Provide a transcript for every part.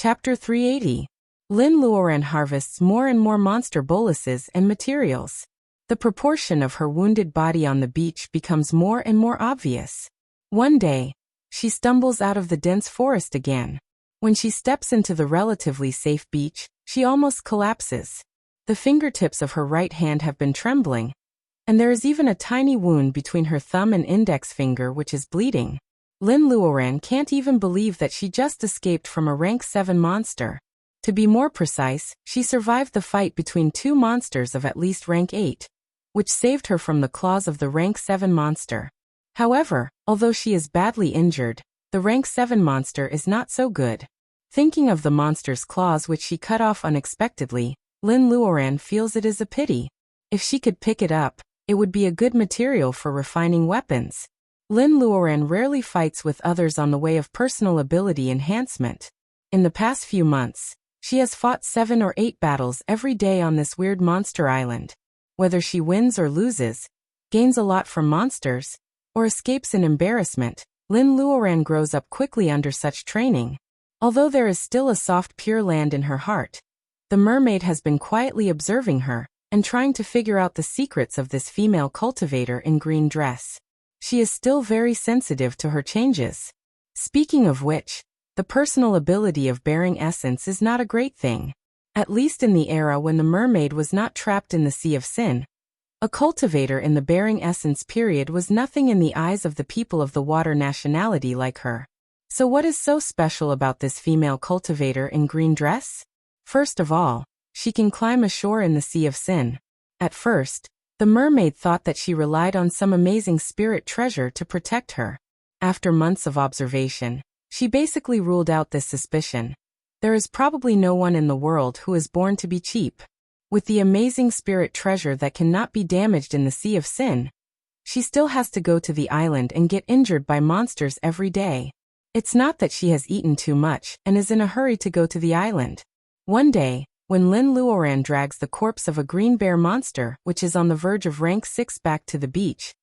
Chapter 380. Lin Luoran harvests more and more monster boluses and materials. The proportion of her wounded body on the beach becomes more and more obvious. One day, she stumbles out of the dense forest again. When she steps into the relatively safe beach, she almost collapses. The fingertips of her right hand have been trembling, and there is even a tiny wound between her thumb and index finger which is bleeding. Lin Luoran can't even believe that she just escaped from a rank 7 monster. To be more precise, she survived the fight between 2 monsters of at least rank 8, which saved her from the claws of the rank 7 monster. However, although she is badly injured, the rank 7 monster is not so good. Thinking of the monster's claws which she cut off unexpectedly, Lin Luoran feels it is a pity. If she could pick it up, it would be a good material for refining weapons. Lin Luoran rarely fights with others on the way of personal ability enhancement. In the past few months, she has fought 7 or 8 battles every day on this weird monster island. Whether she wins or loses, gains a lot from monsters, or escapes an embarrassment, Lin Luoran grows up quickly under such training. Although there is still a soft pure land in her heart, the mermaid has been quietly observing her and trying to figure out the secrets of this female cultivator in green dress. She is still very sensitive to her changes. Speaking of which, the personal ability of bearing essence is not a great thing. At least in the era when the mermaid was not trapped in the Sea of Sin. A cultivator in the bearing essence period was nothing in the eyes of the people of the water nationality like her. So what is so special about this female cultivator in green dress? First of all, she can climb ashore in the Sea of Sin. At first, the mermaid thought that she relied on some amazing spirit treasure to protect her. After months of observation, she basically ruled out this suspicion. There is probably no one in the world who is born to be cheap. With the amazing spirit treasure that cannot be damaged in the Sea of Sin, she still has to go to the island and get injured by monsters every day. It's not that she has eaten too much and is in a hurry to go to the island. One day, when Lin Luoran drags the corpse of a green bear monster which is on the verge of rank 6 back to the beach,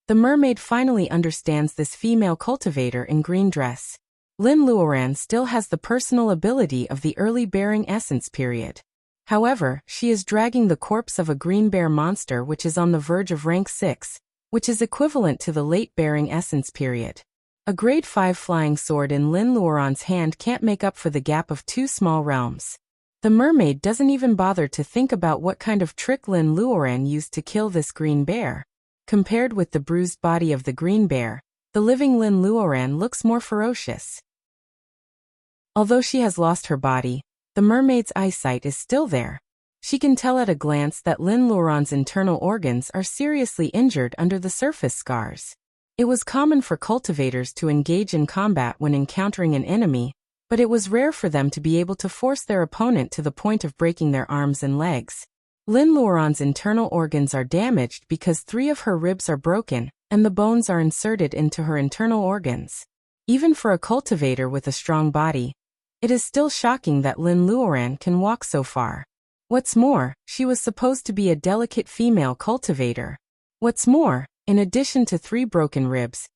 the mermaid finally understands this female cultivator in green dress. Lin Luoran still has the personal ability of the early bearing essence period. However, she is dragging the corpse of a green bear monster which is on the verge of rank 6, which is equivalent to the late bearing essence period. A grade 5 flying sword in Lin Luoran's hand can't make up for the gap of 2 small realms. The mermaid doesn't even bother to think about what kind of trick Lin Luoran used to kill this green bear. Compared with the bruised body of the green bear, the living Lin Luoran looks more ferocious. Although she has lost her body, the mermaid's eyesight is still there. She can tell at a glance that Lin Luoran's internal organs are seriously injured under the surface scars. It was common for cultivators to engage in combat when encountering an enemy, but it was rare for them to be able to force their opponent to the point of breaking their arms and legs. Lin Luoran's internal organs are damaged because 3 of her ribs are broken, and the bones are inserted into her internal organs. Even for a cultivator with a strong body, it is still shocking that Lin Luoran can walk so far. What's more, she was supposed to be a delicate female cultivator. What's more, in addition to 3 broken ribs,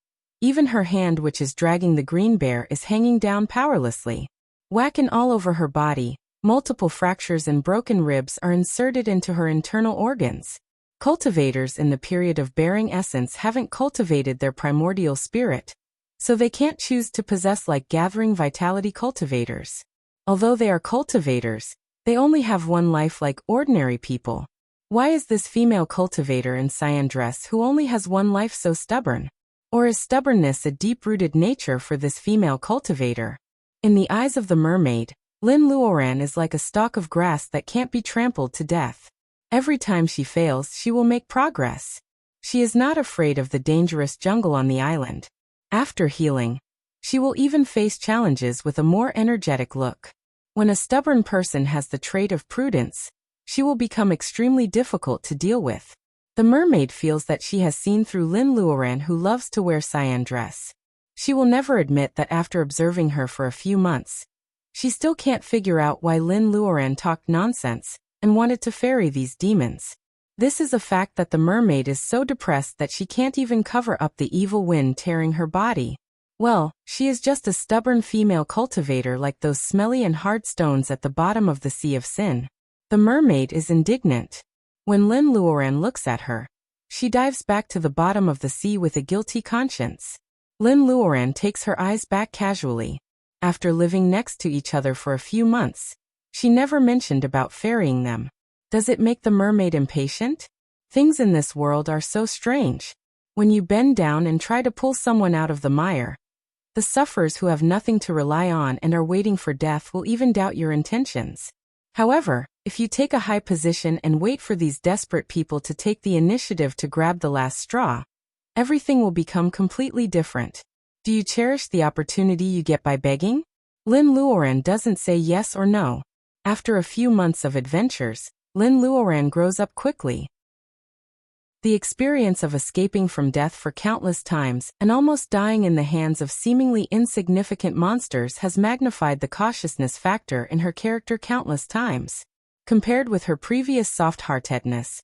even her hand which is dragging the green bear is hanging down powerlessly. Whacking all over her body, multiple fractures and broken ribs are inserted into her internal organs. Cultivators in the period of bearing essence haven't cultivated their primordial spirit, so they can't choose to possess like gathering vitality cultivators. Although they are cultivators, they only have one life like ordinary people. Why is this female cultivator in cyan dress who only has one life so stubborn? Or is stubbornness a deep-rooted nature for this female cultivator? In the eyes of the mermaid, Lin Luoran is like a stalk of grass that can't be trampled to death. Every time she fails, she will make progress. She is not afraid of the dangerous jungle on the island. After healing, she will even face challenges with a more energetic look. When a stubborn person has the trait of prudence, she will become extremely difficult to deal with. The mermaid feels that she has seen through Lin Luoran, who loves to wear cyan dress. She will never admit that after observing her for a few months, she still can't figure out why Lin Luoran talked nonsense and wanted to ferry these demons. This is a fact that the mermaid is so depressed that she can't even cover up the evil wind tearing her body. Well, she is just a stubborn female cultivator like those smelly and hard stones at the bottom of the sea of sin. The mermaid is indignant. When Lin Luoran looks at her, she dives back to the bottom of the sea with a guilty conscience. Lin Luoran takes her eyes back casually. After living next to each other for a few months, she never mentioned about ferrying them. Does it make the mermaid impatient? Things in this world are so strange. When you bend down and try to pull someone out of the mire, the sufferers who have nothing to rely on and are waiting for death will even doubt your intentions. However, if you take a high position and wait for these desperate people to take the initiative to grab the last straw, everything will become completely different. Do you cherish the opportunity you get by begging? Lin Luoran doesn't say yes or no. After a few months of adventures, Lin Luoran grows up quickly. The experience of escaping from death for countless times and almost dying in the hands of seemingly insignificant monsters has magnified the cautiousness factor in her character countless times. Compared with her previous soft-heartedness,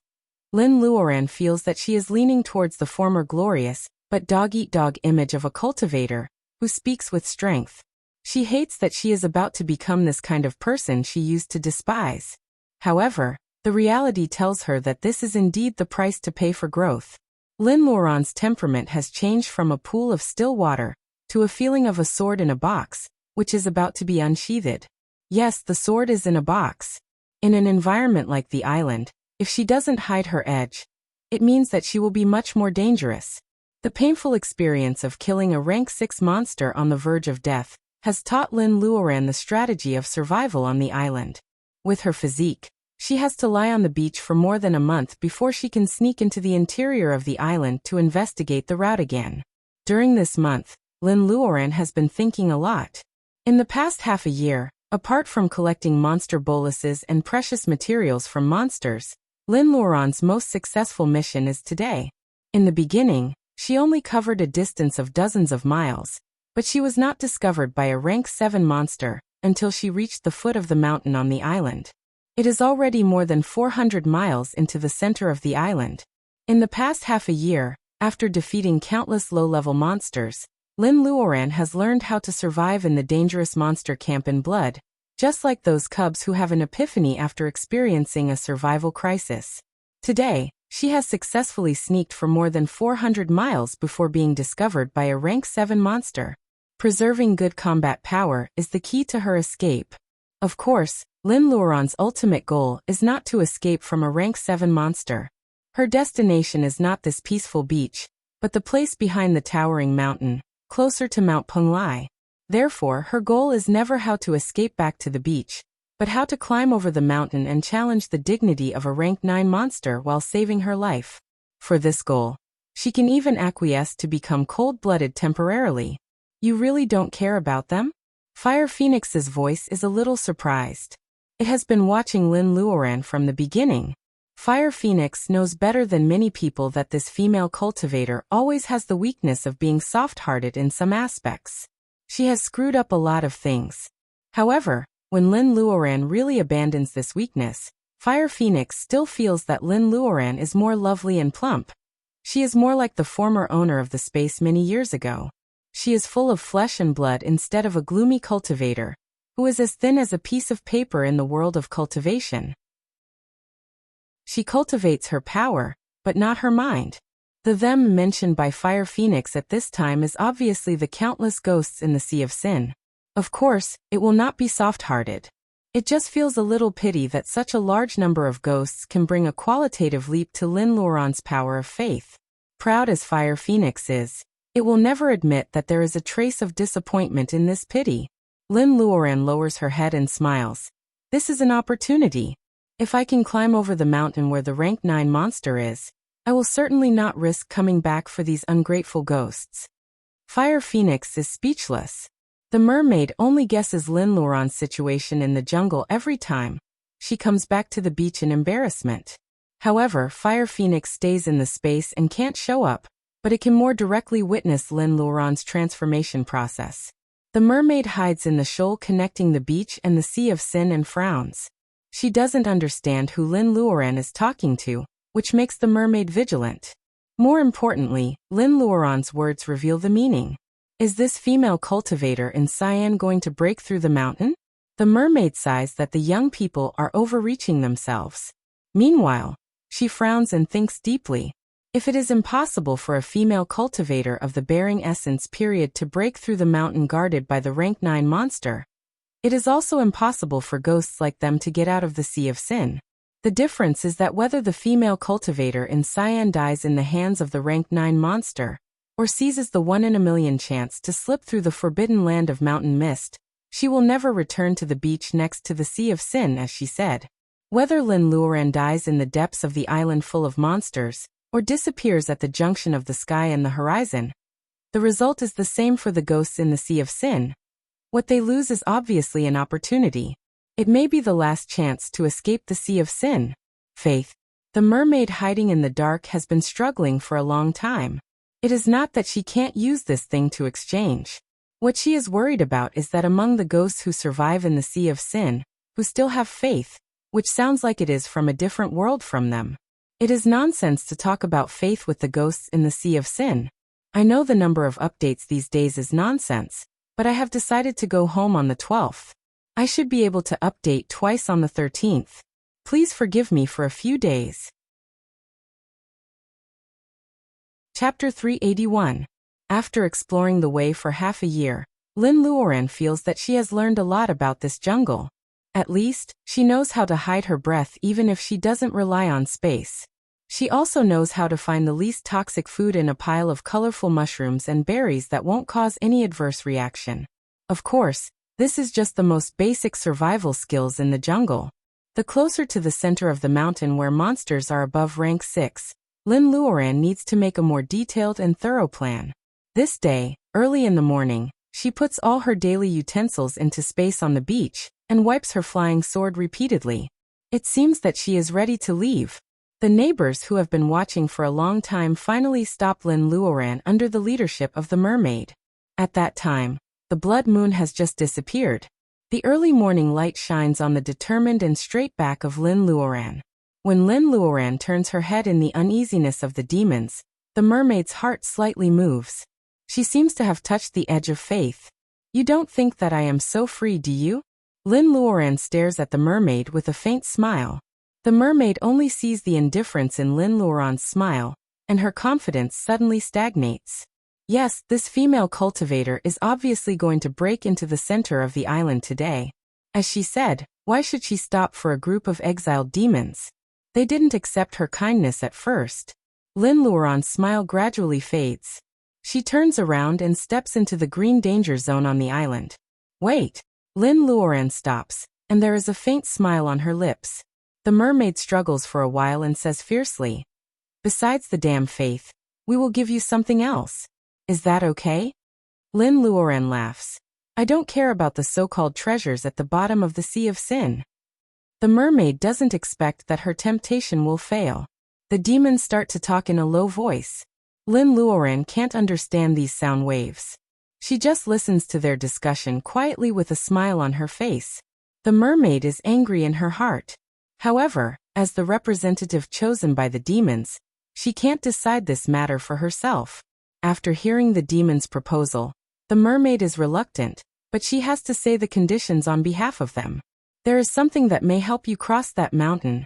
Lin Luoran feels that she is leaning towards the former glorious but dog-eat-dog image of a cultivator who speaks with strength. She hates that she is about to become this kind of person she used to despise. However, the reality tells her that this is indeed the price to pay for growth. Lin Luoran's temperament has changed from a pool of still water to a feeling of a sword in a box, which is about to be unsheathed. Yes, the sword is in a box. In an environment like the island, if she doesn't hide her edge, it means that she will be much more dangerous. The painful experience of killing a rank 6 monster on the verge of death has taught Lin Luoran the strategy of survival on the island. With her physique, she has to lie on the beach for more than a month before she can sneak into the interior of the island to investigate the route again. During this month, Lin Luoran has been thinking a lot. In the past half a year, apart from collecting monster boluses and precious materials from monsters, Lin Luoran's most successful mission is today. In the beginning, she only covered a distance of dozens of miles, but she was not discovered by a rank 7 monster until she reached the foot of the mountain on the island. It is already more than 400 miles into the center of the island. In the past half a year, after defeating countless low-level monsters, Lin Luoran has learned how to survive in the dangerous monster camp in blood, just like those cubs who have an epiphany after experiencing a survival crisis. Today, she has successfully sneaked for more than 400 miles before being discovered by a rank 7 monster. Preserving good combat power is the key to her escape. Of course, Lin Luoran's ultimate goal is not to escape from a rank 7 monster. Her destination is not this peaceful beach, but the place behind the towering mountain, closer to Mount Penglai. Therefore, her goal is never how to escape back to the beach, but how to climb over the mountain and challenge the dignity of a rank 9 monster while saving her life. For this goal, she can even acquiesce to become cold-blooded temporarily. You really don't care about them? Fire Phoenix's voice is a little surprised. It has been watching Lin Luoran from the beginning. Fire Phoenix knows better than many people that this female cultivator always has the weakness of being soft-hearted in some aspects. She has screwed up a lot of things. However, when Lin Luoran really abandons this weakness, Fire Phoenix still feels that Lin Luoran is more lovely and plump. She is more like the former owner of the space many years ago. She is full of flesh and blood instead of a gloomy cultivator, who is as thin as a piece of paper in the world of cultivation. She cultivates her power, but not her mind. The them mentioned by Fire Phoenix at this time is obviously the countless ghosts in the Sea of Sin. Of course, it will not be soft-hearted. It just feels a little pity that such a large number of ghosts can bring a qualitative leap to Lin Luoran's power of faith. Proud as Fire Phoenix is, it will never admit that there is a trace of disappointment in this pity. Lin Luoran lowers her head and smiles. This is an opportunity. If I can climb over the mountain where the rank 9 monster is, I will certainly not risk coming back for these ungrateful ghosts. Fire Phoenix is speechless. The mermaid only guesses Lin Luoran's situation in the jungle every time. She comes back to the beach in embarrassment. However, Fire Phoenix stays in the space and can't show up, but it can more directly witness Lin Luoran's transformation process. The mermaid hides in the shoal connecting the beach and the Sea of Sin and frowns. She doesn't understand who Lin Luoran is talking to, which makes the mermaid vigilant. More importantly, Lin Luoran's words reveal the meaning. Is this female cultivator in Cyan going to break through the mountain? The mermaid sighs that the young people are overreaching themselves. Meanwhile, she frowns and thinks deeply. If it is impossible for a female cultivator of the bearing essence period to break through the mountain guarded by the rank 9 monster, it is also impossible for ghosts like them to get out of the Sea of Sin. The difference is that whether the female cultivator in Cyan dies in the hands of the rank 9 monster, or seizes the 1 in a million chance to slip through the forbidden land of mountain mist, she will never return to the beach next to the Sea of Sin, as she said. Whether Lin Luoran dies in the depths of the island full of monsters, or disappears at the junction of the sky and the horizon, the result is the same for the ghosts in the Sea of Sin. What they lose is obviously an opportunity. It may be the last chance to escape the Sea of Sin. Faith. The mermaid hiding in the dark has been struggling for a long time. It is not that she can't use this thing to exchange. What she is worried about is that among the ghosts who survive in the Sea of Sin, who still have faith, which sounds like it is from a different world from them. It is nonsense to talk about faith with the ghosts in the Sea of Sin. I know the number of updates these days is nonsense, but I have decided to go home on the 12th. I should be able to update twice on the 13th. Please forgive me for a few days. Chapter 381. After exploring the way for half a year, Lin Luoran feels that she has learned a lot about this jungle. At least, she knows how to hide her breath even if she doesn't rely on space. She also knows how to find the least toxic food in a pile of colorful mushrooms and berries that won't cause any adverse reaction. Of course, this is just the most basic survival skills in the jungle. The closer to the center of the mountain where monsters are above rank 6, Lin Luoran needs to make a more detailed and thorough plan. This day, early in the morning, she puts all her daily utensils into space on the beach, and wipes her flying sword repeatedly. It seems that she is ready to leave. The neighbors who have been watching for a long time finally stop Lin Luoran under the leadership of the mermaid. At that time, the blood moon has just disappeared. The early morning light shines on the determined and straight back of Lin Luoran. When Lin Luoran turns her head in the uneasiness of the demons, the mermaid's heart slightly moves. She seems to have touched the edge of faith. You don't think that I am so free, do you? Lin Luoran stares at the mermaid with a faint smile. The mermaid only sees the indifference in Lin Luoran's smile, and her confidence suddenly stagnates. Yes, this female cultivator is obviously going to break into the center of the island today. As she said, why should she stop for a group of exiled demons? They didn't accept her kindness at first. Lin Luoran's smile gradually fades. She turns around and steps into the green danger zone on the island. Wait! Lin Luoran stops, and there is a faint smile on her lips. The mermaid struggles for a while and says fiercely, "Besides the damn faith, we will give you something else. Is that okay?" Lin Luoran laughs. "I don't care about the so-called treasures at the bottom of the Sea of Sin." The mermaid doesn't expect that her temptation will fail. The demons start to talk in a low voice. Lin Luoran can't understand these sound waves. She just listens to their discussion quietly with a smile on her face. The mermaid is angry in her heart. However, as the representative chosen by the demons, she can't decide this matter for herself. After hearing the demons' proposal, the mermaid is reluctant, but she has to say the conditions on behalf of them. There is something that may help you cross that mountain.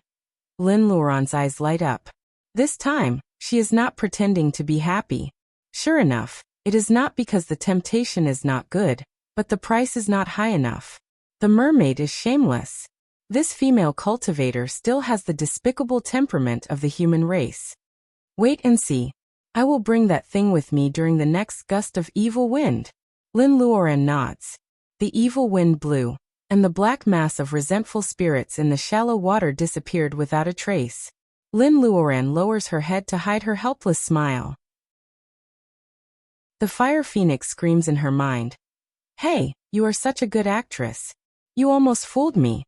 Lin Luoran's eyes light up. This time, she is not pretending to be happy. Sure enough, it is not because the temptation is not good, but the price is not high enough. The mermaid is shameless. This female cultivator still has the despicable temperament of the human race. Wait and see. I will bring that thing with me during the next gust of evil wind. Lin Luoran nods. The evil wind blew, and the black mass of resentful spirits in the shallow water disappeared without a trace. Lin Luoran lowers her head to hide her helpless smile. The fire phoenix screams in her mind. "Hey, you are such a good actress. You almost fooled me."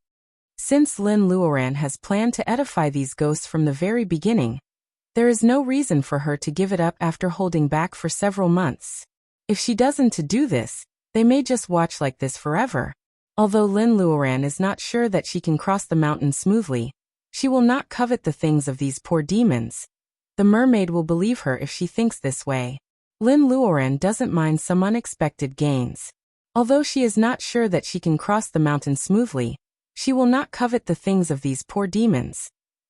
Since Lin Luoran has planned to edify these ghosts from the very beginning, there is no reason for her to give it up after holding back for several months. If she doesn't to do this, they may just watch like this forever. Although Lin Luoran is not sure that she can cross the mountain smoothly, she will not covet the things of these poor demons. The mermaid will believe her if she thinks this way. Lin Luoran doesn't mind some unexpected gains. Although she is not sure that she can cross the mountain smoothly, she will not covet the things of these poor demons.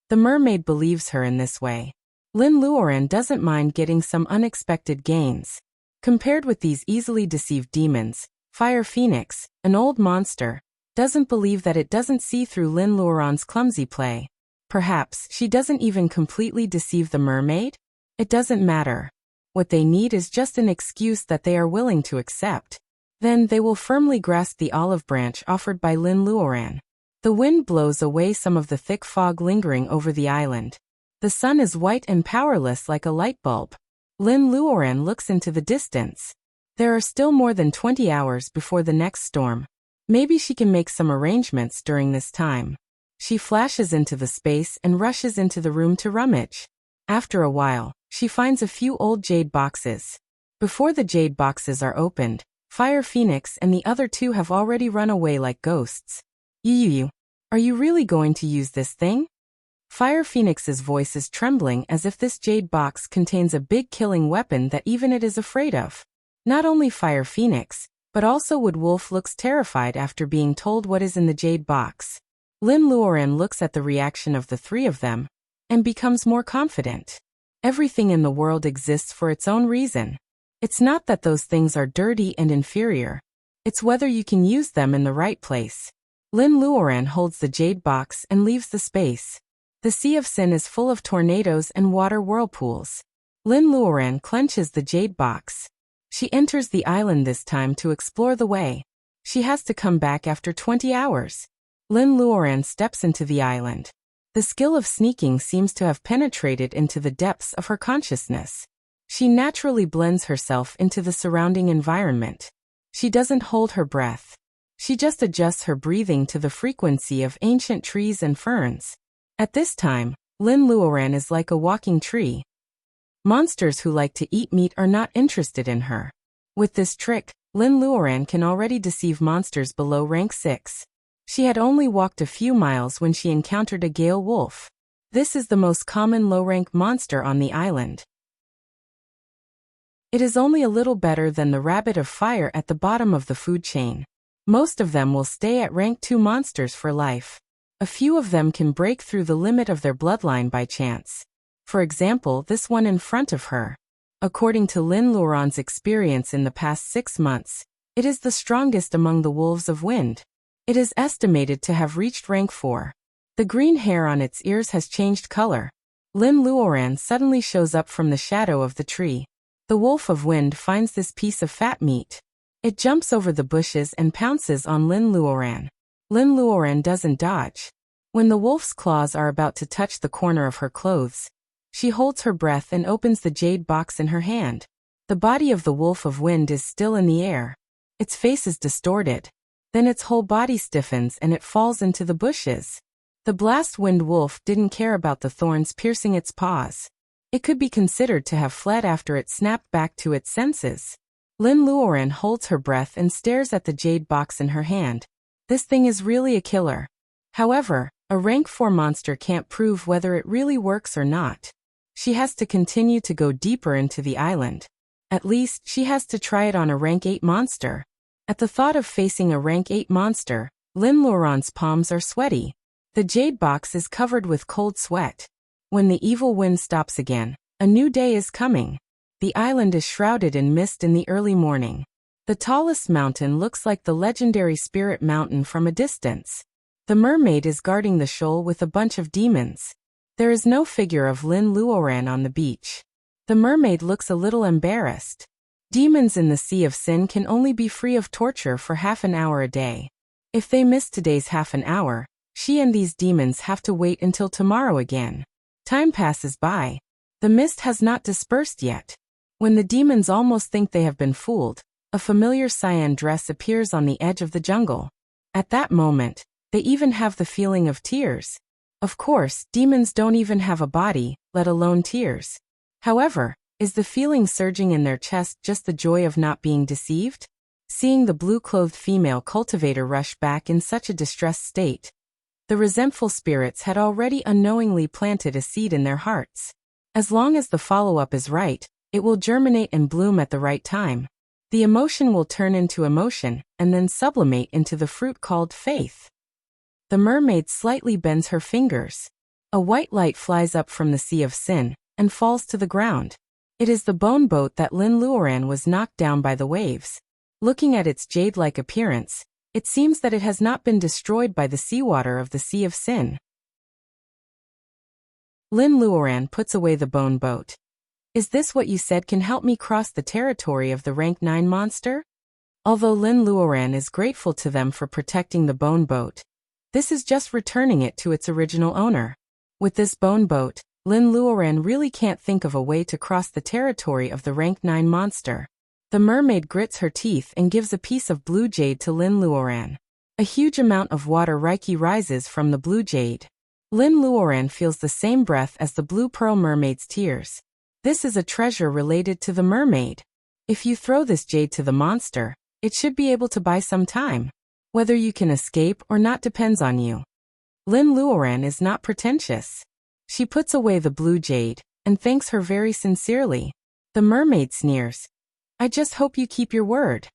The mermaid believes her in this way. Lin Luoran doesn't mind getting some unexpected gains. Compared with these easily deceived demons, Fire Phoenix, an old monster, doesn't believe that it doesn't see through Lin Luoran's clumsy play. Perhaps she doesn't even completely deceive the mermaid? It doesn't matter. What they need is just an excuse that they are willing to accept. Then they will firmly grasp the olive branch offered by Lin Luoran. The wind blows away some of the thick fog lingering over the island. The sun is white and powerless like a light bulb. Lin Luoran looks into the distance. There are still more than 20 hours before the next storm. Maybe she can make some arrangements during this time. She flashes into the space and rushes into the room to rummage. After a while, she finds a few old jade boxes. Before the jade boxes are opened, Fire Phoenix and the other two have already run away like ghosts. "You, are you really going to use this thing?" Fire Phoenix's voice is trembling as if this jade box contains a big killing weapon that even it is afraid of. Not only Fire Phoenix, but also Wood Wolf looks terrified after being told what is in the jade box. Lin Luoran looks at the reaction of the three of them and becomes more confident. Everything in the world exists for its own reason. It's not that those things are dirty and inferior. It's whether you can use them in the right place. Lin Luoran holds the jade box and leaves the space. The Sea of Sin is full of tornadoes and water whirlpools. Lin Luoran clenches the jade box. She enters the island this time to explore the way. She has to come back after 20 hours. Lin Luoran steps into the island. The skill of sneaking seems to have penetrated into the depths of her consciousness. She naturally blends herself into the surrounding environment. She doesn't hold her breath. She just adjusts her breathing to the frequency of ancient trees and ferns. At this time, Lin Luoran is like a walking tree. Monsters who like to eat meat are not interested in her. With this trick, Lin Luoran can already deceive monsters below rank 6. She had only walked a few miles when she encountered a gale wolf. This is the most common low-rank monster on the island. It is only a little better than the rabbit of fire at the bottom of the food chain. Most of them will stay at rank 2 monsters for life. A few of them can break through the limit of their bloodline by chance. For example, this one in front of her. According to Lin Luoran's experience in the past 6 months, it is the strongest among the wolves of wind. It is estimated to have reached rank 4. The green hair on its ears has changed color. Lin Luoran suddenly shows up from the shadow of the tree. The wolf of wind finds this piece of fat meat. It jumps over the bushes and pounces on Lin Luoran. Lin Luoran doesn't dodge. When the wolf's claws are about to touch the corner of her clothes, she holds her breath and opens the jade box in her hand. The body of the wolf of wind is still in the air. Its face is distorted. Then its whole body stiffens and it falls into the bushes. The blast wind wolf didn't care about the thorns piercing its paws. It could be considered to have fled after it snapped back to its senses. Lin Luoran holds her breath and stares at the jade box in her hand. This thing is really a killer. However, a rank 4 monster can't prove whether it really works or not. She has to continue to go deeper into the island. At least, she has to try it on a rank 8 monster. At the thought of facing a rank 8 monster, Lin Luoran's palms are sweaty. The jade box is covered with cold sweat. When the evil wind stops again, a new day is coming. The island is shrouded in mist in the early morning. The tallest mountain looks like the legendary Spirit Mountain from a distance. The mermaid is guarding the shoal with a bunch of demons. There is no figure of Lin Luoran on the beach. The mermaid looks a little embarrassed. Demons in the Sea of Sin can only be free of torture for half an hour a day. If they miss today's half an hour, she and these demons have to wait until tomorrow again. Time passes by. The mist has not dispersed yet. When the demons almost think they have been fooled, a familiar cyan dress appears on the edge of the jungle. At that moment, they even have the feeling of tears. Of course, demons don't even have a body, let alone tears. However, is the feeling surging in their chest just the joy of not being deceived? Seeing the blue-clothed female cultivator rush back in such a distressed state, the resentful spirits had already unknowingly planted a seed in their hearts. As long as the follow-up is right, It will germinate and bloom at the right time. The emotion will turn into emotion, and then sublimate into the fruit called faith. The mermaid slightly bends her fingers. A white light flies up from the sea of sin, and falls to the ground. It is the bone boat that Lin Luoran was knocked down by the waves. Looking at its jade-like appearance, it seems that it has not been destroyed by the seawater of the Sea of Sin. Lin Luoran puts away the bone boat. Is this what you said can help me cross the territory of the rank 9 monster? Although Lin Luoran is grateful to them for protecting the bone boat, this is just returning it to its original owner. With this bone boat, Lin Luoran really can't think of a way to cross the territory of the rank 9 monster. The mermaid grits her teeth and gives a piece of blue jade to Lin Luoran. A huge amount of water Reiki rises from the blue jade. Lin Luoran feels the same breath as the blue pearl mermaid's tears. This is a treasure related to the mermaid. If you throw this jade to the monster, it should be able to buy some time. Whether you can escape or not depends on you. Lin Luoran is not pretentious. She puts away the blue jade, and thanks her very sincerely. The mermaid sneers. I just hope you keep your word.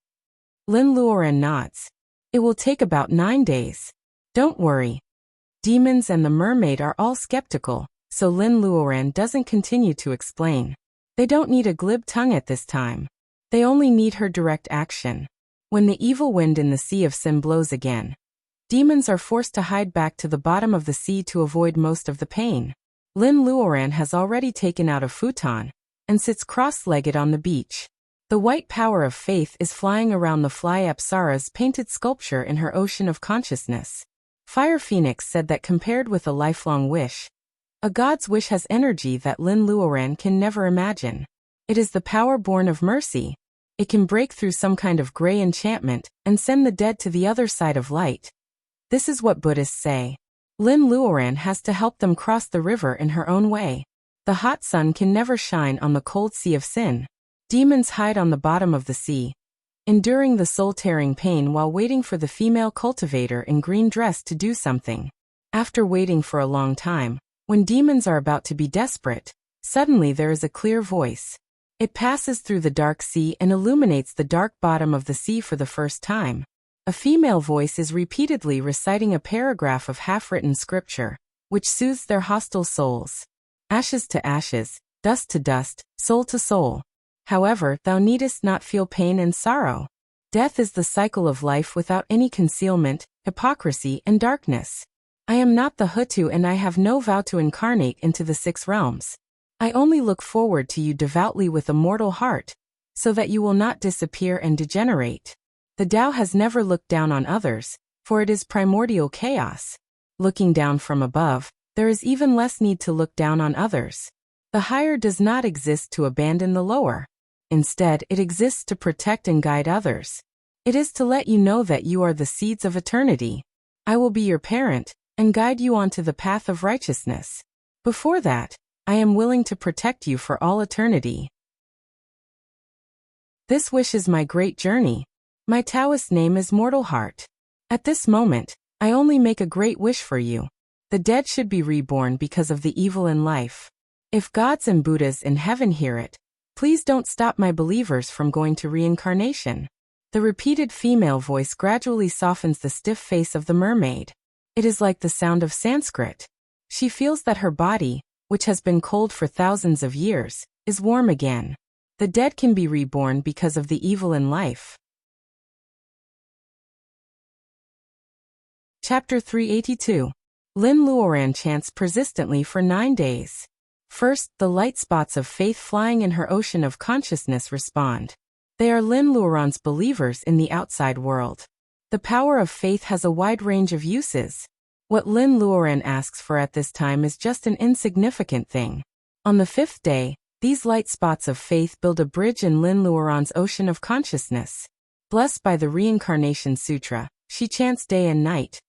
Lin Luoran nods. It will take about 9 days. Don't worry. Demons and the mermaid are all skeptical, so Lin Luoran doesn't continue to explain. They don't need a glib tongue at this time. They only need her direct action. When the evil wind in the Sea of Sin blows again, demons are forced to hide back to the bottom of the sea to avoid most of the pain. Lin Luoran has already taken out a futon, and sits cross-legged on the beach. The white power of faith is flying around the fly Apsara's painted sculpture in her ocean of consciousness. Fire Phoenix said that compared with a lifelong wish, a god's wish has energy that Lin Luoran can never imagine. It is the power born of mercy. It can break through some kind of gray enchantment and send the dead to the other side of light. This is what Buddhists say. Lin Luoran has to help them cross the river in her own way. The hot sun can never shine on the cold Sea of Sin. Demons hide on the bottom of the sea, enduring the soul-tearing pain while waiting for the female cultivator in green dress to do something. After waiting for a long time, when demons are about to be desperate, suddenly there is a clear voice. It passes through the dark sea and illuminates the dark bottom of the sea for the first time. A female voice is repeatedly reciting a paragraph of half-written scripture, which soothes their hostile souls. Ashes to ashes, dust to dust, soul to soul. However, thou needest not feel pain and sorrow. Death is the cycle of life without any concealment, hypocrisy, and darkness. I am not the Hutu and I have no vow to incarnate into the 6 realms. I only look forward to you devoutly with a mortal heart, so that you will not disappear and degenerate. The Tao has never looked down on others, for it is primordial chaos. Looking down from above, there is even less need to look down on others. The higher does not exist to abandon the lower. Instead, it exists to protect and guide others. It is to let you know that you are the seeds of eternity. I will be your parent, and guide you onto the path of righteousness. Before that, I am willing to protect you for all eternity. This wish is my great journey. My Taoist name is Mortal Heart. At this moment, I only make a great wish for you. The dead should be reborn because of the evil in life. If gods and Buddhas in heaven hear it, please don't stop my believers from going to reincarnation. The repeated female voice gradually softens the stiff face of the mermaid. It is like the sound of Sanskrit. She feels that her body, which has been cold for thousands of years, is warm again. The dead can be reborn because of the evil in life. Chapter 382. Lin Luoran chants persistently for 9 days. First, the light spots of faith flying in her ocean of consciousness respond. They are Lin Luoran's believers in the outside world. The power of faith has a wide range of uses. What Lin Luoran asks for at this time is just an insignificant thing. On the 5th day, these light spots of faith build a bridge in Lin Luoran's ocean of consciousness. Blessed by the Reincarnation Sutra, she chants day and night.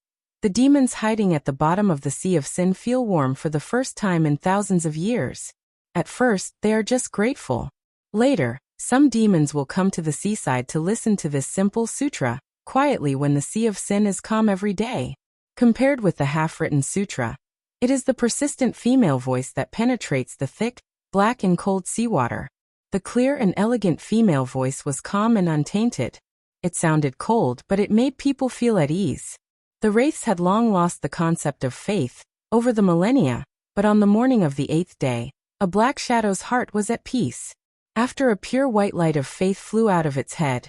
The demons hiding at the bottom of the Sea of Sin feel warm for the first time in thousands of years. At first, they are just grateful. Later, some demons will come to the seaside to listen to this simple sutra, quietly when the Sea of Sin is calm every day. Compared with the half-written sutra, it is the persistent female voice that penetrates the thick, black and cold seawater. The clear and elegant female voice was calm and untainted. It sounded cold, but it made people feel at ease. The wraiths had long lost the concept of faith over the millennia, but on the morning of the 8th day, a black shadow's heart was at peace. After a pure white light of faith flew out of its head,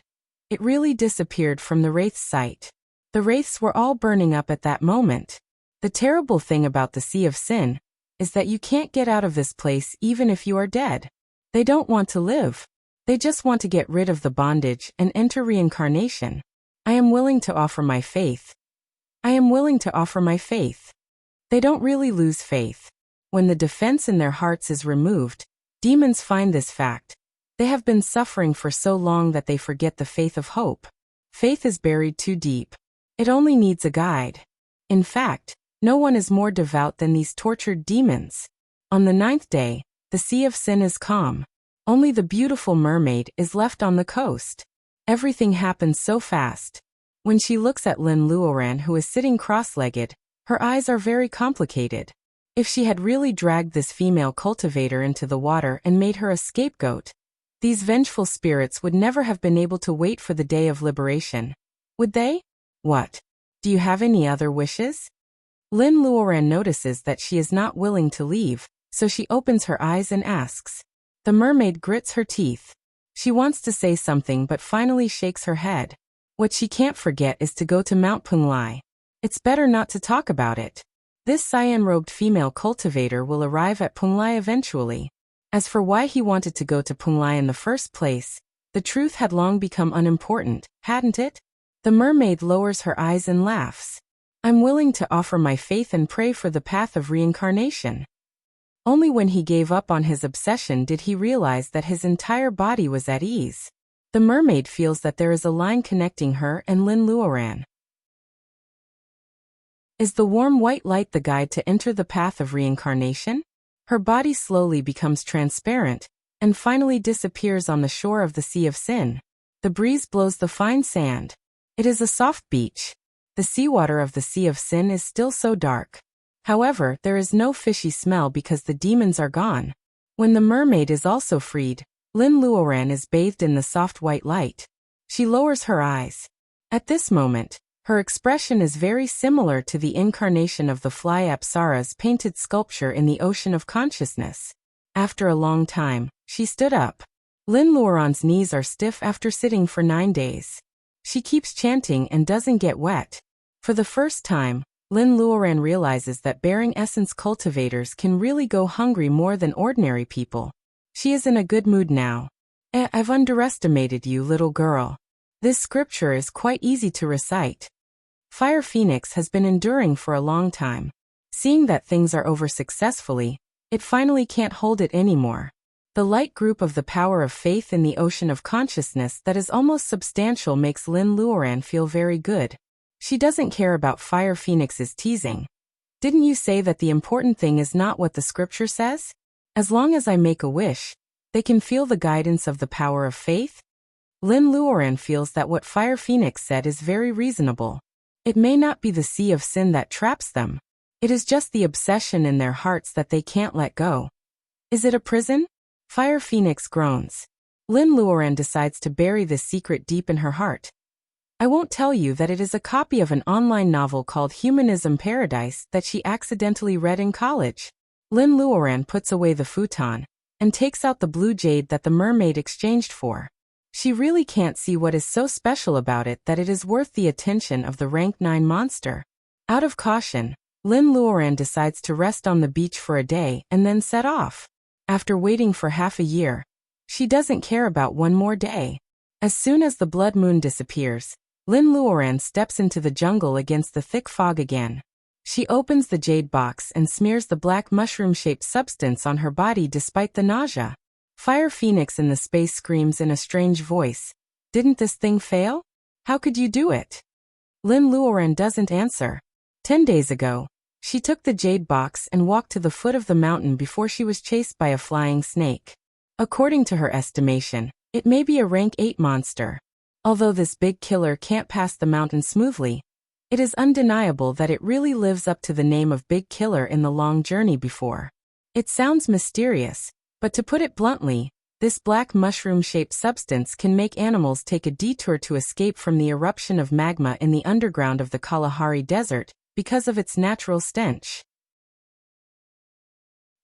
it really disappeared from the wraith's sight. The wraiths were all burning up at that moment. The terrible thing about the Sea of Sin is that you can't get out of this place even if you are dead. They don't want to live. They just want to get rid of the bondage and enter reincarnation. I am willing to offer my faith. I am willing to offer my faith. They don't really lose faith. When the defense in their hearts is removed, demons find this fact. They have been suffering for so long that they forget the faith of hope. Faith is buried too deep. It only needs a guide. In fact, no one is more devout than these tortured demons. On the 9th day, the Sea of Sin is calm. Only the beautiful mermaid is left on the coast. Everything happens so fast. When she looks at Lin Luoran, who is sitting cross-legged, her eyes are very complicated. If she had really dragged this female cultivator into the water and made her a scapegoat, these vengeful spirits would never have been able to wait for the day of liberation. Would they? What? Do you have any other wishes? Lin Luoran notices that she is not willing to leave, so she opens her eyes and asks. The mermaid grits her teeth. She wants to say something but finally shakes her head. What she can't forget is to go to Mount Punglai. It's better not to talk about it. This cyan-robed female cultivator will arrive at Punglai eventually. As for why he wanted to go to Punglai in the first place, the truth had long become unimportant, hadn't it? The mermaid lowers her eyes and laughs. I'm willing to offer my faith and pray for the path of reincarnation. Only when he gave up on his obsession did he realize that his entire body was at ease. The mermaid feels that there is a line connecting her and Lin Luoran. Is the warm white light the guide to enter the path of reincarnation? Her body slowly becomes transparent, and finally disappears on the shore of the Sea of Sin. The breeze blows the fine sand. It is a soft beach. The seawater of the Sea of Sin is still so dark. However, there is no fishy smell because the demons are gone. When the mermaid is also freed, Lin Luoran is bathed in the soft white light. She lowers her eyes. At this moment, her expression is very similar to the incarnation of the fly Apsara's painted sculpture in the ocean of consciousness. After a long time, she stood up. Lin Luoran's knees are stiff after sitting for 9 days. She keeps chanting and doesn't get wet. For the first time, Lin Luoran realizes that bearing essence cultivators can really go hungry more than ordinary people. She is in a good mood now. I've underestimated you, little girl. This scripture is quite easy to recite. Fire Phoenix has been enduring for a long time. Seeing that things are over successfully, it finally can't hold it anymore. The light group of the power of faith in the ocean of consciousness that is almost substantial makes Lin Luoran feel very good. She doesn't care about Fire Phoenix's teasing. Didn't you say that the important thing is not what the scripture says? As long as I make a wish, they can feel the guidance of the power of faith? Lin Luoran feels that what Fire Phoenix said is very reasonable. It may not be the Sea of Sin that traps them. It is just the obsession in their hearts that they can't let go. Is it a prison? Fire Phoenix groans. Lin Luoran decides to bury this secret deep in her heart. I won't tell you that it is a copy of an online novel called Humanism Paradise that she accidentally read in college. Lin Luoran puts away the futon and takes out the blue jade that the mermaid exchanged for. She really can't see what is so special about it that it is worth the attention of the rank 9 monster. Out of caution, Lin Luoran decides to rest on the beach for a day and then set off. After waiting for half a year, she doesn't care about one more day. As soon as the blood moon disappears, Lin Luoran steps into the jungle against the thick fog again. She opens the jade box and smears the black mushroom-shaped substance on her body despite the nausea. Fire Phoenix in the space screams in a strange voice. Didn't this thing fail? How could you do it? Lin Luoran doesn't answer. 10 days ago, she took the jade box and walked to the foot of the mountain before she was chased by a flying snake. According to her estimation, it may be a rank 8 monster. Although this big killer can't pass the mountain smoothly, it is undeniable that it really lives up to the name of Big Killer in the long journey before. It sounds mysterious, but to put it bluntly, This black mushroom-shaped substance can make animals take a detour to escape from the eruption of magma in the underground of the Kalahari Desert because of its natural stench.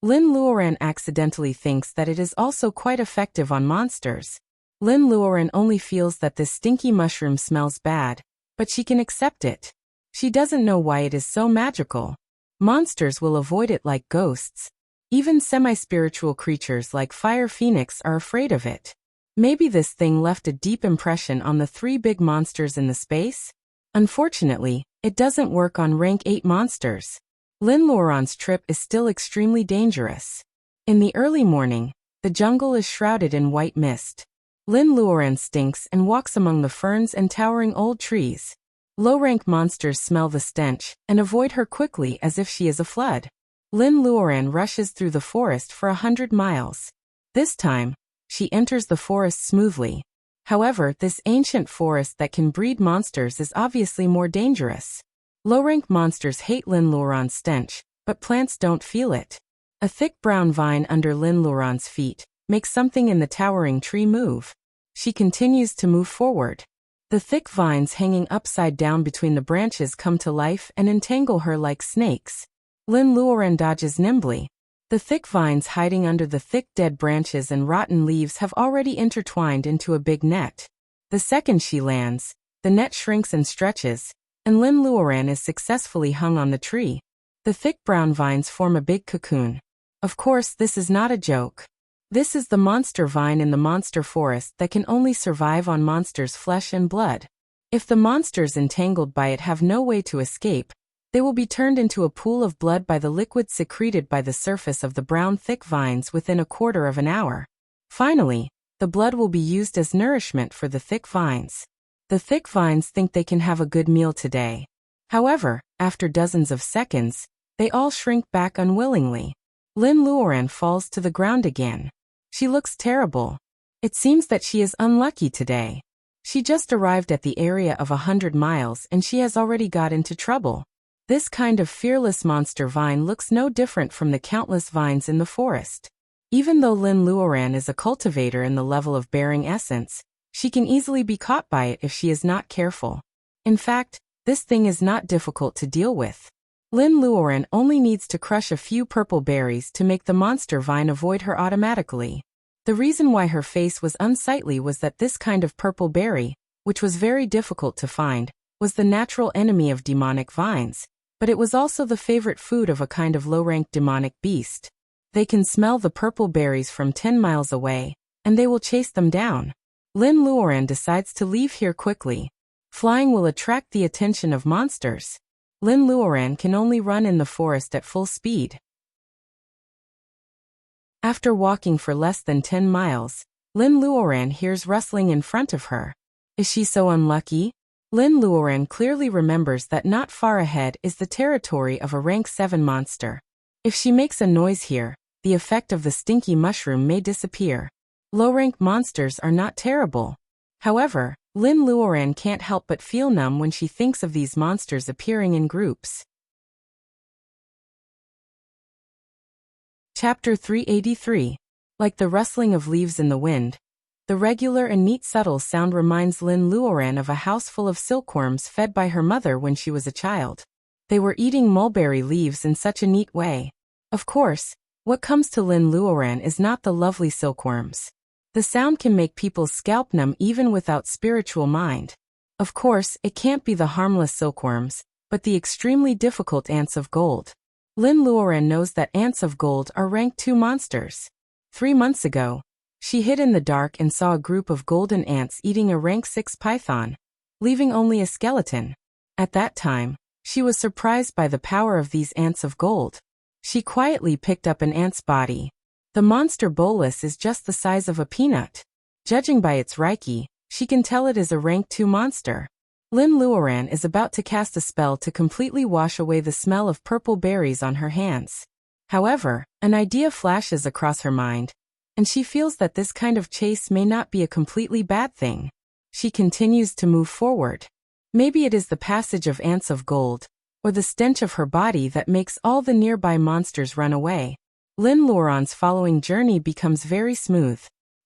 Lin Luoran accidentally thinks that it is also quite effective on monsters. Lin Luoran only feels that this stinky mushroom smells bad, but she can accept it. She doesn't know why it is so magical. Monsters will avoid it like ghosts. Even semi-spiritual creatures like Fire Phoenix are afraid of it. Maybe this thing left a deep impression on the 3 big monsters in the space? Unfortunately, it doesn't work on rank 8 monsters. Lin Luoran's trip is still extremely dangerous. In the early morning, the jungle is shrouded in white mist. Lin Luoran stinks and walks among the ferns and towering old trees. Low-rank monsters smell the stench and avoid her quickly as if she is a flood. Lin Luoran rushes through the forest for 100 miles. This time, she enters the forest smoothly. However, this ancient forest that can breed monsters is obviously more dangerous. Low-rank monsters hate Lin Luoran's stench, but plants don't feel it. A thick brown vine under Lin Luoran's feet makes something in the towering tree move. She continues to move forward. The thick vines hanging upside down between the branches come to life and entangle her like snakes. Lin Luoran dodges nimbly. The thick vines hiding under the thick dead branches and rotten leaves have already intertwined into a big net. The second she lands, the net shrinks and stretches, and Lin Luoran is successfully hung on the tree. The thick brown vines form a big cocoon. Of course, this is not a joke. This is the monster vine in the monster forest that can only survive on monsters' flesh and blood. If the monsters entangled by it have no way to escape, they will be turned into a pool of blood by the liquid secreted by the surface of the brown thick vines within a quarter of an hour. Finally, the blood will be used as nourishment for the thick vines. The thick vines think they can have a good meal today. However, after dozens of seconds, they all shrink back unwillingly. Lin Luoran falls to the ground again. She looks terrible. It seems that she is unlucky today. She just arrived at the area of 100 miles and she has already got into trouble. This kind of fearless monster vine looks no different from the countless vines in the forest. Even though Lin Luoran is a cultivator in the level of bearing essence, she can easily be caught by it if she is not careful. In fact, this thing is not difficult to deal with. Lin Luoran only needs to crush a few purple berries to make the monster vine avoid her automatically. The reason why her face was unsightly was that this kind of purple berry, which was very difficult to find, was the natural enemy of demonic vines, but it was also the favorite food of a kind of low-ranked demonic beast. They can smell the purple berries from 10 miles away, and they will chase them down. Lin Luoran decides to leave here quickly. Flying will attract the attention of monsters. Lin Luoran can only run in the forest at full speed. After walking for less than 10 miles, Lin Luoran hears rustling in front of her. Is she so unlucky? Lin Luoran clearly remembers that not far ahead is the territory of a rank 7 monster. If she makes a noise here, the effect of the stinky mushroom may disappear. Low-rank monsters are not terrible. However, Lin Luoran can't help but feel numb when she thinks of these monsters appearing in groups. Chapter 383. Like the rustling of leaves in the wind, the regular and neat subtle sound reminds Lin Luoran of a house full of silkworms fed by her mother when she was a child. They were eating mulberry leaves in such a neat way. Of course, what comes to Lin Luoran is not the lovely silkworms. The sound can make people's scalp numb even without spiritual mind. Of course, it can't be the harmless silkworms, but the extremely difficult ants of gold. Lin Luoran knows that ants of gold are rank 2 monsters. 3 months ago, she hid in the dark and saw a group of golden ants eating a rank 6 python, leaving only a skeleton. At that time, she was surprised by the power of these ants of gold. She quietly picked up an ant's body. The monster bolus is just the size of a peanut. Judging by its Reiki, she can tell it is a rank 2 monster. Lin Luoran is about to cast a spell to completely wash away the smell of purple berries on her hands. However, an idea flashes across her mind, and she feels that this kind of chase may not be a completely bad thing. She continues to move forward. Maybe it is the passage of ants of gold, or the stench of her body that makes all the nearby monsters run away. Lin Luoran's following journey becomes very smooth.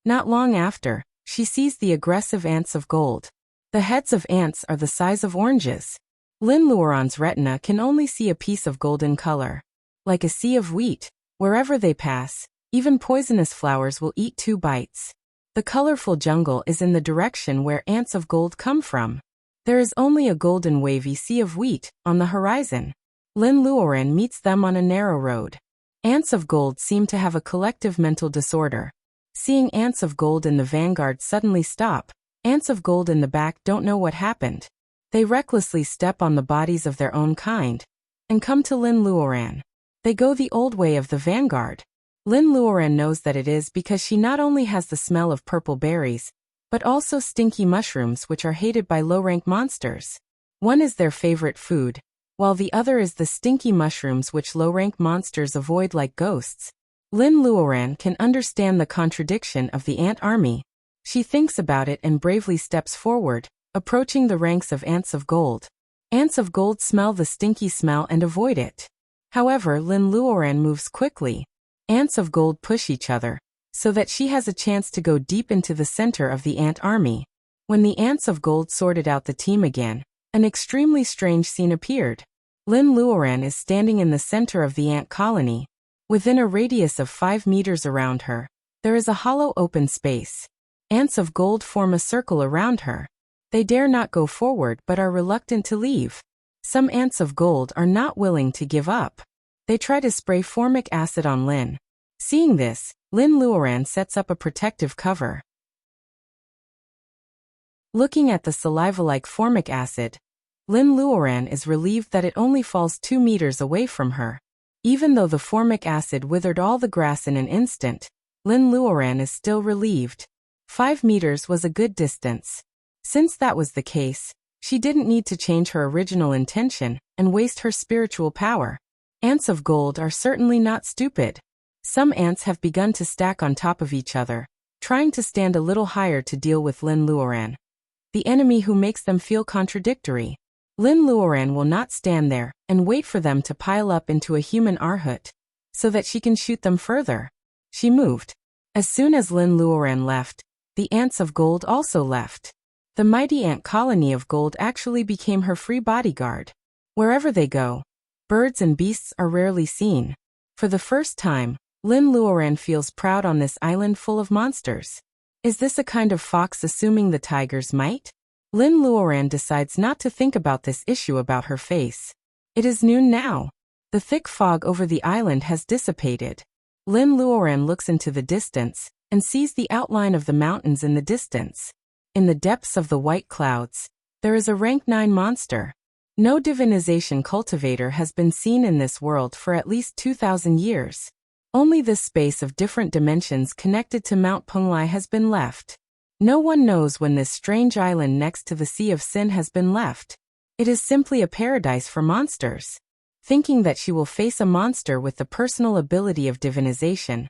Not long after, she sees the aggressive ants of gold. The heads of ants are the size of oranges. Lin Luoran's retina can only see a piece of golden color. Like a sea of wheat, wherever they pass, even poisonous flowers will eat 2 bites. The colorful jungle is in the direction where ants of gold come from. There is only a golden wavy sea of wheat on the horizon. Lin Luoran meets them on a narrow road. Ants of gold seem to have a collective mental disorder. Seeing ants of gold in the vanguard suddenly stop, ants of gold in the back don't know what happened. They recklessly step on the bodies of their own kind and come to Lin Luoran. They go the old way of the vanguard. Lin Luoran knows that it is because she not only has the smell of purple berries, but also stinky mushrooms which are hated by low-rank monsters. One is their favorite food, while the other is the stinky mushrooms which low-rank monsters avoid like ghosts. Lin Luoran can understand the contradiction of the ant army. She thinks about it and bravely steps forward, approaching the ranks of ants of gold. Ants of gold smell the stinky smell and avoid it. However, Lin Luoran moves quickly. Ants of gold push each other, so that she has a chance to go deep into the center of the ant army. When the ants of gold sorted out the team again, an extremely strange scene appeared. Lin Luoran is standing in the center of the ant colony. Within a radius of 5 meters around her, there is a hollow open space. Ants of gold form a circle around her. They dare not go forward but are reluctant to leave. Some ants of gold are not willing to give up. They try to spray formic acid on Lin. Seeing this, Lin Luoran sets up a protective cover. Looking at the saliva-like formic acid, Lin Luoran is relieved that it only falls 2 meters away from her. Even though the formic acid withered all the grass in an instant, Lin Luoran is still relieved. 5 meters was a good distance. Since that was the case, she didn't need to change her original intention and waste her spiritual power. Ants of gold are certainly not stupid. Some ants have begun to stack on top of each other, trying to stand a little higher to deal with Lin Luoran, the enemy who makes them feel contradictory. Lin Luoran will not stand there and wait for them to pile up into a human arhut, so that she can shoot them further. She moved. As soon as Lin Luoran left, the ants of gold also left. The mighty ant colony of gold actually became her free bodyguard. Wherever they go, birds and beasts are rarely seen. For the first time, Lin Luoran feels proud on this island full of monsters. Is this a kind of fox assuming the tiger's might? Lin Luoran decides not to think about this issue about her face. It is noon now. The thick fog over the island has dissipated. Lin Luoran looks into the distance and sees the outline of the mountains in the distance. In the depths of the white clouds, there is a rank 9 monster. No divinization cultivator has been seen in this world for at least 2,000 years. Only this space of different dimensions connected to Mount Penglai has been left. No one knows when this strange island next to the Sea of Sin has been left. It is simply a paradise for monsters. Thinking that she will face a monster with the personal ability of divinization,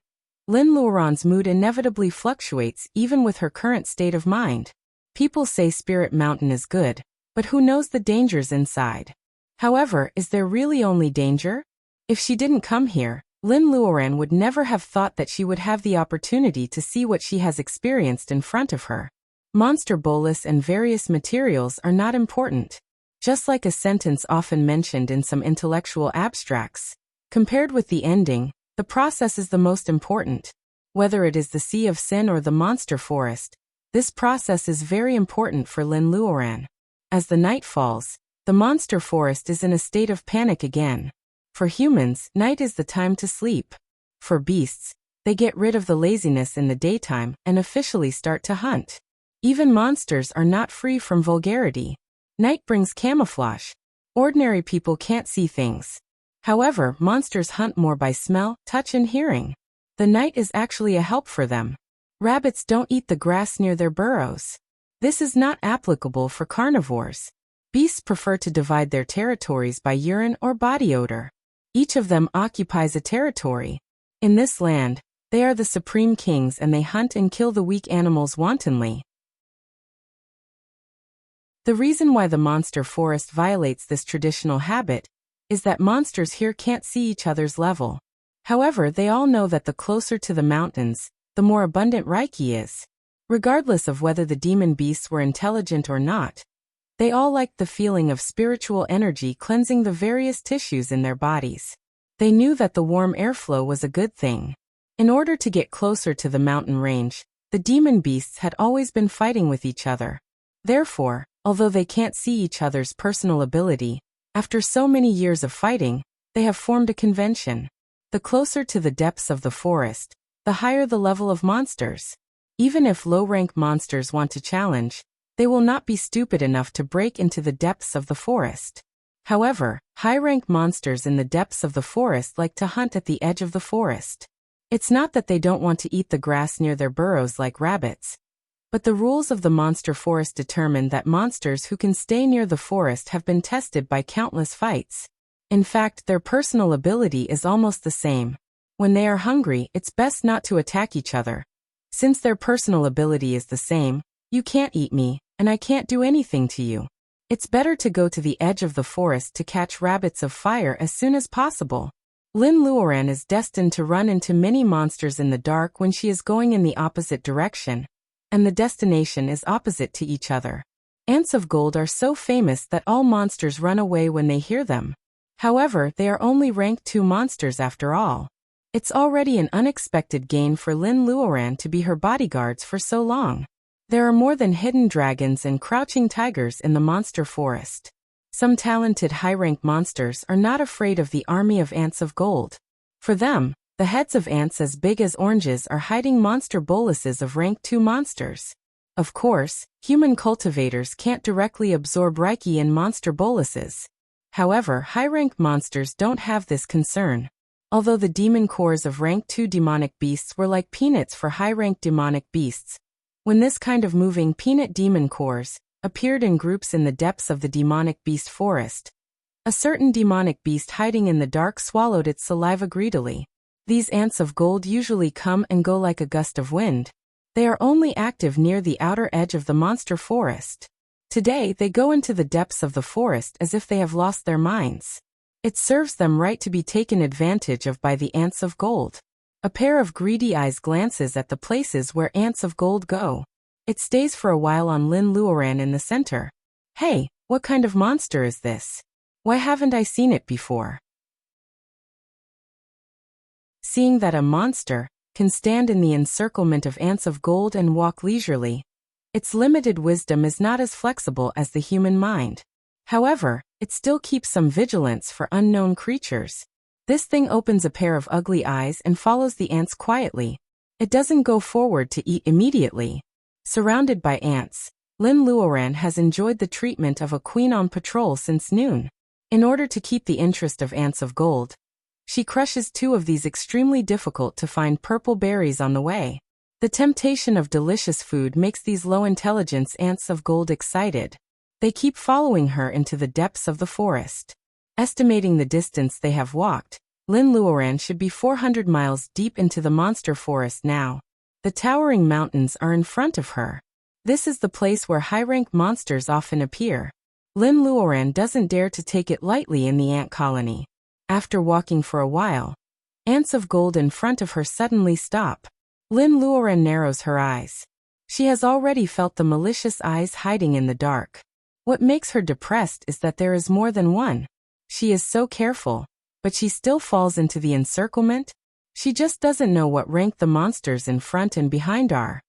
Lin Luoran's mood inevitably fluctuates even with her current state of mind. People say Spirit Mountain is good, but who knows the dangers inside? However, is there really only danger? If she didn't come here, Lin Luoran would never have thought that she would have the opportunity to see what she has experienced in front of her. Monster bolus and various materials are not important. Just like a sentence often mentioned in some intellectual abstracts, compared with the ending, the process is the most important. Whether it is the Sea of Sin or the monster forest, this process is very important for Lin Luoran. As the night falls, the monster forest is in a state of panic again. For humans, night is the time to sleep. For beasts, they get rid of the laziness in the daytime and officially start to hunt. Even monsters are not free from vulgarity. Night brings camouflage. Ordinary people can't see things. However, monsters hunt more by smell, touch and hearing. The night is actually a help for them. Rabbits don't eat the grass near their burrows. This is not applicable for carnivores. Beasts prefer to divide their territories by urine or body odor. Each of them occupies a territory. In this land, they are the supreme kings and they hunt and kill the weak animals wantonly. The reason why the monster forest violates this traditional habit is that monsters here can't see each other's level. However, they all know that the closer to the mountains, the more abundant Reiki is. Regardless of whether the demon beasts were intelligent or not, they all liked the feeling of spiritual energy cleansing the various tissues in their bodies. They knew that the warm airflow was a good thing. In order to get closer to the mountain range, the demon beasts had always been fighting with each other. Therefore, although they can't see each other's personal ability, after so many years of fighting, they have formed a convention. The closer to the depths of the forest, the higher the level of monsters. Even if low-rank monsters want to challenge, they will not be stupid enough to break into the depths of the forest. However, high-rank monsters in the depths of the forest like to hunt at the edge of the forest. It's not that they don't want to eat the grass near their burrows like rabbits, but the rules of the monster forest determine that monsters who can stay near the forest have been tested by countless fights. In fact, their personal ability is almost the same. When they are hungry, it's best not to attack each other. Since their personal ability is the same, you can't eat me, and I can't do anything to you. It's better to go to the edge of the forest to catch rabbits of fire as soon as possible. Lin Luoran is destined to run into many monsters in the dark when she is going in the opposite direction, and the destination is opposite to each other. Ants of gold are so famous that all monsters run away when they hear them. However, they are only rank 2 monsters after all. It's already an unexpected gain for Lin Luoran to be her bodyguards for so long. There are more than hidden dragons and crouching tigers in the monster forest. Some talented high-rank monsters are not afraid of the army of ants of gold. For them, the heads of ants as big as oranges are hiding monster boluses of rank 2 monsters. Of course, human cultivators can't directly absorb Reiki in monster boluses. However, high-rank monsters don't have this concern. Although the demon cores of rank 2 demonic beasts were like peanuts for high-rank demonic beasts, when this kind of moving peanut demon cores appeared in groups in the depths of the demonic beast forest, a certain demonic beast hiding in the dark swallowed its saliva greedily. These ants of gold usually come and go like a gust of wind. They are only active near the outer edge of the monster forest. Today they go into the depths of the forest as if they have lost their minds. It serves them right to be taken advantage of by the ants of gold. A pair of greedy eyes glances at the places where ants of gold go. It stays for a while on Lin Luoran in the center. Hey, what kind of monster is this? Why haven't I seen it before? Seeing that a monster can stand in the encirclement of ants of gold and walk leisurely, its limited wisdom is not as flexible as the human mind. However, it still keeps some vigilance for unknown creatures. This thing opens a pair of ugly eyes and follows the ants quietly. It doesn't go forward to eat immediately. Surrounded by ants, Lin Luoran has enjoyed the treatment of a queen on patrol since noon. In order to keep the interest of ants of gold, she crushes 2 of these extremely difficult to find purple berries on the way. The temptation of delicious food makes these low-intelligence ants of gold excited. They keep following her into the depths of the forest. Estimating the distance they have walked, Lin Luoran should be 400 miles deep into the monster forest now. The towering mountains are in front of her. This is the place where high-rank monsters often appear. Lin Luoran doesn't dare to take it lightly in the ant colony. After walking for a while, ants of gold in front of her suddenly stop. Lin Luoran narrows her eyes. She has already felt the malicious eyes hiding in the dark. What makes her depressed is that there is more than one. She is so careful, but she still falls into the encirclement. She just doesn't know what rank the monsters in front and behind are.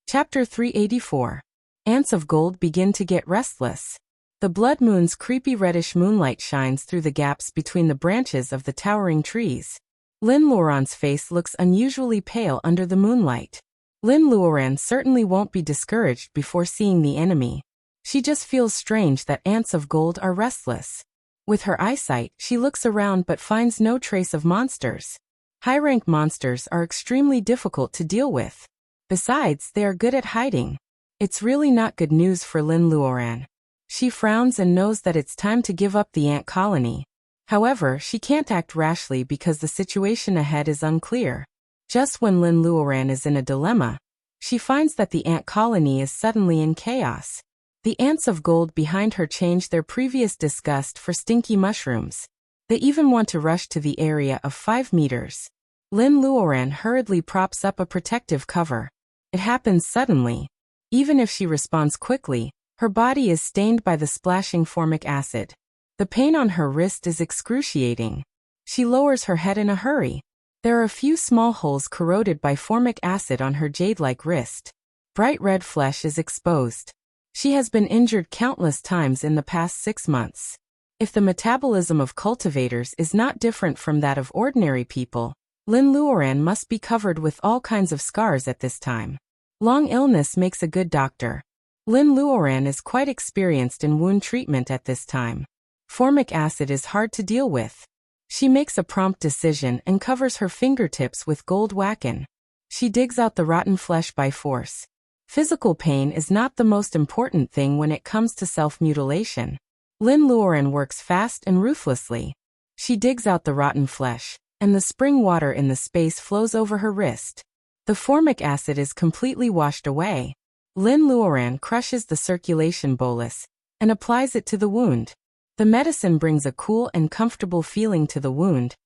Chapter 384. Ants of gold begin to get restless. The blood moon's creepy reddish moonlight shines through the gaps between the branches of the towering trees. Lin Luoran's face looks unusually pale under the moonlight. Lin Luoran certainly won't be discouraged before seeing the enemy. She just feels strange that ants of gold are restless. With her eyesight, she looks around but finds no trace of monsters. High-rank monsters are extremely difficult to deal with. Besides, they are good at hiding. It's really not good news for Lin Luoran. She frowns and knows that it's time to give up the ant colony. However, she can't act rashly because the situation ahead is unclear. Just when Lin Luoran is in a dilemma, she finds that the ant colony is suddenly in chaos. The ants of gold behind her change their previous disgust for stinky mushrooms. They even want to rush to the area of 5 meters. Lin Luoran hurriedly props up a protective cover. It happens suddenly. Even if she responds quickly, her body is stained by the splashing formic acid. The pain on her wrist is excruciating. She lowers her head in a hurry. There are a few small holes corroded by formic acid on her jade-like wrist. Bright red flesh is exposed. She has been injured countless times in the past 6 months. If the metabolism of cultivators is not different from that of ordinary people, Lin Luoran must be covered with all kinds of scars at this time. Long illness makes a good doctor. Lin Luoran is quite experienced in wound treatment at this time. Formic acid is hard to deal with. She makes a prompt decision and covers her fingertips with gold wackin. She digs out the rotten flesh by force. Physical pain is not the most important thing when it comes to self-mutilation. Lin Luoran works fast and ruthlessly. She digs out the rotten flesh, and the spring water in the space flows over her wrist. The formic acid is completely washed away. Lin Luoran crushes the circulation bolus and applies it to the wound. The medicine brings a cool and comfortable feeling to the wound,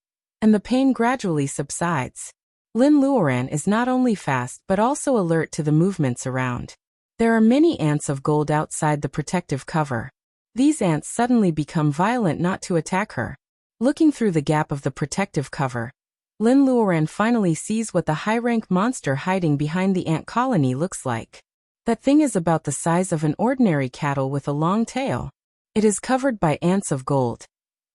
and the pain gradually subsides. Lin Luoran is not only fast but also alert to the movements around. There are many ants of gold outside the protective cover. These ants suddenly become violent not to attack her. Looking through the gap of the protective cover, Lin Luoran finally sees what the high-rank monster hiding behind the ant colony looks like. That thing is about the size of an ordinary cattle with a long tail. It is covered by ants of gold,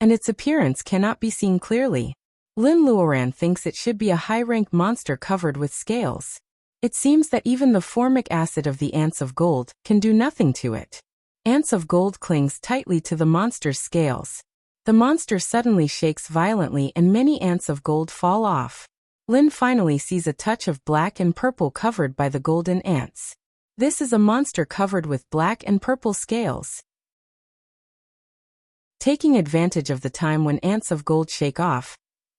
and its appearance cannot be seen clearly. Lin Luoran thinks it should be a high-rank monster covered with scales. It seems that even the formic acid of the ants of gold can do nothing to it. Ants of gold clings tightly to the monster's scales. The monster suddenly shakes violently and many ants of gold fall off. Lin finally sees a touch of black and purple covered by the golden ants. This is a monster covered with black and purple scales. Taking advantage of the time when ants of gold shake off,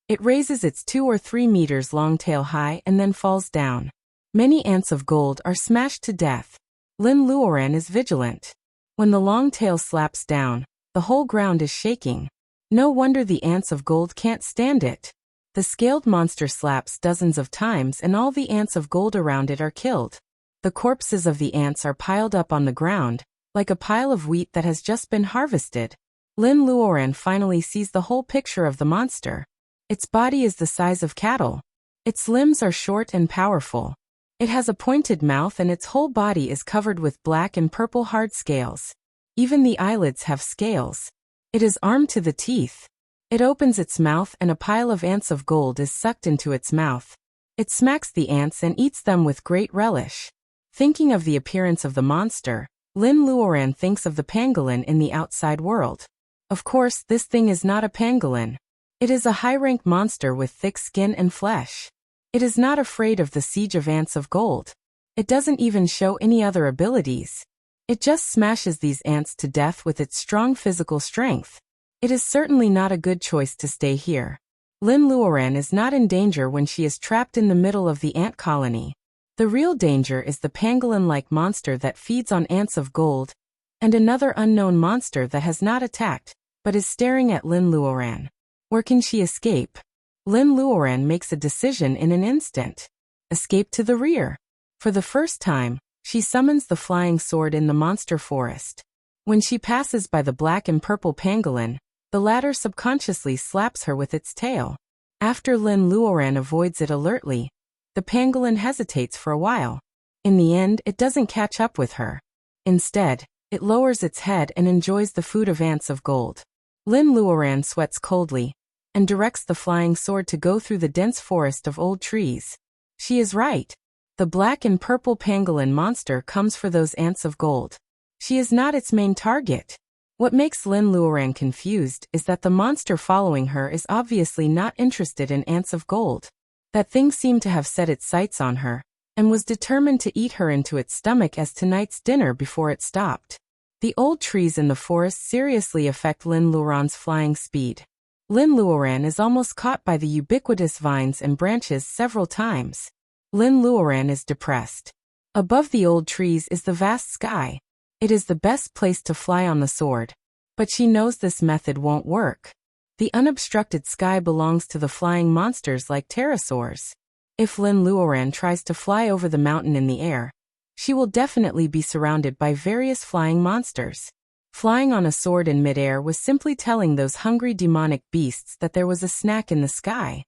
it raises its 2 or 3 meters long tail high and then falls down. Many ants of gold are smashed to death. Lin Luoran is vigilant. When the long tail slaps down, the whole ground is shaking. No wonder the ants of gold can't stand it. The scaled monster slaps dozens of times and all the ants of gold around it are killed. The corpses of the ants are piled up on the ground, like a pile of wheat that has just been harvested. Lin Luoran finally sees the whole picture of the monster. Its body is the size of cattle. Its limbs are short and powerful. It has a pointed mouth and its whole body is covered with black and purple hard scales. Even the eyelids have scales. It is armed to the teeth. It opens its mouth and a pile of ants of gold is sucked into its mouth. It smacks the ants and eats them with great relish. Thinking of the appearance of the monster, Lin Luoran thinks of the pangolin in the outside world. Of course, this thing is not a pangolin. It is a high-rank monster with thick skin and flesh. It is not afraid of the siege of ants of gold. It doesn't even show any other abilities. It just smashes these ants to death with its strong physical strength. It is certainly not a good choice to stay here. Lin Luoran is not in danger when she is trapped in the middle of the ant colony. The real danger is the pangolin-like monster that feeds on ants of gold, and another unknown monster that has not attacked, but is staring at Lin Luoran. Where can she escape? Lin Luoran makes a decision in an instant. Escape to the rear. For the first time, she summons the flying sword in the monster forest. When she passes by the black and purple pangolin, the latter subconsciously slaps her with its tail. After Lin Luoran avoids it alertly, the pangolin hesitates for a while. In the end, it doesn't catch up with her. Instead, it lowers its head and enjoys the food of ants of gold. Lin Luoran sweats coldly and directs the flying sword to go through the dense forest of old trees. She is right. The black and purple pangolin monster comes for those ants of gold. She is not its main target. What makes Lin Luoran confused is that the monster following her is obviously not interested in ants of gold. That thing seemed to have set its sights on her, and was determined to eat her into its stomach as tonight's dinner before it stopped. The old trees in the forest seriously affect Lin Luoran's flying speed. Lin Luoran is almost caught by the ubiquitous vines and branches several times. Lin Luoran is depressed. Above the old trees is the vast sky. It is the best place to fly on the sword. But she knows this method won't work. The unobstructed sky belongs to the flying monsters like pterosaurs. If Lin Luoran tries to fly over the mountain in the air, she will definitely be surrounded by various flying monsters. Flying on a sword in midair was simply telling those hungry demonic beasts that there was a snack in the sky.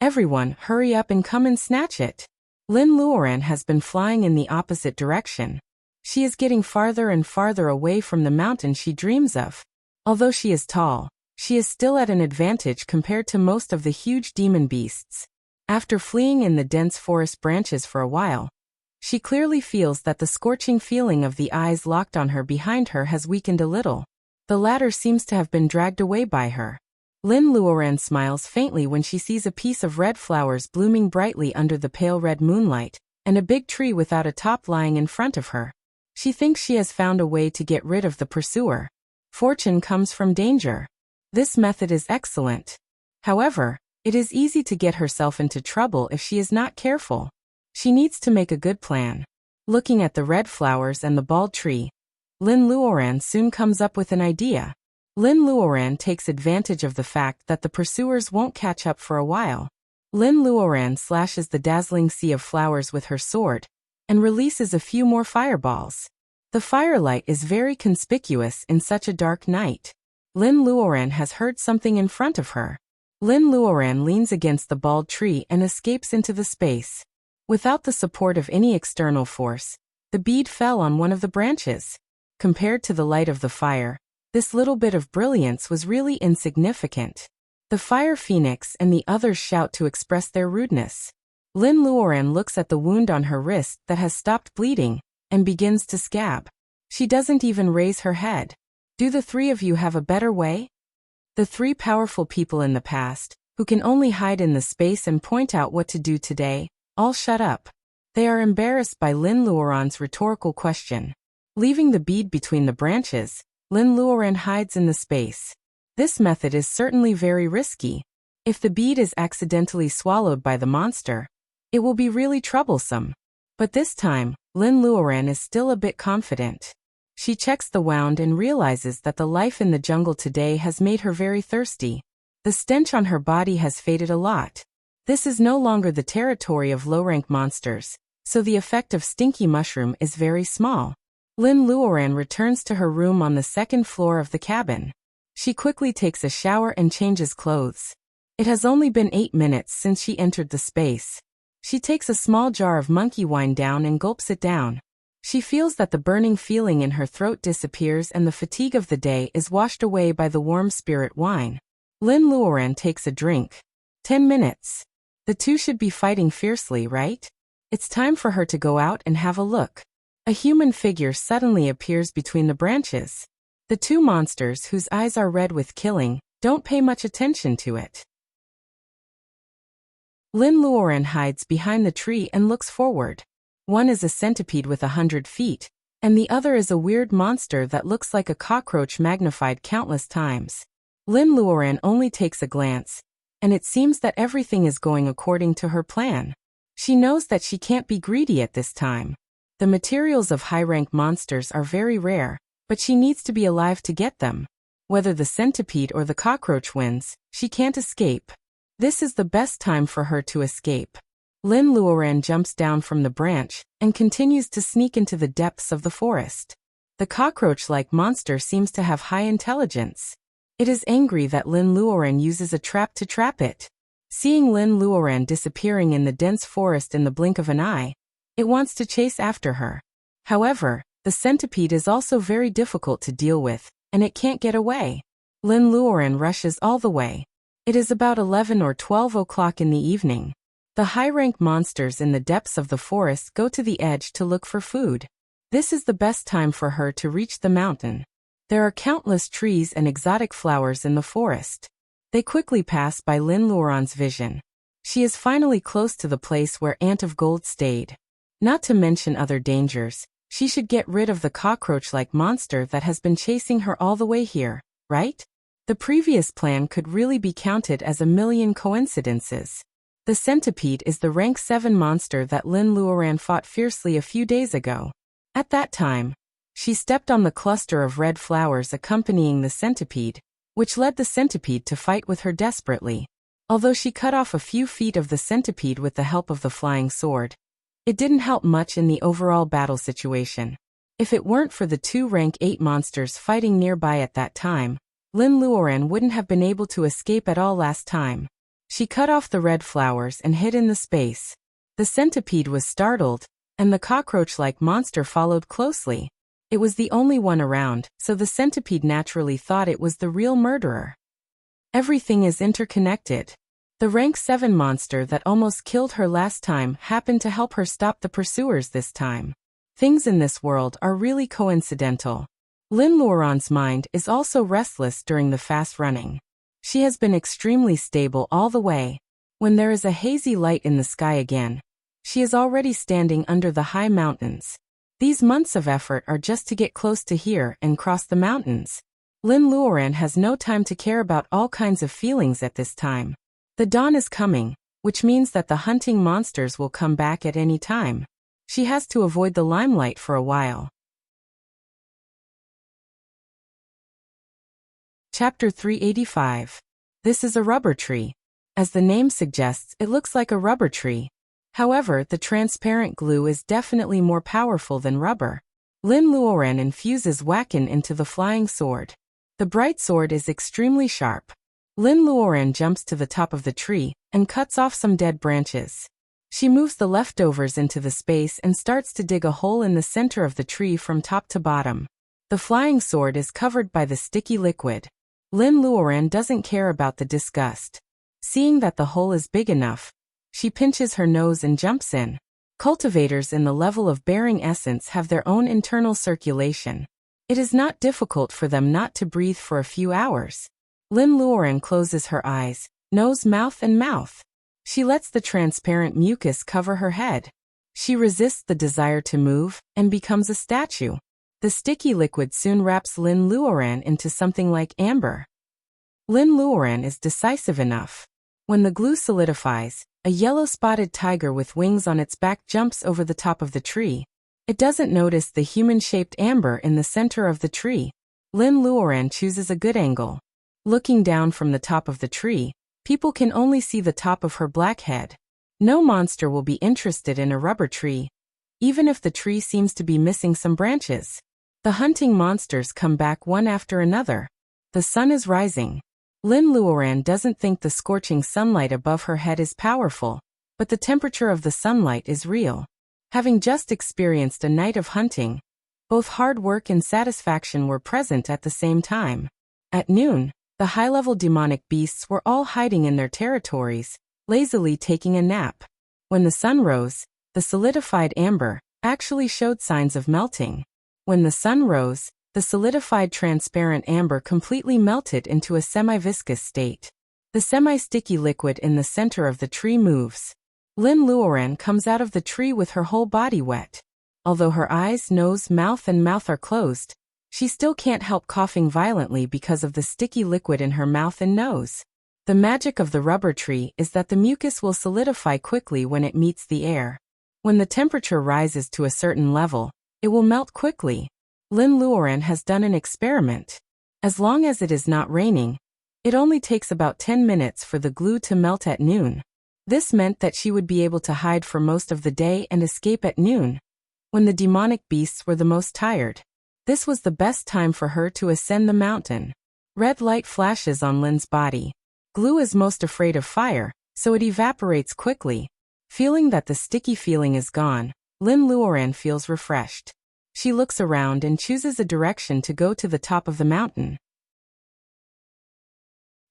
Everyone, hurry up and come and snatch it. Lin Luoran has been flying in the opposite direction. She is getting farther and farther away from the mountain she dreams of. Although she is tall, she is still at an advantage compared to most of the huge demon beasts. After fleeing in the dense forest branches for a while, she clearly feels that the scorching feeling of the eyes locked on her behind her has weakened a little. The latter seems to have been dragged away by her. Lin Luoran smiles faintly when she sees a piece of red flowers blooming brightly under the pale red moonlight, and a big tree without a top lying in front of her. She thinks she has found a way to get rid of the pursuer. Fortune comes from danger. This method is excellent. However, it is easy to get herself into trouble if she is not careful. She needs to make a good plan. Looking at the red flowers and the bald tree, Lin Luoran soon comes up with an idea. Lin Luoran takes advantage of the fact that the pursuers won't catch up for a while. Lin Luoran slashes the dazzling sea of flowers with her sword, and releases a few more fireballs. The firelight is very conspicuous in such a dark night. Lin Luoran has heard something in front of her. Lin Luoran leans against the bald tree and escapes into the space. Without the support of any external force, the bead fell on one of the branches. Compared to the light of the fire, this little bit of brilliance was really insignificant. The fire phoenix and the others shout to express their rudeness. Lin Luoran looks at the wound on her wrist that has stopped bleeding, and begins to scab. She doesn't even raise her head. Do the three of you have a better way? The three powerful people in the past, who can only hide in the space and point out what to do today, all shut up. They are embarrassed by Lin Luoran's rhetorical question. Leaving the bead between the branches, Lin Luoran hides in the space. This method is certainly very risky. If the bead is accidentally swallowed by the monster, it will be really troublesome. But this time, Lin Luoran is still a bit confident. She checks the wound and realizes that the life in the jungle today has made her very thirsty. The stench on her body has faded a lot. This is no longer the territory of low-rank monsters, so the effect of stinky mushroom is very small. Lin Luoran returns to her room on the second floor of the cabin. She quickly takes a shower and changes clothes. It has only been 8 minutes since she entered the space. She takes a small jar of monkey wine down and gulps it down. She feels that the burning feeling in her throat disappears and the fatigue of the day is washed away by the warm spirit wine. Lin Luoran takes a drink. 10 minutes. The two should be fighting fiercely, right? It's time for her to go out and have a look. A human figure suddenly appears between the branches. The two monsters, whose eyes are red with killing, don't pay much attention to it. Lin Luoran hides behind the tree and looks forward. One is a centipede with 100 feet, and the other is a weird monster that looks like a cockroach magnified countless times. Lin Luoran only takes a glance, and it seems that everything is going according to her plan. She knows that she can't be greedy at this time. The materials of high-rank monsters are very rare, but she needs to be alive to get them. Whether the centipede or the cockroach wins, she can't escape. This is the best time for her to escape. Lin Luoran jumps down from the branch and continues to sneak into the depths of the forest. The cockroach-like monster seems to have high intelligence. It is angry that Lin Luoran uses a trap to trap it. Seeing Lin Luoran disappearing in the dense forest in the blink of an eye, it wants to chase after her. However, the centipede is also very difficult to deal with, and it can't get away. Lin Luoran rushes all the way. It is about 11 or 12 o'clock in the evening. The high-rank monsters in the depths of the forest go to the edge to look for food. This is the best time for her to reach the mountain. There are countless trees and exotic flowers in the forest. They quickly pass by Lin Luoran's vision. She is finally close to the place where Ant of Gold stayed. Not to mention other dangers, she should get rid of the cockroach-like monster that has been chasing her all the way here, right? The previous plan could really be counted as a million coincidences. The centipede is the rank 7 monster that Lin Luoran fought fiercely a few days ago. At that time, She stepped on the cluster of red flowers accompanying the centipede, which led the centipede to fight with her desperately. Although she cut off a few feet of the centipede with the help of the flying sword, it didn't help much in the overall battle situation. If it weren't for the two rank 8 monsters fighting nearby at that time, Lin Luoran wouldn't have been able to escape at all last time. She cut off the red flowers and hid in the space. The centipede was startled, and the cockroach-like monster followed closely. It was the only one around, so the centipede naturally thought it was the real murderer. Everything is interconnected. The rank 7 monster that almost killed her last time happened to help her stop the pursuers this time. Things in this world are really coincidental. Lin Luoran's mind is also restless during the fast running. She has been extremely stable all the way. When there is a hazy light in the sky again, she is already standing under the high mountains. These months of effort are just to get close to here and cross the mountains. Lin Luoran has no time to care about all kinds of feelings at this time. The dawn is coming, which means that the hunting monsters will come back at any time. She has to avoid the limelight for a while. Chapter 385. This is a rubber tree. As the name suggests, it looks like a rubber tree. However, the transparent glue is definitely more powerful than rubber. Lin Luoran infuses Wacken into the flying sword. The bright sword is extremely sharp. Lin Luoran jumps to the top of the tree and cuts off some dead branches. She moves the leftovers into the space and starts to dig a hole in the center of the tree from top to bottom. The flying sword is covered by the sticky liquid. Lin Luoran doesn't care about the disgust. Seeing that the hole is big enough, she pinches her nose and jumps in. Cultivators in the level of bearing essence have their own internal circulation. It is not difficult for them not to breathe for a few hours. Lin Luoran closes her eyes, nose, mouth, and mouth. She lets the transparent mucus cover her head. She resists the desire to move and becomes a statue. The sticky liquid soon wraps Lin Luoran into something like amber. Lin Luoran is decisive enough. When the glue solidifies, a yellow-spotted tiger with wings on its back jumps over the top of the tree. It doesn't notice the human-shaped amber in the center of the tree. Lin Luoran chooses a good angle. Looking down from the top of the tree, people can only see the top of her black head. No monster will be interested in a rubber tree, even if the tree seems to be missing some branches. The hunting monsters come back one after another. The sun is rising. Lin Luoran doesn't think the scorching sunlight above her head is powerful, but the temperature of the sunlight is real. Having just experienced a night of hunting, both hard work and satisfaction were present at the same time. At noon, the high-level demonic beasts were all hiding in their territories, lazily taking a nap. When the sun rose, the solidified amber actually showed signs of melting. When the sun rose, the solidified transparent amber completely melted into a semi-viscous state. The semi-sticky liquid in the center of the tree moves. Lin Luoran comes out of the tree with her whole body wet. Although her eyes, nose, mouth are closed, she still can't help coughing violently because of the sticky liquid in her mouth and nose. The magic of the rubber tree is that the mucus will solidify quickly when it meets the air. When the temperature rises to a certain level, it will melt quickly. Lin Luoran has done an experiment. As long as it is not raining, it only takes about 10 minutes for the glue to melt at noon. This meant that she would be able to hide for most of the day and escape at noon, when the demonic beasts were the most tired. This was the best time for her to ascend the mountain. Red light flashes on Lin's body. Glue is most afraid of fire, so it evaporates quickly. Feeling that the sticky feeling is gone, Lin Luoran feels refreshed. She looks around and chooses a direction to go to the top of the mountain.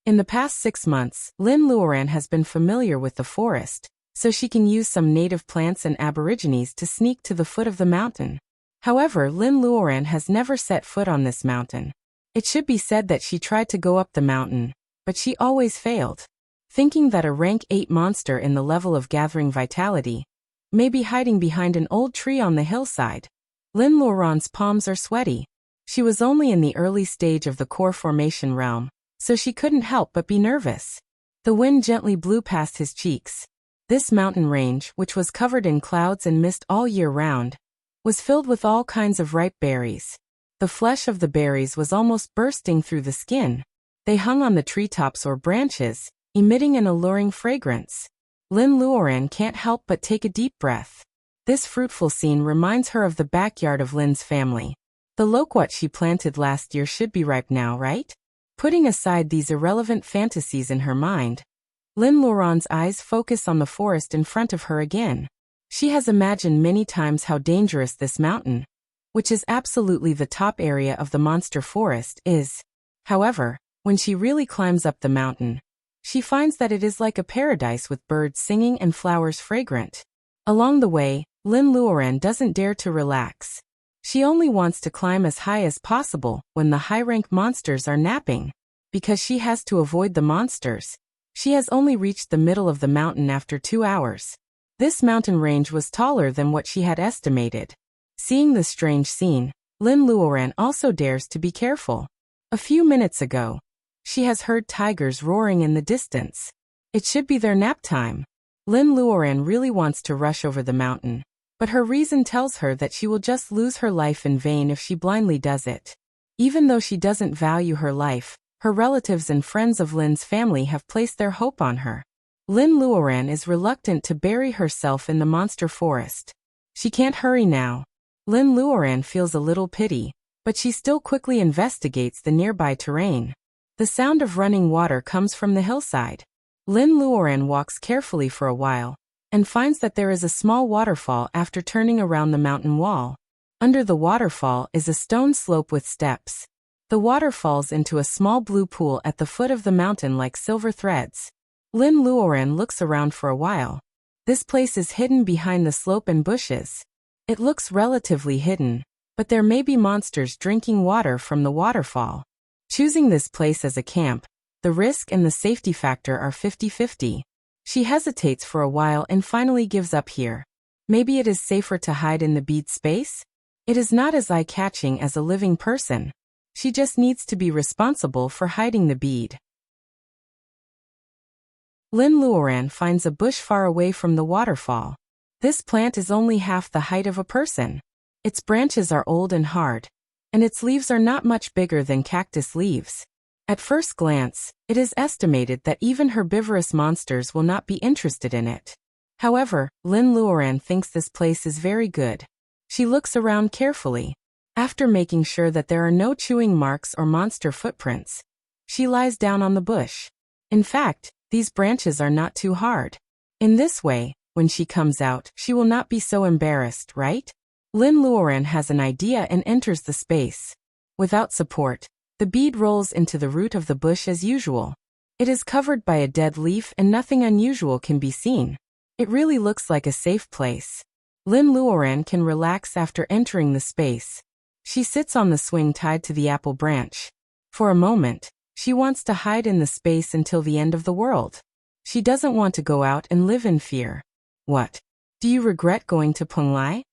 In the past 6 months, Lin Luoran has been familiar with the forest, so she can use some native plants and aborigines to sneak to the foot of the mountain. However, Lin Luoran has never set foot on this mountain. It should be said that she tried to go up the mountain, but she always failed. Thinking that a rank 8 monster in the level of gathering vitality may be hiding behind an old tree on the hillside, Lin Luoran's palms are sweaty. She was only in the early stage of the core formation realm, so she couldn't help but be nervous. The wind gently blew past his cheeks. This mountain range, which was covered in clouds and mist all year round, was filled with all kinds of ripe berries. The flesh of the berries was almost bursting through the skin. They hung on the treetops or branches, emitting an alluring fragrance. Lin Luoran can't help but take a deep breath. This fruitful scene reminds her of the backyard of Lin's family. The loquat she planted last year should be ripe now, right? Putting aside these irrelevant fantasies in her mind, Lin Luoran's eyes focus on the forest in front of her again. She has imagined many times how dangerous this mountain, which is absolutely the top area of the monster forest, is. However, when she really climbs up the mountain, she finds that it is like a paradise with birds singing and flowers fragrant. Along the way, Lin Luoran doesn't dare to relax. She only wants to climb as high as possible when the high-rank monsters are napping. Because she has to avoid the monsters, she has only reached the middle of the mountain after 2 hours. This mountain range was taller than what she had estimated. Seeing the strange scene, Lin Luoran also dares to be careful. A few minutes ago, she has heard tigers roaring in the distance. It should be their nap time. Lin Luoran really wants to rush over the mountain, but her reason tells her that she will just lose her life in vain if she blindly does it. Even though she doesn't value her life, her relatives and friends of Lin's family have placed their hope on her. Lin Luoran is reluctant to bury herself in the monster forest. She can't hurry now. Lin Luoran feels a little pity, but she still quickly investigates the nearby terrain. The sound of running water comes from the hillside. Lin Luoran walks carefully for a while, and finds that there is a small waterfall after turning around the mountain wall. Under the waterfall is a stone slope with steps. The water falls into a small blue pool at the foot of the mountain like silver threads. Lin Luoran looks around for a while. This place is hidden behind the slope and bushes. It looks relatively hidden, but there may be monsters drinking water from the waterfall. Choosing this place as a camp, the risk and the safety factor are 50-50. She hesitates for a while and finally gives up here. Maybe it is safer to hide in the bead space? It is not as eye-catching as a living person. She just needs to be responsible for hiding the bead. Lin Luoran finds a bush far away from the waterfall. This plant is only half the height of a person. Its branches are old and hard, and its leaves are not much bigger than cactus leaves. At first glance, it is estimated that even herbivorous monsters will not be interested in it. However, Lin Luoran thinks this place is very good. She looks around carefully. After making sure that there are no chewing marks or monster footprints, she lies down on the bush. In fact, these branches are not too hard. In this way, when she comes out, she will not be so embarrassed, right? Lin Luoran has an idea and enters the space. Without support, the bead rolls into the root of the bush as usual. It is covered by a dead leaf and nothing unusual can be seen. It really looks like a safe place. Lin Luoran can relax after entering the space. She sits on the swing tied to the apple branch. For a moment, she wants to hide in the space until the end of the world. She doesn't want to go out and live in fear. What? Do you regret going to Penglai?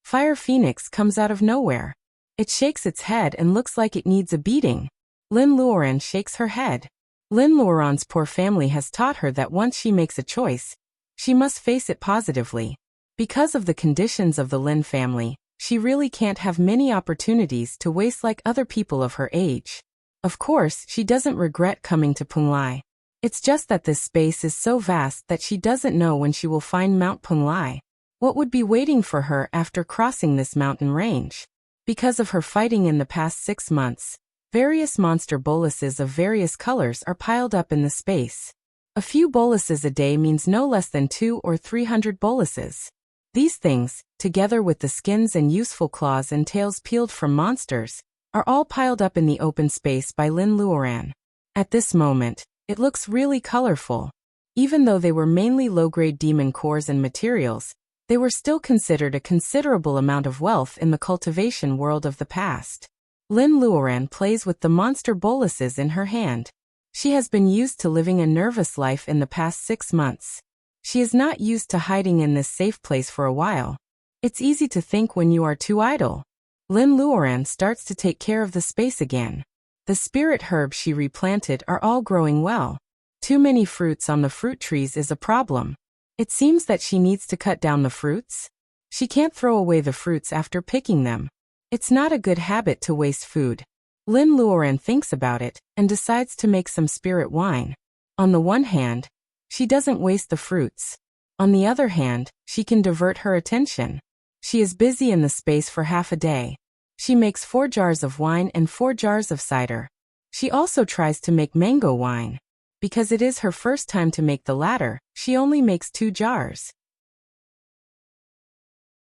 Fire Phoenix comes out of nowhere. It shakes its head and looks like it needs a beating. Lin Luoran shakes her head. Lin Luoran's poor family has taught her that once she makes a choice, she must face it positively. Because of the conditions of the Lin family, she really can't have many opportunities to waste like other people of her age. Of course, she doesn't regret coming to Penglai. It's just that this space is so vast that she doesn't know when she will find Mount Penglai. What would be waiting for her after crossing this mountain range? Because of her fighting in the past 6 months, various monster boluses of various colors are piled up in the space. A few boluses a day means no less than 200 or 300 boluses. These things, together with the skins and useful claws and tails peeled from monsters, are all piled up in the open space by Lin Luoran. At this moment, it looks really colorful. Even though they were mainly low-grade demon cores and materials, they were still considered a considerable amount of wealth in the cultivation world of the past. Lin Luoran plays with the monster boluses in her hand. She has been used to living a nervous life in the past 6 months. She is not used to hiding in this safe place for a while. It's easy to think when you are too idle. Lin Luoran starts to take care of the space again. The spirit herbs she replanted are all growing well. Too many fruits on the fruit trees is a problem. It seems that she needs to cut down the fruits. She can't throw away the fruits after picking them. It's not a good habit to waste food. Lin Luoran thinks about it and decides to make some spirit wine. On the one hand, she doesn't waste the fruits. On the other hand, she can divert her attention. She is busy in the space for half a day. She makes 4 jars of wine and 4 jars of cider. She also tries to make mango wine. Because it is her first time to make the latter, she only makes 2 jars.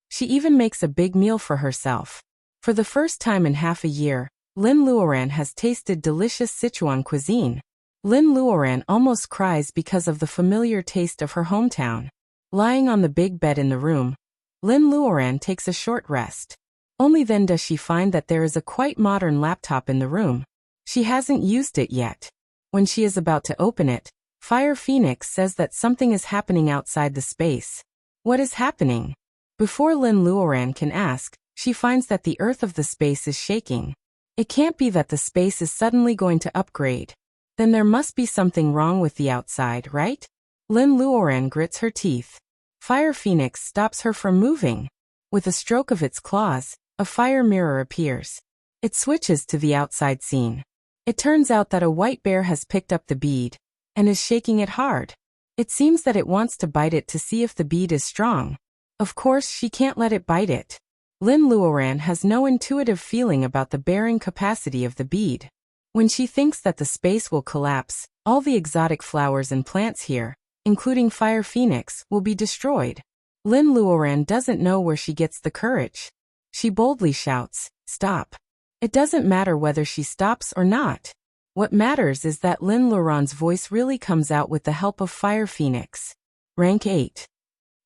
She even makes a big meal for herself. For the first time in half a year, Lin Luoran has tasted delicious Sichuan cuisine. Lin Luoran almost cries because of the familiar taste of her hometown. Lying on the big bed in the room, Lin Luoran takes a short rest. Only then does she find that there is a quite modern laptop in the room. She hasn't used it yet. When she is about to open it, Fire Phoenix says that something is happening outside the space. What is happening? Before Lin Luoran can ask, she finds that the earth of the space is shaking. It can't be that the space is suddenly going to upgrade. Then there must be something wrong with the outside, right? Lin Luoran grits her teeth. Fire Phoenix stops her from moving. With a stroke of its claws, a fire mirror appears. It switches to the outside scene. It turns out that a white bear has picked up the bead and is shaking it hard. It seems that it wants to bite it to see if the bead is strong. Of course, she can't let it bite it. Lin Luoran has no intuitive feeling about the bearing capacity of the bead. When she thinks that the space will collapse, all the exotic flowers and plants here, including Fire Phoenix, will be destroyed. Lin Luoran doesn't know where she gets the courage. She boldly shouts, "Stop." It doesn't matter whether she stops or not. What matters is that Lin Luoran's voice really comes out with the help of Fire Phoenix. Rank 8.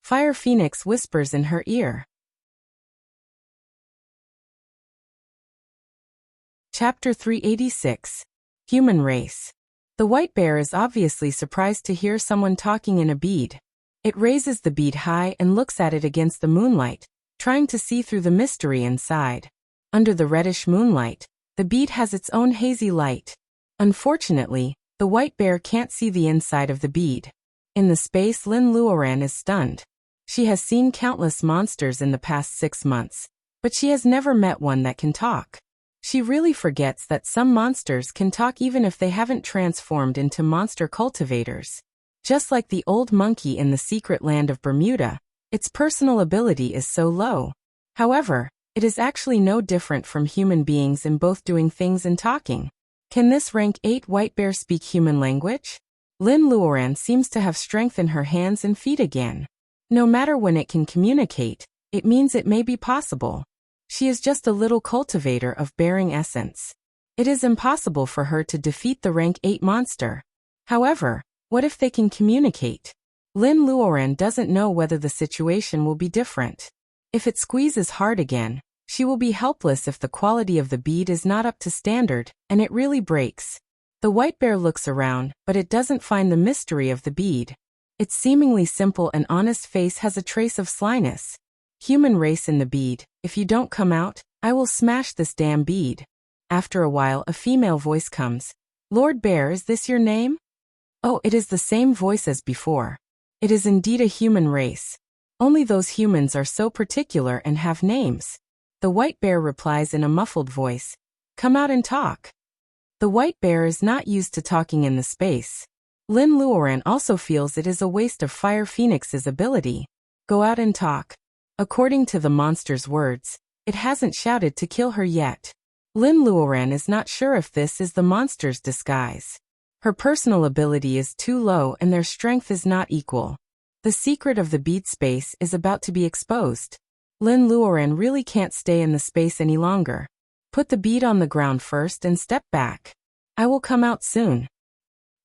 Fire Phoenix whispers in her ear. Chapter 386. Human Race. The white bear is obviously surprised to hear someone talking in a bead. It raises the bead high and looks at it against the moonlight, trying to see through the mystery inside. Under the reddish moonlight, the bead has its own hazy light. Unfortunately, the white bear can't see the inside of the bead. In the space, Lin Luoran is stunned. She has seen countless monsters in the past 6 months, but she has never met one that can talk. She really forgets that some monsters can talk even if they haven't transformed into monster cultivators. Just like the old monkey in the secret land of Bermuda, its personal ability is so low. However, it is actually no different from human beings in both doing things and talking. Can this rank 8 white bear speak human language? Lin Luoran seems to have strength in her hands and feet again. No matter when it can communicate, it means it may be possible. She is just a little cultivator of bearing essence. It is impossible for her to defeat the rank 8 monster. However, what if they can communicate? Lin Luoran doesn't know whether the situation will be different. If it squeezes hard again, she will be helpless if the quality of the bead is not up to standard, and it really breaks. The white bear looks around, but it doesn't find the mystery of the bead. Its seemingly simple and honest face has a trace of slyness. Human race in the bead, if you don't come out, I will smash this damn bead. After a while, a female voice comes. Lord Bear, is this your name? Oh, it is the same voice as before. It is indeed a human race. Only those humans are so particular and have names. The white bear replies in a muffled voice. Come out and talk. The white bear is not used to talking in the space. Lin Luoran also feels it is a waste of Fire Phoenix's ability. Go out and talk. According to the monster's words, it hasn't shouted to kill her yet. Lin Luoran is not sure if this is the monster's disguise. Her personal ability is too low and their strength is not equal. The secret of the bead space is about to be exposed. Lin Luoran really can't stay in the space any longer. Put the bead on the ground first and step back. I will come out soon.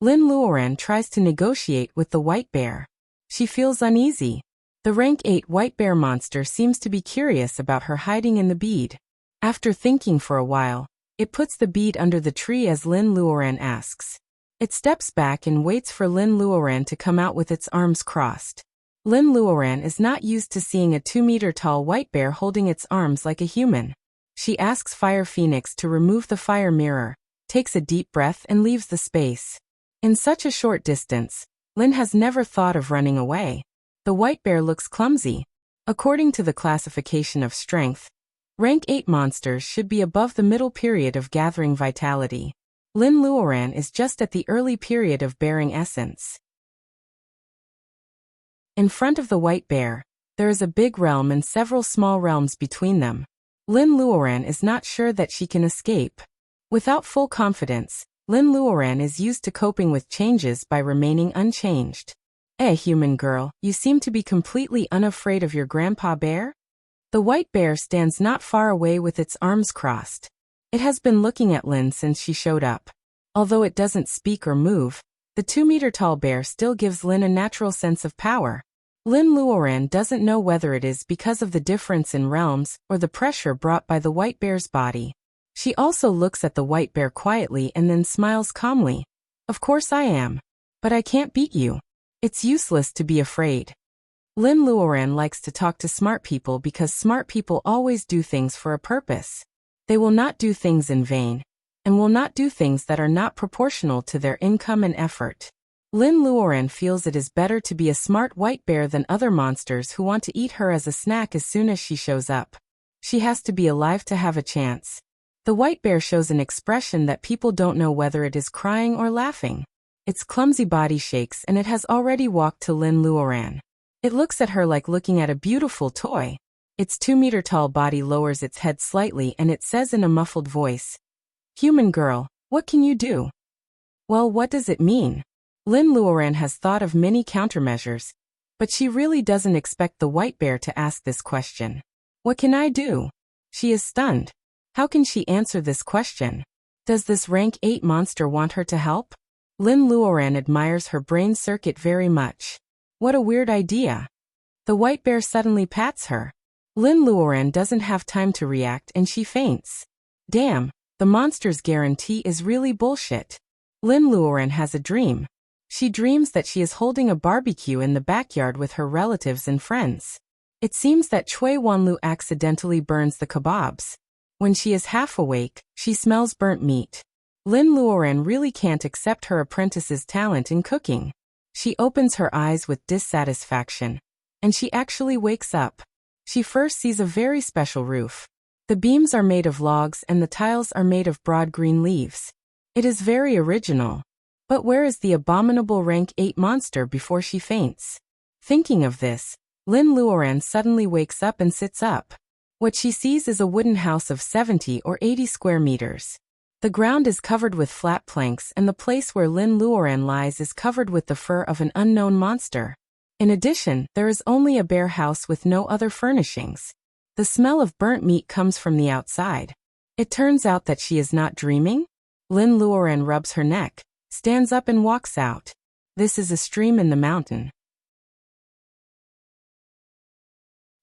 Lin Luoran tries to negotiate with the white bear. She feels uneasy. The rank 8 white bear monster seems to be curious about her hiding in the bead. After thinking for a while, it puts the bead under the tree as Lin Luoran asks. It steps back and waits for Lin Luoran to come out with its arms crossed. Lin Luoran is not used to seeing a 2-meter-tall white bear holding its arms like a human. She asks Fire Phoenix to remove the fire mirror, takes a deep breath and leaves the space. In such a short distance, Lin has never thought of running away. The white bear looks clumsy. According to the classification of strength, rank 8 monsters should be above the middle period of gathering vitality. Lin Luoran is just at the early period of bearing essence. In front of the white bear, there is a big realm and several small realms between them. Lin Luoran is not sure that she can escape. Without full confidence, Lin Luoran is used to coping with changes by remaining unchanged. Human girl, you seem to be completely unafraid of your grandpa bear? The white bear stands not far away with its arms crossed. It has been looking at Lin since she showed up. Although it doesn't speak or move, the 2-meter-tall bear still gives Lin a natural sense of power. Lin Luoran doesn't know whether it is because of the difference in realms or the pressure brought by the white bear's body. She also looks at the white bear quietly and then smiles calmly. Of course I am. But I can't beat you. It's useless to be afraid. Lin Luoran likes to talk to smart people because smart people always do things for a purpose. They will not do things in vain, and will not do things that are not proportional to their income and effort. Lin Luoran feels it is better to be a smart white bear than other monsters who want to eat her as a snack as soon as she shows up. She has to be alive to have a chance. The white bear shows an expression that people don't know whether it is crying or laughing. Its clumsy body shakes and it has already walked to Lin Luoran. It looks at her like looking at a beautiful toy. Its 2-meter-tall body lowers its head slightly and it says in a muffled voice, "Human girl, what can you do?" Well, what does it mean? Lin Luoran has thought of many countermeasures, but she really doesn't expect the white bear to ask this question. What can I do? She is stunned. How can she answer this question? Does this rank 8 monster want her to help? Lin Luoran admires her brain circuit very much. What a weird idea. The white bear suddenly pats her. Lin Luoran doesn't have time to react and she faints. Damn, the monster's guarantee is really bullshit. Lin Luoran has a dream. She dreams that she is holding a barbecue in the backyard with her relatives and friends. It seems that Cui Wanlu accidentally burns the kebabs. When she is half awake, she smells burnt meat. Lin Luoran really can't accept her apprentice's talent in cooking. She opens her eyes with dissatisfaction. And she actually wakes up. She first sees a very special roof. The beams are made of logs and the tiles are made of broad green leaves. It is very original. But where is the abominable rank 8 monster before she faints? Thinking of this, Lin Luoran suddenly wakes up and sits up. What she sees is a wooden house of 70 or 80 square meters. The ground is covered with flat planks and the place where Lin Luoran lies is covered with the fur of an unknown monster. In addition, there is only a bare house with no other furnishings. The smell of burnt meat comes from the outside. It turns out that she is not dreaming. Lin Luoran rubs her neck, stands up and walks out. This is a stream in the mountain.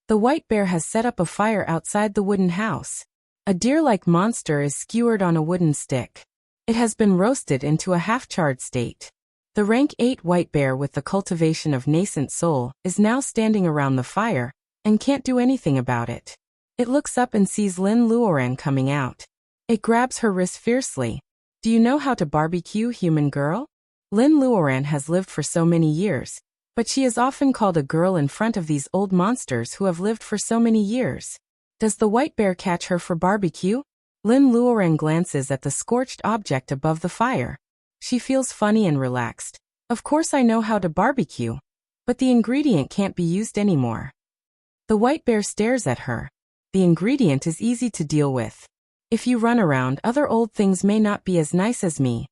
The white bear has set up a fire outside the wooden house. A deer-like monster is skewered on a wooden stick. It has been roasted into a half-charred state. The rank 8 white bear with the cultivation of nascent soul is now standing around the fire and can't do anything about it. It looks up and sees Lin Luoran coming out. It grabs her wrist fiercely. Do you know how to barbecue, human girl? Lin Luoran has lived for so many years, but she is often called a girl in front of these old monsters who have lived for so many years. Does the white bear catch her for barbecue? Lin Luoran glances at the scorched object above the fire. She feels funny and relaxed. Of course I know how to barbecue. But the ingredient can't be used anymore. The white bear stares at her. The ingredient is easy to deal with. If you run around, other old things may not be as nice as me.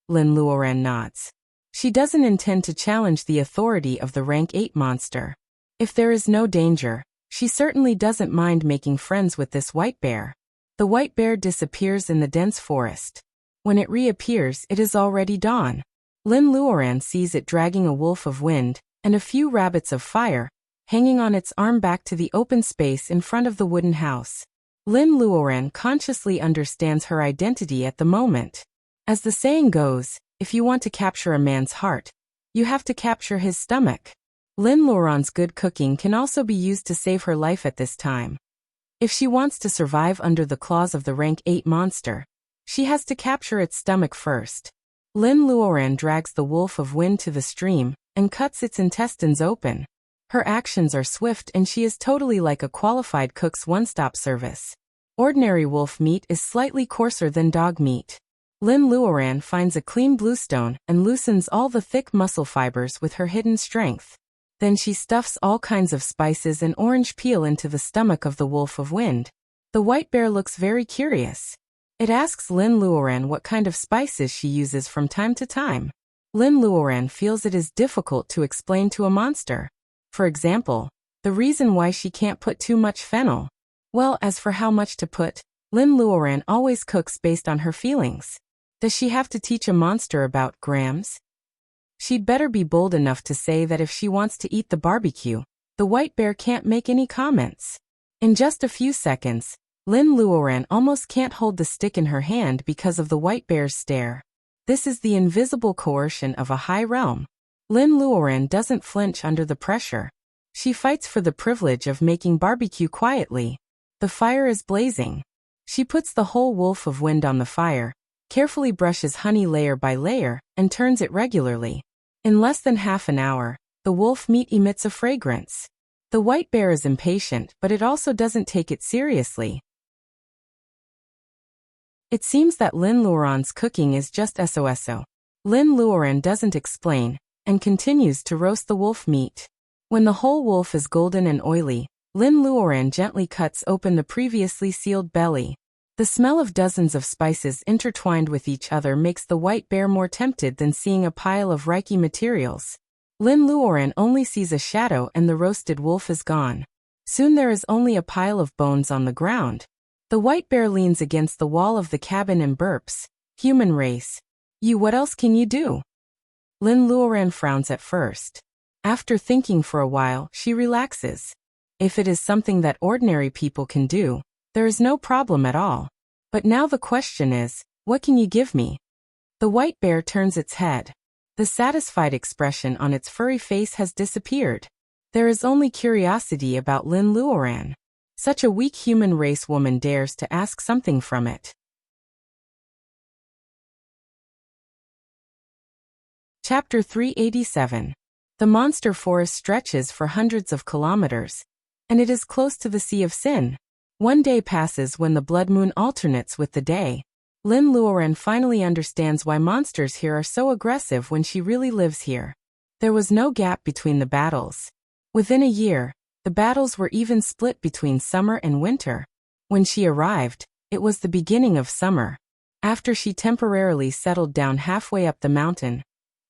Lin Luoran nods. She doesn't intend to challenge the authority of the rank 8 monster. If there is no danger, she certainly doesn't mind making friends with this white bear. The white bear disappears in the dense forest. When it reappears, it is already dawn. Lin Luoran sees it dragging a wolf of wind and a few rabbits of fire, hanging on its arm back to the open space in front of the wooden house. Lin Luoran consciously understands her identity at the moment. As the saying goes, if you want to capture a man's heart, you have to capture his stomach. Lin Luoran's good cooking can also be used to save her life at this time. If she wants to survive under the claws of the rank 8 monster, she has to capture its stomach first. Lin Luoran drags the wolf of wind to the stream and cuts its intestines open. Her actions are swift and she is totally like a qualified cook's one-stop service. Ordinary wolf meat is slightly coarser than dog meat. Lin Luoran finds a clean bluestone and loosens all the thick muscle fibers with her hidden strength. Then she stuffs all kinds of spices and orange peel into the stomach of the wolf of wind. The white bear looks very curious. It asks Lin Luoran what kind of spices she uses from time to time. Lin Luoran feels it is difficult to explain to a monster. For example, the reason why she can't put too much fennel. Well, as for how much to put, Lin Luoran always cooks based on her feelings. Does she have to teach a monster about grams? She'd better be bold enough to say that if she wants to eat the barbecue, the white bear can't make any comments. In just a few seconds, Lin Luoran almost can't hold the stick in her hand because of the white bear's stare. This is the invisible coercion of a high realm. Lin Luoran doesn't flinch under the pressure. She fights for the privilege of making barbecue quietly. The fire is blazing. She puts the whole wolf of wind on the fire, carefully brushes honey layer by layer, and turns it regularly. In less than half an hour, the wolf meat emits a fragrance. The white bear is impatient, but it also doesn't take it seriously. It seems that Lin Luoran's cooking is just so. Lin Luoran doesn't explain, and continues to roast the wolf meat. When the whole wolf is golden and oily, Lin Luoran gently cuts open the previously sealed belly. The smell of dozens of spices intertwined with each other makes the white bear more tempted than seeing a pile of Reiki materials. Lin Luoran only sees a shadow and the roasted wolf is gone. Soon there is only a pile of bones on the ground. The white bear leans against the wall of the cabin and burps. Human race. What else can you do? Lin Luoran frowns at first. After thinking for a while, she relaxes. If it is something that ordinary people can do, there is no problem at all. But now the question is, what can you give me? The white bear turns its head. The satisfied expression on its furry face has disappeared. There is only curiosity about Lin Luoran. Such a weak human race woman dares to ask something from it. Chapter 387. The monster forest stretches for hundreds of kilometers, and it is close to the Sea of Sin. One day passes when the blood moon alternates with the day. Lin Luoran finally understands why monsters here are so aggressive when she really lives here. There was no gap between the battles. Within a year, the battles were even split between summer and winter. When she arrived, it was the beginning of summer. After she temporarily settled down halfway up the mountain,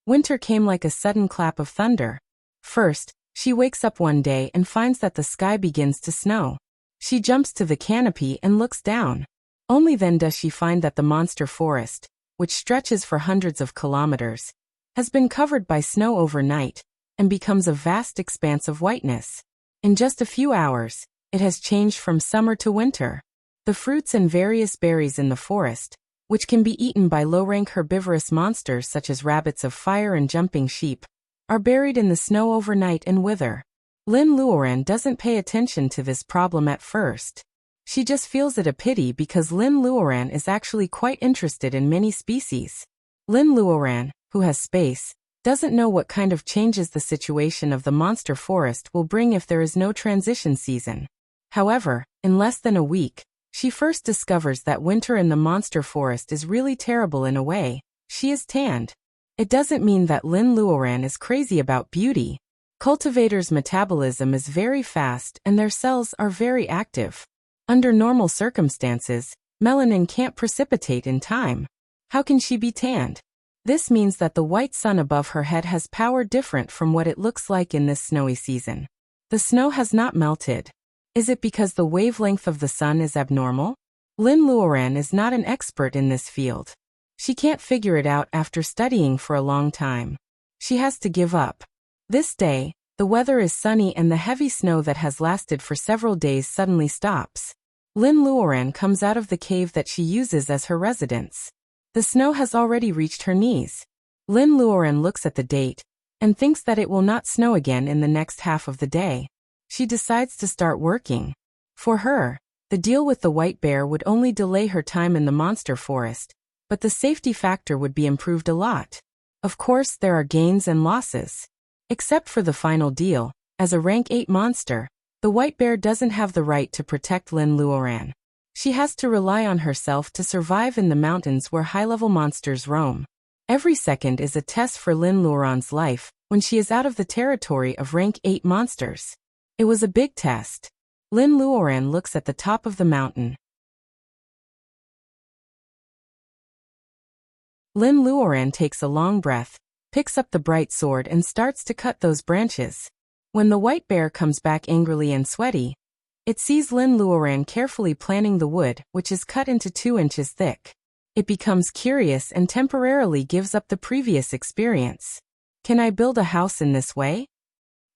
winter came like a sudden clap of thunder. First, she wakes up one day and finds that the sky begins to snow. She jumps to the canopy and looks down. Only then does she find that the monster forest, which stretches for hundreds of kilometers, has been covered by snow overnight and becomes a vast expanse of whiteness. In just a few hours, it has changed from summer to winter. The fruits and various berries in the forest, which can be eaten by low-rank herbivorous monsters such as rabbits of fire and jumping sheep, are buried in the snow overnight and wither. Lin Luoran doesn't pay attention to this problem at first. She just feels it a pity because Lin Luoran is actually quite interested in many species. Lin Luoran, who has space, doesn't know what kind of changes the situation of the monster forest will bring if there is no transition season. However, in less than a week, she first discovers that winter in the monster forest is really terrible in a way. She is tanned. It doesn't mean that Lin Luoran is crazy about beauty. Cultivators' metabolism is very fast and their cells are very active. Under normal circumstances, melanin can't precipitate in time. How can she be tanned? This means that the white sun above her head has power different from what it looks like in this snowy season. The snow has not melted. Is it because the wavelength of the sun is abnormal? Lin Luoran is not an expert in this field. She can't figure it out after studying for a long time. She has to give up. This day, the weather is sunny and the heavy snow that has lasted for several days suddenly stops. Lin Luoran comes out of the cave that she uses as her residence. The snow has already reached her knees. Lin Luoran looks at the date and thinks that it will not snow again in the next half of the day. She decides to start working. For her, the deal with the white bear would only delay her time in the monster forest, but the safety factor would be improved a lot. Of course, there are gains and losses. Except for the final deal, As a rank 8 monster, the white bear doesn't have the right to protect Lin Luoran. She has to rely on herself to survive in the mountains where high-level monsters roam. Every second is a test for Lin Luoran's life when she is out of the territory of rank 8 monsters. It was a big test. Lin Luoran looks at the top of the mountain. Lin Luoran takes a long breath, picks up the bright sword and starts to cut those branches. When the white bear comes back angrily and sweaty, it sees Lin Luoran carefully planning the wood, which is cut into 2 inches thick. It becomes curious and temporarily gives up the previous experience. Can I build a house in this way?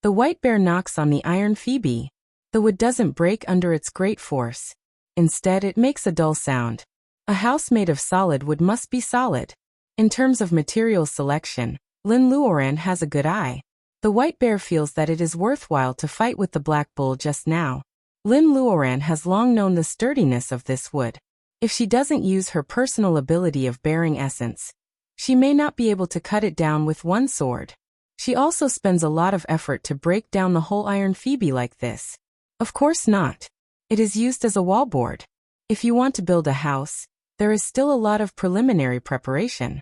The white bear knocks on the iron phoebe. The wood doesn't break under its great force. Instead, it makes a dull sound. A house made of solid wood must be solid. In terms of material selection, Lin Luoran has a good eye. The white bear feels that it is worthwhile to fight with the black bull just now. Lin Luoran has long known the sturdiness of this wood. If she doesn't use her personal ability of bearing essence, she may not be able to cut it down with one sword. She also spends a lot of effort to break down the whole iron phoebe like this. Of course not. It is used as a wallboard. If you want to build a house, there is still a lot of preliminary preparation.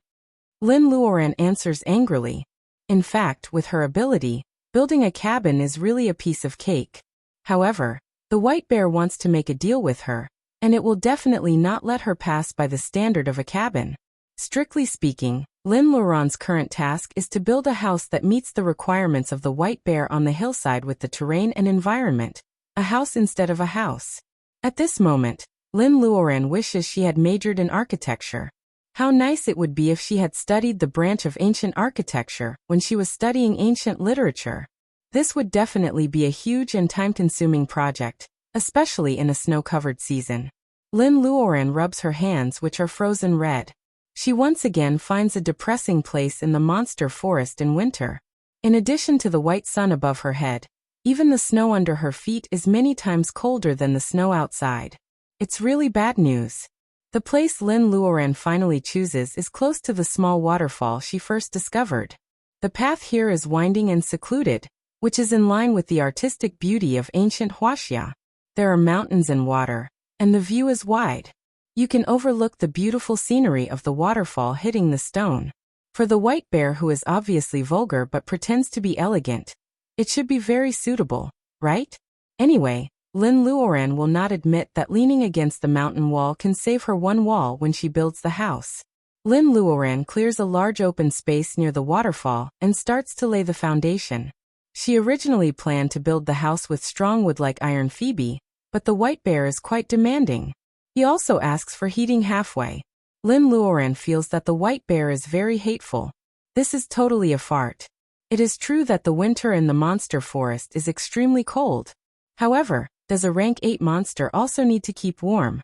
Lin Luoran answers angrily. In fact, with her ability, building a cabin is really a piece of cake. However, the white bear wants to make a deal with her, and it will definitely not let her pass by the standard of a cabin. Strictly speaking, Lin Luoran's current task is to build a house that meets the requirements of the white bear on the hillside with the terrain and environment, a house instead of a house. At this moment, Lin Luoran wishes she had majored in architecture. How nice it would be if she had studied the branch of ancient architecture when she was studying ancient literature. This would definitely be a huge and time-consuming project, especially in a snow-covered season. Lin Luoran rubs her hands, which are frozen red. She once again finds a depressing place in the monster forest in winter. In addition to the white sun above her head, even the snow under her feet is many times colder than the snow outside. It's really bad news. The place Lin Luoran finally chooses is close to the small waterfall she first discovered. The path here is winding and secluded, which is in line with the artistic beauty of ancient Wuxia. There are mountains and water, and the view is wide. You can overlook the beautiful scenery of the waterfall hitting the stone. For the white bear who is obviously vulgar but pretends to be elegant, it should be very suitable, right? Anyway, Lin Luoran will not admit that leaning against the mountain wall can save her one wall when she builds the house. Lin Luoran clears a large open space near the waterfall and starts to lay the foundation. She originally planned to build the house with strong wood like iron phoebe, but the white bear is quite demanding. He also asks for heating halfway. Lin Luoran feels that the white bear is very hateful. This is totally a fart. It is true that the winter in the monster forest is extremely cold. However, does a rank 8 monster also need to keep warm?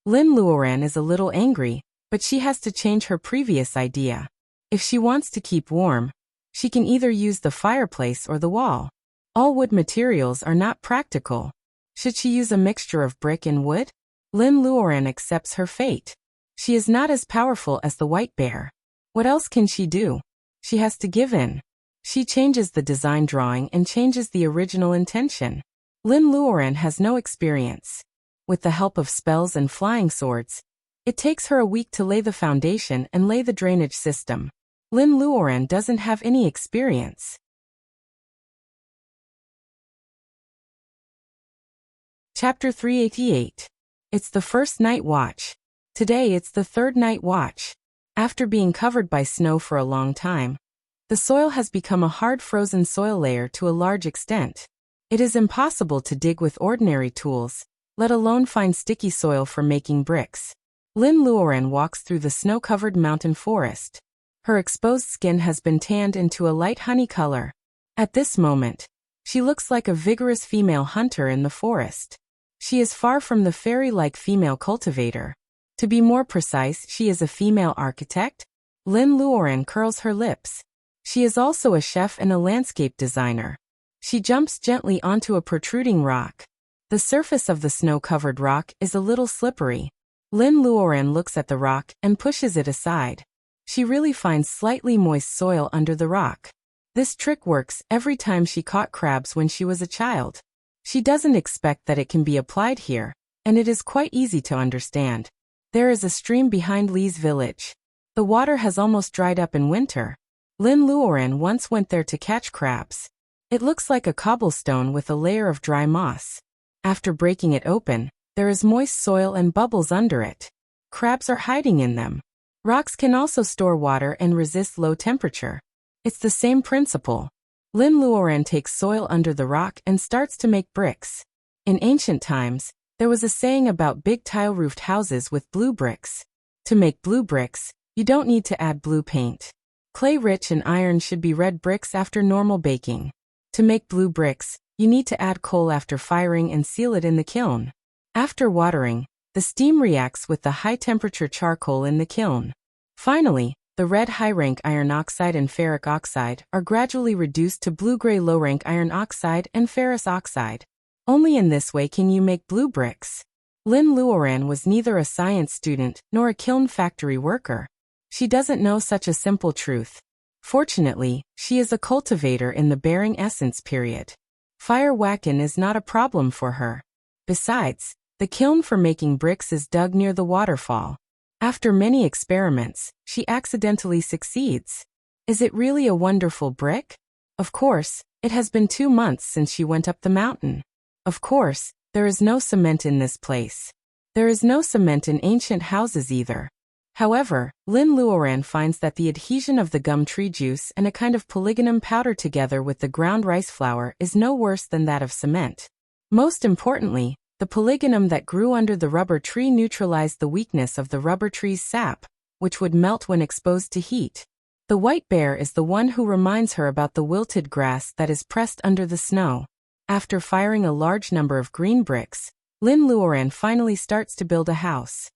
Lin Luoran is a little angry, but she has to change her previous idea. If she wants to keep warm, she can either use the fireplace or the wall. All wood materials are not practical. Should she use a mixture of brick and wood? Lin Luoran accepts her fate. She is not as powerful as the white bear. What else can she do? She has to give in. She changes the design drawing and changes the original intention. Lin Luoran has no experience. With the help of spells and flying swords, it takes her a week to lay the foundation and lay the drainage system. Lin Luoran doesn't have any experience. Chapter 388. It's the first night watch. Today it's the third night watch. After being covered by snow for a long time, the soil has become a hard frozen soil layer to a large extent. It is impossible to dig with ordinary tools, let alone find sticky soil for making bricks. Lin Luoran walks through the snow-covered mountain forest. Her exposed skin has been tanned into a light honey color. At this moment, she looks like a vigorous female hunter in the forest. She is far from the fairy-like female cultivator. To be more precise, she is a female architect. Lin Luoran curls her lips. She is also a chef and a landscape designer. She jumps gently onto a protruding rock. The surface of the snow-covered rock is a little slippery. Lin Luoran looks at the rock and pushes it aside. She really finds slightly moist soil under the rock. This trick works every time she caught crabs when she was a child. She doesn't expect that it can be applied here, and it is quite easy to understand. There is a stream behind Li's village. The water has almost dried up in winter. Lin Luoran once went there to catch crabs. It looks like a cobblestone with a layer of dry moss. After breaking it open, there is moist soil and bubbles under it. Crabs are hiding in them. Rocks can also store water and resist low temperature. It's the same principle. Lin Luoran takes soil under the rock and starts to make bricks. In ancient times, there was a saying about big tile-roofed houses with blue bricks. To make blue bricks, you don't need to add blue paint. Clay rich in iron should be red bricks after normal baking. To make blue bricks, you need to add coal after firing and seal it in the kiln. After watering, the steam reacts with the high-temperature charcoal in the kiln. Finally, the red high-rank iron oxide and ferric oxide are gradually reduced to blue-gray low-rank iron oxide and ferrous oxide. Only in this way can you make blue bricks. Lin Luoran was neither a science student nor a kiln factory worker. She doesn't know such a simple truth. Fortunately, she is a cultivator in the bearing essence period. Fire whacking is not a problem for her. Besides, the kiln for making bricks is dug near the waterfall. After many experiments, she accidentally succeeds. Is it really a wonderful brick? Of course, it has been 2 months since she went up the mountain. Of course, there is no cement in this place. There is no cement in ancient houses either. However, Lin Luoran finds that the adhesion of the gum tree juice and a kind of polygonum powder together with the ground rice flour is no worse than that of cement. Most importantly, the polygonum that grew under the rubber tree neutralized the weakness of the rubber tree's sap, which would melt when exposed to heat. The white bear is the one who reminds her about the wilted grass that is pressed under the snow. After firing a large number of green bricks, Lin Luoran finally starts to build a house.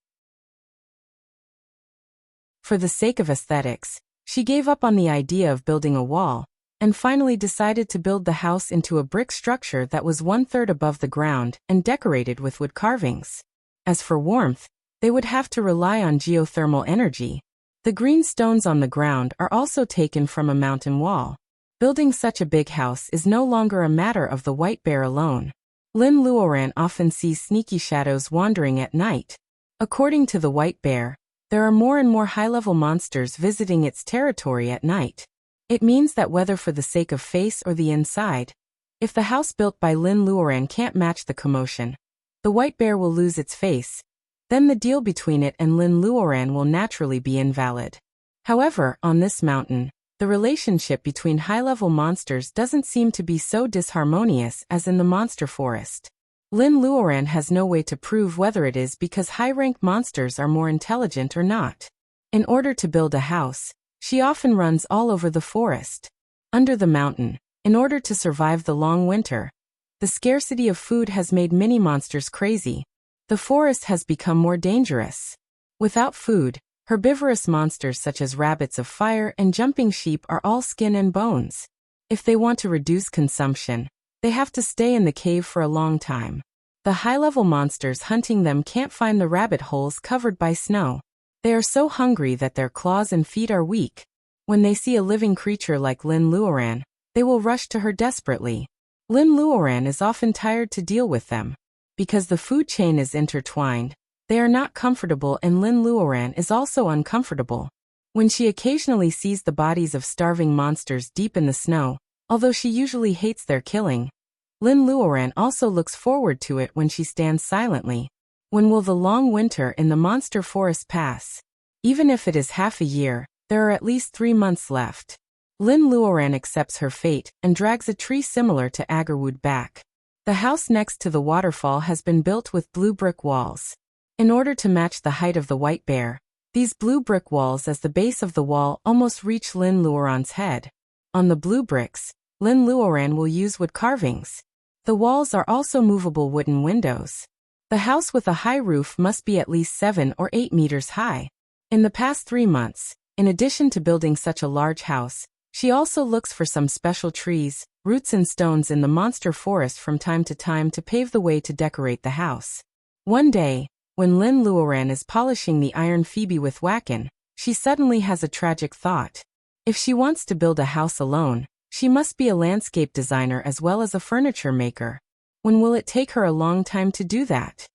For the sake of aesthetics, she gave up on the idea of building a wall, and finally decided to build the house into a brick structure that was 1/3 above the ground and decorated with wood carvings. As for warmth, they would have to rely on geothermal energy. The green stones on the ground are also taken from a mountain wall. Building such a big house is no longer a matter of the white bear alone. Lin Luoran often sees sneaky shadows wandering at night. According to the white bear, there are more and more high-level monsters visiting its territory at night. It means that whether for the sake of face or the inside, if the house built by Lin Luoran can't match the commotion, the white bear will lose its face. Then the deal between it and Lin Luoran will naturally be invalid. However, on this mountain, the relationship between high-level monsters doesn't seem to be so disharmonious as in the monster forest. Lin Luoran has no way to prove whether it is because high-rank monsters are more intelligent or not. In order to build a house, she often runs all over the forest. Under the mountain, in order to survive the long winter, the scarcity of food has made many monsters crazy. The forest has become more dangerous. Without food, herbivorous monsters such as rabbits of fire and jumping sheep are all skin and bones. If they want to reduce consumption, they have to stay in the cave for a long time. The high-level monsters hunting them can't find the rabbit holes covered by snow. They are so hungry that their claws and feet are weak. When they see a living creature like Lin Luoran, they will rush to her desperately. Lin Luoran is often tired to deal with them. Because the food chain is intertwined, they are not comfortable, and Lin Luoran is also uncomfortable. When she occasionally sees the bodies of starving monsters deep in the snow, although she usually hates their killing, Lin Luoran also looks forward to it when she stands silently. When will the long winter in the monster forest pass? Even if it is half a year, there are at least 3 months left. Lin Luoran accepts her fate and drags a tree similar to agarwood back. The house next to the waterfall has been built with blue brick walls. In order to match the height of the white bear, these blue brick walls as the base of the wall almost reach Lin Luoran's head. On the blue bricks, Lin Luoran will use wood carvings. The walls are also movable wooden windows. The house with a high roof must be at least 7 or 8 meters high. In the past 3 months, in addition to building such a large house, she also looks for some special trees, roots and stones in the monster forest from time to pave the way to decorate the house. One day, when Lin Luoran is polishing the iron Phoebe with whackin, she suddenly has a tragic thought. If she wants to build a house alone, She must be a landscape designer as well as a furniture maker. When will it take her a long time to do that?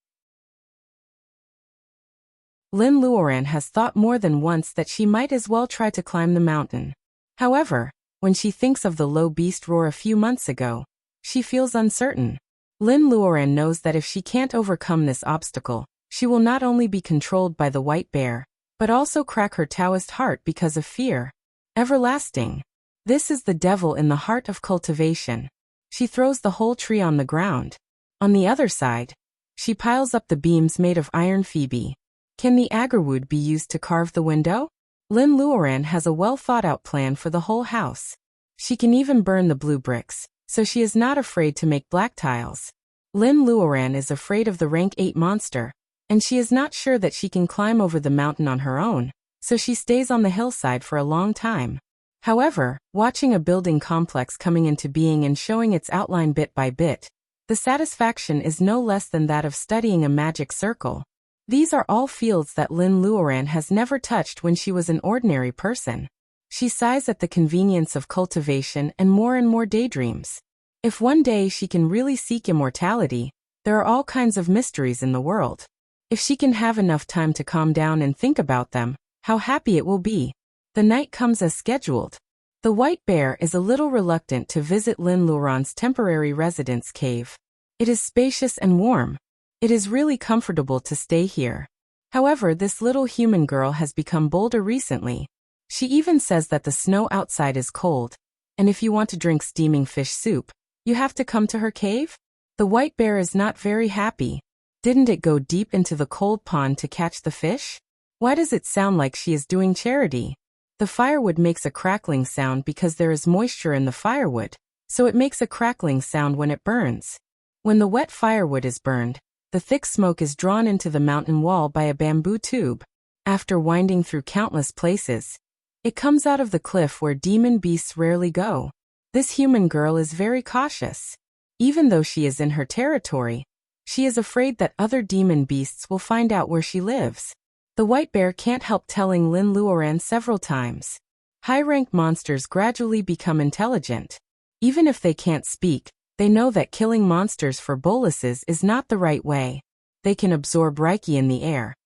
Lin Luoran has thought more than once that she might as well try to climb the mountain. However, when she thinks of the low beast roar a few months ago, she feels uncertain. Lin Luoran knows that if she can't overcome this obstacle, she will not only be controlled by the white bear, but also crack her Taoist heart because of fear. Everlasting. This is the devil in the heart of cultivation. She throws the whole tree on the ground. On the other side, she piles up the beams made of iron. Phoebe. Can the agarwood be used to carve the window? Lin Luoran has a well-thought-out plan for the whole house. She can even burn the blue bricks, so she is not afraid to make black tiles. Lin Luoran is afraid of the rank 8 monster, and she is not sure that she can climb over the mountain on her own, so she stays on the hillside for a long time. However, watching a building complex coming into being and showing its outline bit by bit, the satisfaction is no less than that of studying a magic circle. These are all fields that Lin Luoran has never touched when she was an ordinary person. She sighs at the convenience of cultivation and more daydreams. If one day she can really seek immortality, there are all kinds of mysteries in the world. If she can have enough time to calm down and think about them, how happy it will be. The night comes as scheduled. The white bear is a little reluctant to visit Lin Luoran's temporary residence cave. It is spacious and warm. It is really comfortable to stay here. However, this little human girl has become bolder recently. She even says that the snow outside is cold, and if you want to drink steaming fish soup, you have to come to her cave? The white bear is not very happy. Didn't it go deep into the cold pond to catch the fish? Why does it sound like she is doing charity? The firewood makes a crackling sound because there is moisture in the firewood, so it makes a crackling sound when it burns. When the wet firewood is burned, the thick smoke is drawn into the mountain wall by a bamboo tube. After winding through countless places, it comes out of the cliff where demon beasts rarely go. This human girl is very cautious. Even though she is in her territory, she is afraid that other demon beasts will find out where she lives. The white bear can't help telling Lin Luoran several times. High-rank monsters gradually become intelligent. Even if they can't speak, they know that killing monsters for boluses is not the right way. They can absorb Reiki in the air.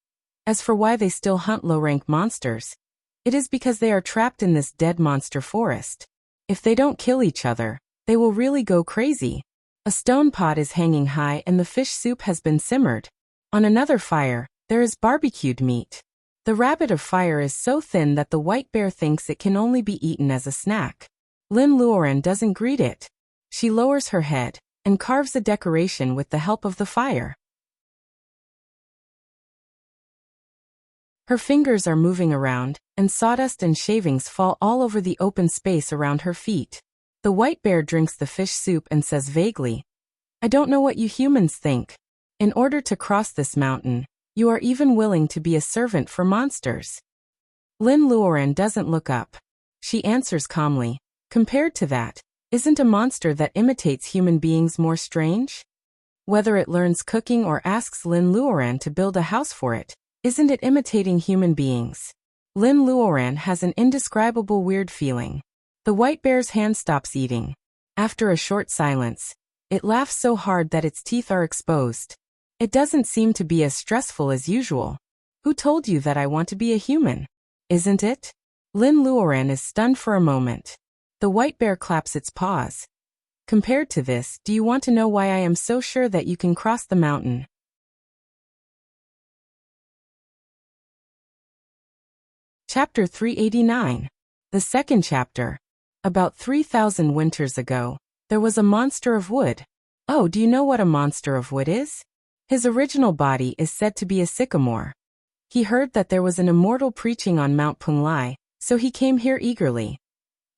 As for why they still hunt low-rank monsters, it is because they are trapped in this dead monster forest. If they don't kill each other, they will really go crazy. A stone pot is hanging high and the fish soup has been simmered. On another fire, there is barbecued meat. The rabbit of fire is so thin that the white bear thinks it can only be eaten as a snack. Lin Luoran doesn't greet it. She lowers her head and carves a decoration with the help of the fire. Her fingers are moving around, and sawdust and shavings fall all over the open space around her feet. The white bear drinks the fish soup and says vaguely, "I don't know what you humans think. In order to cross this mountain, you are even willing to be a servant for monsters." Lin Luoran doesn't look up. She answers calmly, "Compared to that, isn't a monster that imitates human beings more strange? Whether it learns cooking or asks Lin Luoran to build a house for it, isn't it imitating human beings?" Lin Luoran has an indescribable weird feeling. The white bear's hand stops eating. After a short silence, it laughs so hard that its teeth are exposed. It doesn't seem to be as stressful as usual. "Who told you that I want to be a human? Isn't it?" Lin Luoran is stunned for a moment. The white bear claps its paws. "Compared to this, do you want to know why I am so sure that you can cross the mountain?" Chapter 389. The second chapter. About 3,000 winters ago, there was a monster of wood. Oh, do you know what a monster of wood is? His original body is said to be a sycamore. He heard that there was an immortal preaching on Mount Punglai, so he came here eagerly.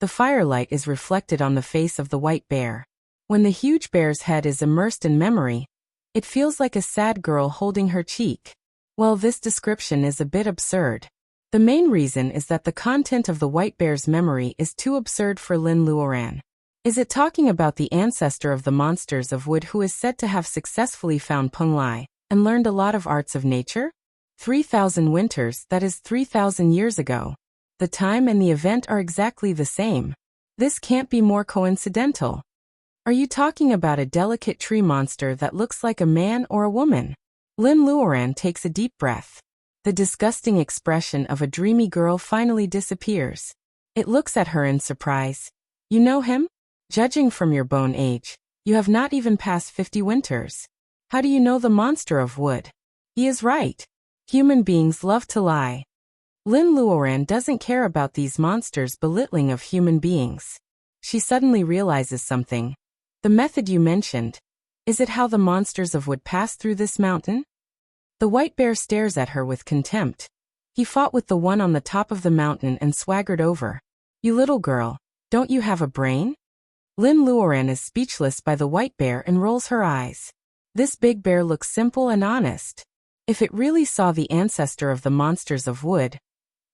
The firelight is reflected on the face of the white bear. When the huge bear's head is immersed in memory, it feels like a sad girl holding her cheek. Well, this description is a bit absurd. The main reason is that the content of the white bear's memory is too absurd for Lin Luoran. Is it talking about the ancestor of the monsters of wood who is said to have successfully found Punglai and learned a lot of arts of nature? 3,000 winters, that is 3,000 years ago. The time and the event are exactly the same. This can't be more coincidental. Are you talking about a delicate tree monster that looks like a man or a woman? Lin Luoran takes a deep breath. The disgusting expression of a dreamy girl finally disappears. It looks at her in surprise. You know him? Judging from your bone age, you have not even passed 50 winters. How do you know the monster of wood? He is right. Human beings love to lie. Lin Luoran doesn't care about these monsters' belittling of human beings. She suddenly realizes something. The method you mentioned. Is it how the monsters of wood pass through this mountain? The white bear stares at her with contempt. He fought with the one on the top of the mountain and swaggered over. You little girl, don't you have a brain? Lin Luoran is speechless by the white bear and rolls her eyes. This big bear looks simple and honest. If it really saw the ancestor of the monsters of wood,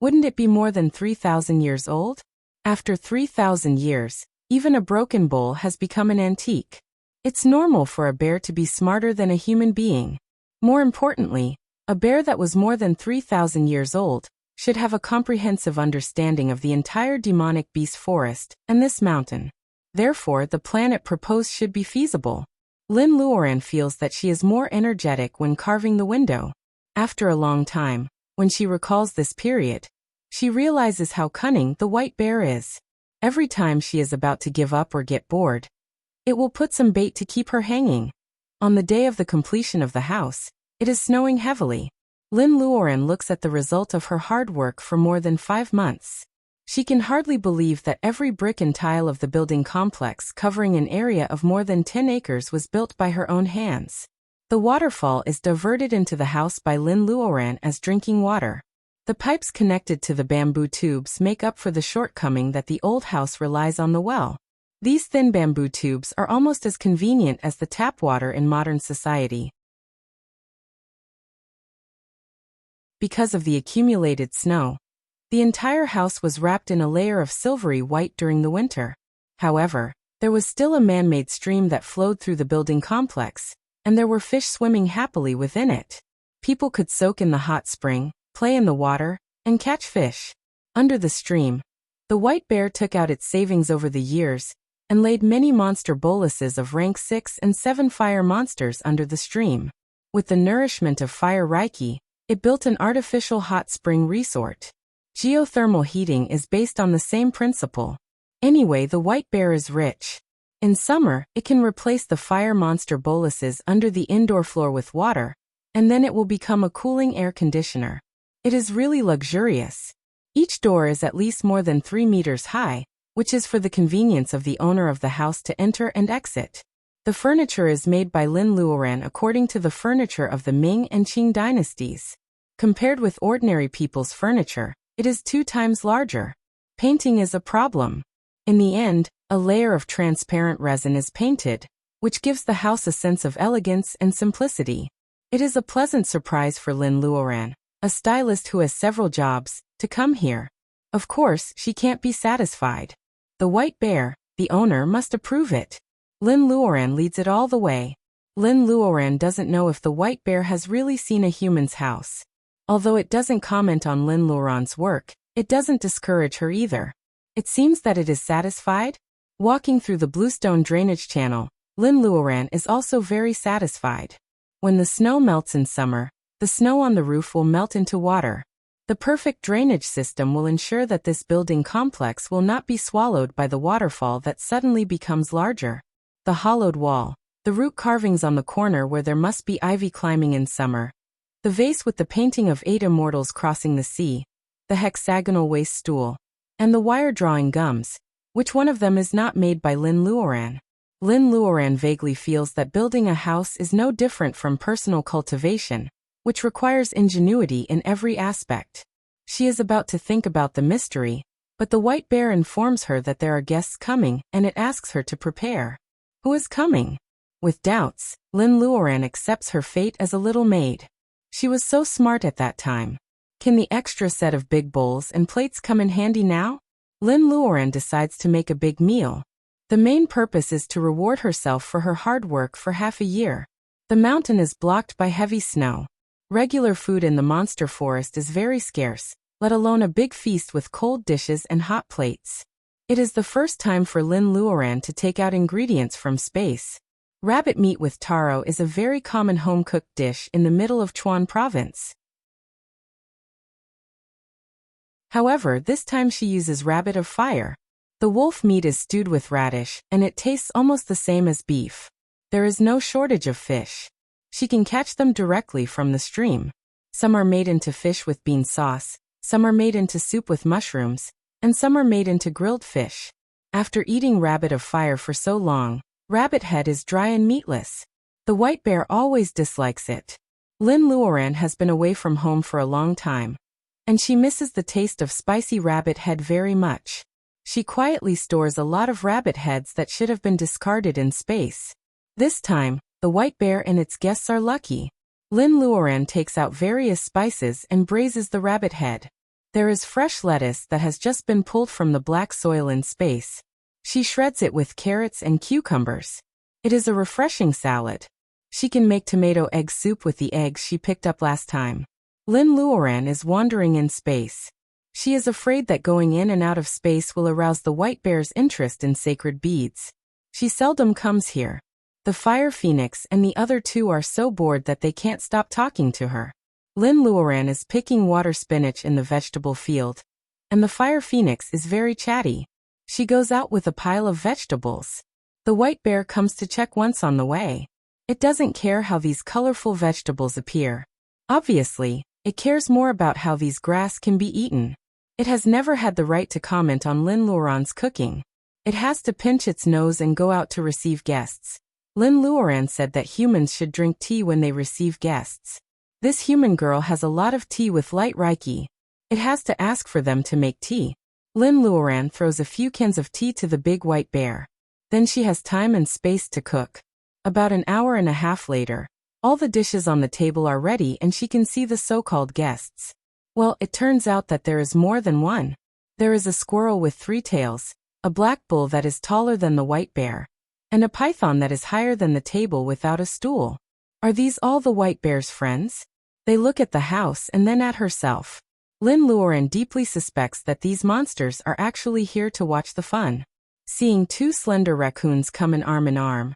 wouldn't it be more than 3,000 years old? After 3,000 years, even a broken bowl has become an antique. It's normal for a bear to be smarter than a human being. More importantly, a bear that was more than 3,000 years old should have a comprehensive understanding of the entire demonic beast forest and this mountain. Therefore, the plan it proposed should be feasible. Lin Luoran feels that she is more energetic when carving the window. After a long time, when she recalls this period, she realizes how cunning the white bear is. Every time she is about to give up or get bored, it will put some bait to keep her hanging. On the day of the completion of the house, it is snowing heavily. Lin Luoran looks at the result of her hard work for more than 5 months. She can hardly believe that every brick and tile of the building complex covering an area of more than 10 acres was built by her own hands. The waterfall is diverted into the house by Lin Luoran as drinking water. The pipes connected to the bamboo tubes make up for the shortcoming that the old house relies on the well. These thin bamboo tubes are almost as convenient as the tap water in modern society. Because of the accumulated snow, the entire house was wrapped in a layer of silvery white during the winter. However, there was still a man-made stream that flowed through the building complex, and there were fish swimming happily within it. People could soak in the hot spring, play in the water, and catch fish. Under the stream, the white bear took out its savings over the years and laid many monster boluses of rank 6 and 7 fire monsters under the stream. With the nourishment of fire Reiki, it built an artificial hot spring resort. Geothermal heating is based on the same principle. Anyway, the white bear is rich. In summer, it can replace the fire monster boluses under the indoor floor with water, and then it will become a cooling air conditioner. It is really luxurious. Each door is at least more than 3 meters high, which is for the convenience of the owner of the house to enter and exit. The furniture is made by Lin Luoran according to the furniture of the Ming and Qing dynasties. Compared with ordinary people's furniture, it is 2 times larger. Painting is a problem. In the end, a layer of transparent resin is painted, which gives the house a sense of elegance and simplicity. It is a pleasant surprise for Lin Luoran, a stylist who has several jobs, to come here. Of course, she can't be satisfied. The white bear, the owner, must approve it. Lin Luoran leads it all the way. Lin Luoran doesn't know if the white bear has really seen a human's house. Although it doesn't comment on Lin Luoran's work, it doesn't discourage her either. It seems that it is satisfied. Walking through the bluestone drainage channel, Lin Luoran is also very satisfied. When the snow melts in summer, the snow on the roof will melt into water. The perfect drainage system will ensure that this building complex will not be swallowed by the waterfall that suddenly becomes larger. The hollowed wall, the root carvings on the corner where there must be ivy climbing in summer, the vase with the painting of 8 immortals crossing the sea, the hexagonal waste stool, and the wire drawing gums. Which one of them is not made by Lin Luoran? Lin Luoran vaguely feels that building a house is no different from personal cultivation, which requires ingenuity in every aspect. She is about to think about the mystery, but the white bear informs her that there are guests coming and it asks her to prepare. Who is coming? With doubts, Lin Luoran accepts her fate as a little maid. She was so smart at that time. Can the extra set of big bowls and plates come in handy now? Lin Luoran decides to make a big meal. The main purpose is to reward herself for her hard work for half a year. The mountain is blocked by heavy snow. Regular food in the monster forest is very scarce, let alone a big feast with cold dishes and hot plates. It is the first time for Lin Luoran to take out ingredients from space. Rabbit meat with taro is a very common home-cooked dish in the middle of Chuan province. However, this time she uses rabbit of fire. The wolf meat is stewed with radish, and it tastes almost the same as beef. There is no shortage of fish. She can catch them directly from the stream. Some are made into fish with bean sauce, some are made into soup with mushrooms, and some are made into grilled fish. After eating rabbit of fire for so long, rabbit head is dry and meatless. The white bear always dislikes it. Lin Luoran has been away from home for a long time, and she misses the taste of spicy rabbit head very much. She quietly stores a lot of rabbit heads that should have been discarded in space. This time, the white bear and its guests are lucky. Lin Luoran takes out various spices and braises the rabbit head. There is fresh lettuce that has just been pulled from the black soil in space. She shreds it with carrots and cucumbers. It is a refreshing salad. She can make tomato egg soup with the eggs she picked up last time. Lin Luoran is wandering in space. She is afraid that going in and out of space will arouse the white bear's interest in sacred beads. She seldom comes here. The fire phoenix and the other two are so bored that they can't stop talking to her. Lin Luoran is picking water spinach in the vegetable field, and the fire phoenix is very chatty. She goes out with a pile of vegetables. The white bear comes to check once on the way. It doesn't care how these colorful vegetables appear. Obviously, it cares more about how these grass can be eaten. It has never had the right to comment on Lin Luoran's cooking. It has to pinch its nose and go out to receive guests. Lin Luoran said that humans should drink tea when they receive guests. This human girl has a lot of tea with light reiki. It has to ask for them to make tea. Lin Luoran throws a few cans of tea to the big white bear. Then she has time and space to cook. About an hour and a half later, all the dishes on the table are ready and she can see the so-called guests. Well, it turns out that there is more than one. There is a squirrel with 3 tails, a black bull that is taller than the white bear, and a python that is higher than the table without a stool. Are these all the white bear's friends? They look at the house and then at herself. Lin Luoran deeply suspects that these monsters are actually here to watch the fun. Seeing 2 slender raccoons come in arm,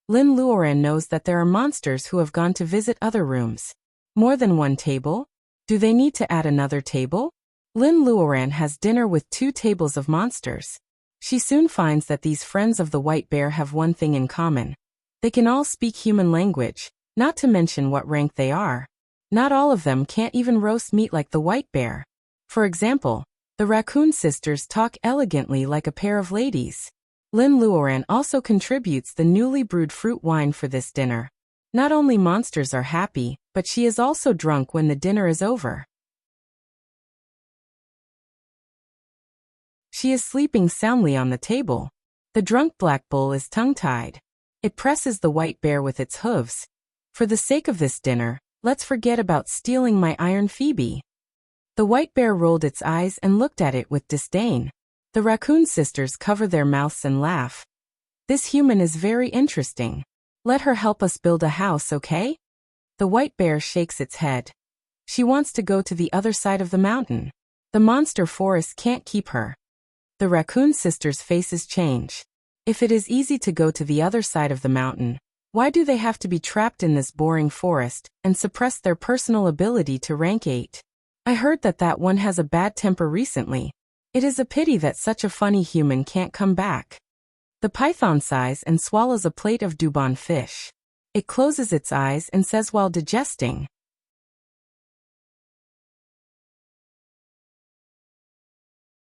Lin Luoran knows that there are monsters who have gone to visit other rooms. More than one table? Do they need to add another table? Lin Luoran has dinner with 2 tables of monsters. She soon finds that these friends of the white bear have one thing in common. They can all speak human language, not to mention what rank they are. Not all of them can't even roast meat like the white bear. For example, the raccoon sisters talk elegantly like a pair of ladies. Lin Luoran also contributes the newly brewed fruit wine for this dinner. Not only monsters are happy, but she is also drunk when the dinner is over. She is sleeping soundly on the table. The drunk black bull is tongue-tied. It presses the white bear with its hooves. For the sake of this dinner, let's forget about stealing my iron Phoebe. The white bear rolled its eyes and looked at it with disdain. The raccoon sisters cover their mouths and laugh. This human is very interesting. Let her help us build a house, okay? The white bear shakes its head. She wants to go to the other side of the mountain. The monster forest can't keep her. The raccoon sisters' faces change. If it is easy to go to the other side of the mountain, why do they have to be trapped in this boring forest and suppress their personal ability to rank 8? I heard that one has a bad temper recently. It is a pity that such a funny human can't come back. The python sighs and swallows a plate of dubon fish. It closes its eyes and says while digesting.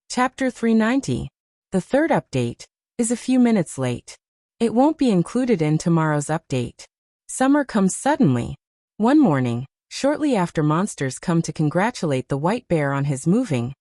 Chapter 390. The third update is a few minutes late. It won't be included in tomorrow's update. Summer comes suddenly. One morning, shortly after monsters come to congratulate the white bear on his moving,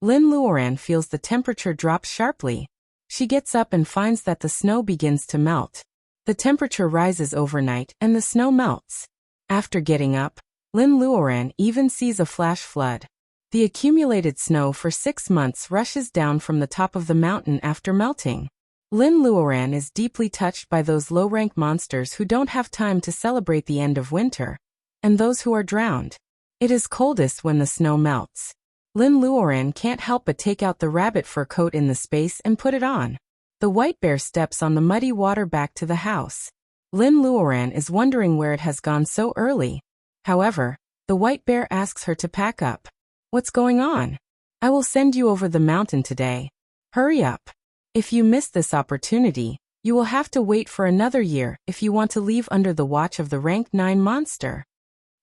Lin Luoran feels the temperature drop sharply. She gets up and finds that the snow begins to melt. The temperature rises overnight and the snow melts. After getting up, Lin Luoran even sees a flash flood. The accumulated snow for 6 months rushes down from the top of the mountain after melting. Lin Luoran is deeply touched by those low-rank monsters who don't have time to celebrate the end of winter, and those who are drowned. It is coldest when the snow melts. Lin Luoran can't help but take out the rabbit fur coat in the space and put it on. The white bear steps on the muddy water back to the house. Lin Luoran is wondering where it has gone so early. However, the white bear asks her to pack up. What's going on? I will send you over the mountain today. Hurry up. If you miss this opportunity, you will have to wait for another year if you want to leave under the watch of the rank 9 monster.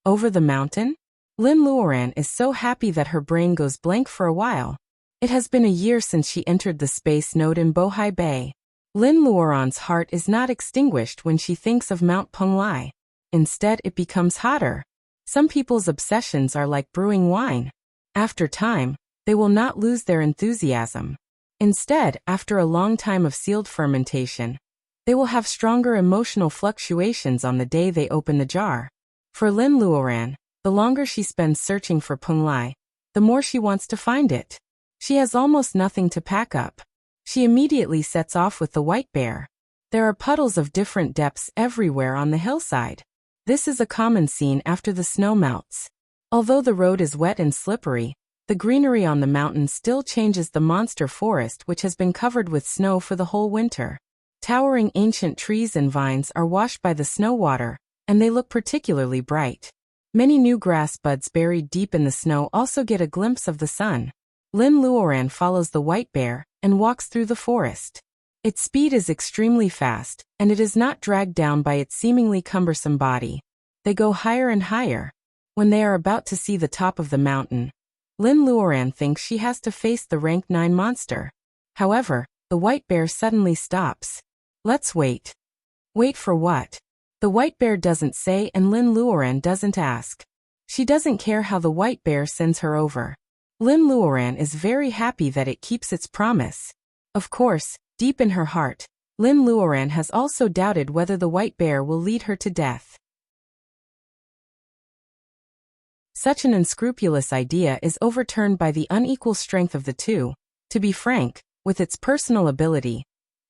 Over the mountain? Lin Luoran is so happy that her brain goes blank for a while. It has been a year since she entered the space node in Bohai Bay. Lin Luoran's heart is not extinguished when she thinks of Mount Penglai. Instead, it becomes hotter. Some people's obsessions are like brewing wine. After time, they will not lose their enthusiasm. Instead, after a long time of sealed fermentation, they will have stronger emotional fluctuations on the day they open the jar. For Lin Luoran, the longer she spends searching for Penglai, the more she wants to find it. She has almost nothing to pack up. She immediately sets off with the white bear. There are puddles of different depths everywhere on the hillside. This is a common scene after the snow melts. Although the road is wet and slippery, the greenery on the mountain still changes the monster forest which has been covered with snow for the whole winter. Towering ancient trees and vines are washed by the snow water, and they look particularly bright. Many new grass buds buried deep in the snow also get a glimpse of the sun. Lin Luoran follows the white bear and walks through the forest. Its speed is extremely fast, and it is not dragged down by its seemingly cumbersome body. They go higher and higher. When they are about to see the top of the mountain, Lin Luoran thinks she has to face the rank 9 monster. However, the white bear suddenly stops. Let's wait. Wait for what? The white bear doesn't say and Lin Luoran doesn't ask. She doesn't care how the white bear sends her over. Lin Luoran is very happy that it keeps its promise. Of course, deep in her heart, Lin Luoran has also doubted whether the white bear will lead her to death. Such an unscrupulous idea is overturned by the unequal strength of the two. To be frank, with its personal ability,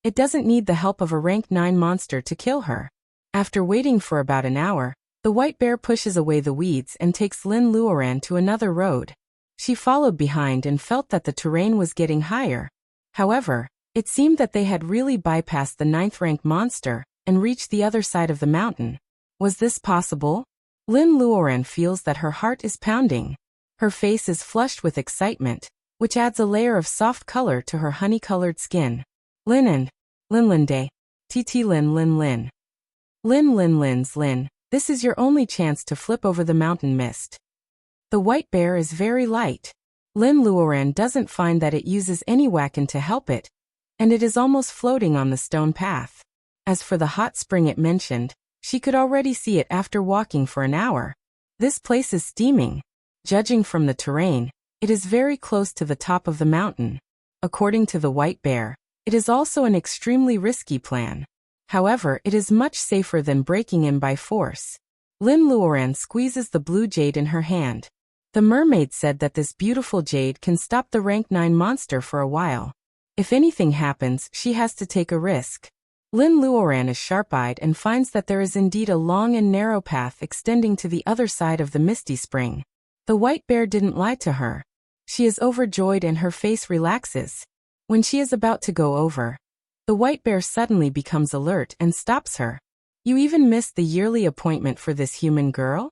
it doesn't need the help of a rank 9 monster to kill her. After waiting for about an hour, the white bear pushes away the weeds and takes Lin Luoran to another road. She followed behind and felt that the terrain was getting higher. However, it seemed that they had really bypassed the 9th rank monster and reached the other side of the mountain. Was this possible? Lin Luoran feels that her heart is pounding. Her face is flushed with excitement, which adds a layer of soft color to her honey-colored skin. Lin and Lin Day. TT Lin Lin Lin. Lin Lin Lin's Lin, this is your only chance to flip over the mountain mist. The white bear is very light. Lin Luoran doesn't find that it uses any wacken to help it, and it is almost floating on the stone path. As for the hot spring it mentioned, she could already see it after walking for an hour. This place is steaming. Judging from the terrain, it is very close to the top of the mountain. According to the white bear, it is also an extremely risky plan. However, it is much safer than breaking in by force. Lin Luoran squeezes the blue jade in her hand. The mermaid said that this beautiful jade can stop the rank 9 monster for a while. If anything happens, she has to take a risk. Lin Luoran is sharp-eyed and finds that there is indeed a long and narrow path extending to the other side of the misty spring. The white bear didn't lie to her. She is overjoyed and her face relaxes. When she is about to go over, the white bear suddenly becomes alert and stops her. You even missed the yearly appointment for this human girl?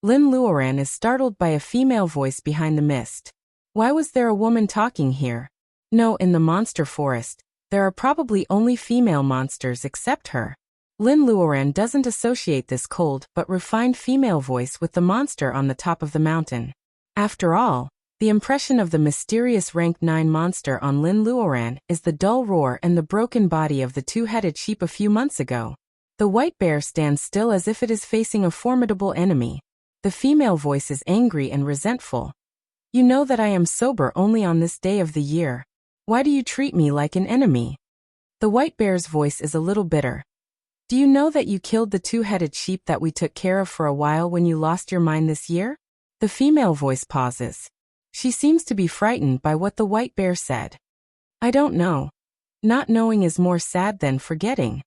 Lin Luoran is startled by a female voice behind the mist. Why was there a woman talking here? No, in the monster forest, there are probably only female monsters except her. Lin Luoran doesn't associate this cold but refined female voice with the monster on the top of the mountain. After all, the impression of the mysterious rank 9 monster on Lin Luoran is the dull roar and the broken body of the two-headed sheep a few months ago. The white bear stands still as if it is facing a formidable enemy. The female voice is angry and resentful. You know that I am sober only on this day of the year. Why do you treat me like an enemy? The white bear's voice is a little bitter. Do you know that you killed the two-headed sheep that we took care of for a while when you lost your mind this year? The female voice pauses. She seems to be frightened by what the white bear said. I don't know. Not knowing is more sad than forgetting.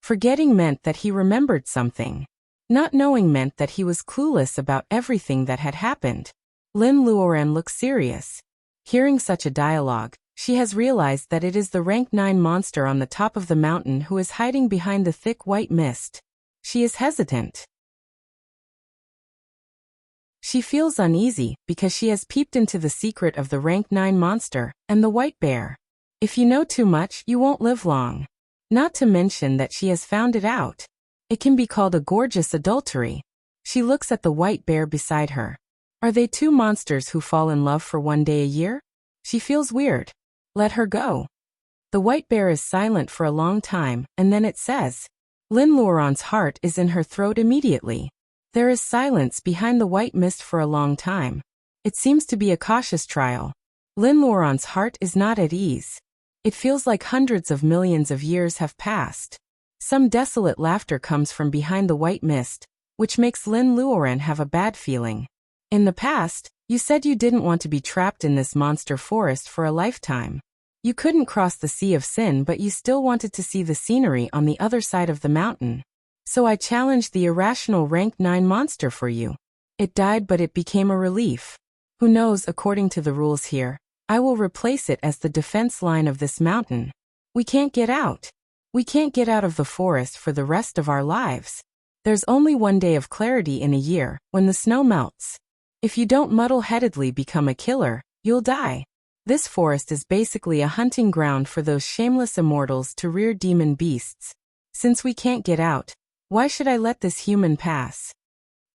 Forgetting meant that he remembered something. Not knowing meant that he was clueless about everything that had happened. Lin Luoran looks serious. Hearing such a dialogue, she has realized that it is the rank 9 monster on the top of the mountain who is hiding behind the thick white mist. She is hesitant. She feels uneasy because she has peeped into the secret of the rank 9 monster and the white bear. If you know too much, you won't live long. Not to mention that she has found it out. It can be called a gorgeous adultery. She looks at the white bear beside her. Are they two monsters who fall in love for one day a year? She feels weird. Let her go. The white bear is silent for a long time, and then it says, Lin Luoran's heart is in her throat immediately. There is silence behind the white mist for a long time. It seems to be a cautious trial. Lin Luoran's heart is not at ease. It feels like hundreds of millions of years have passed. Some desolate laughter comes from behind the white mist, which makes Lin Luoran have a bad feeling. In the past, you said you didn't want to be trapped in this monster forest for a lifetime. You couldn't cross the Sea of Sin, but you still wanted to see the scenery on the other side of the mountain. So I challenged the irrational rank 9 monster for you. It died, but it became a relief. Who knows, according to the rules here, I will replace it as the defense line of this mountain. We can't get out. We can't get out of the forest for the rest of our lives. There's only one day of clarity in a year, when the snow melts. If you don't muddle-headedly become a killer, you'll die. This forest is basically a hunting ground for those shameless immortals to rear demon beasts. Since we can't get out, why should I let this human pass?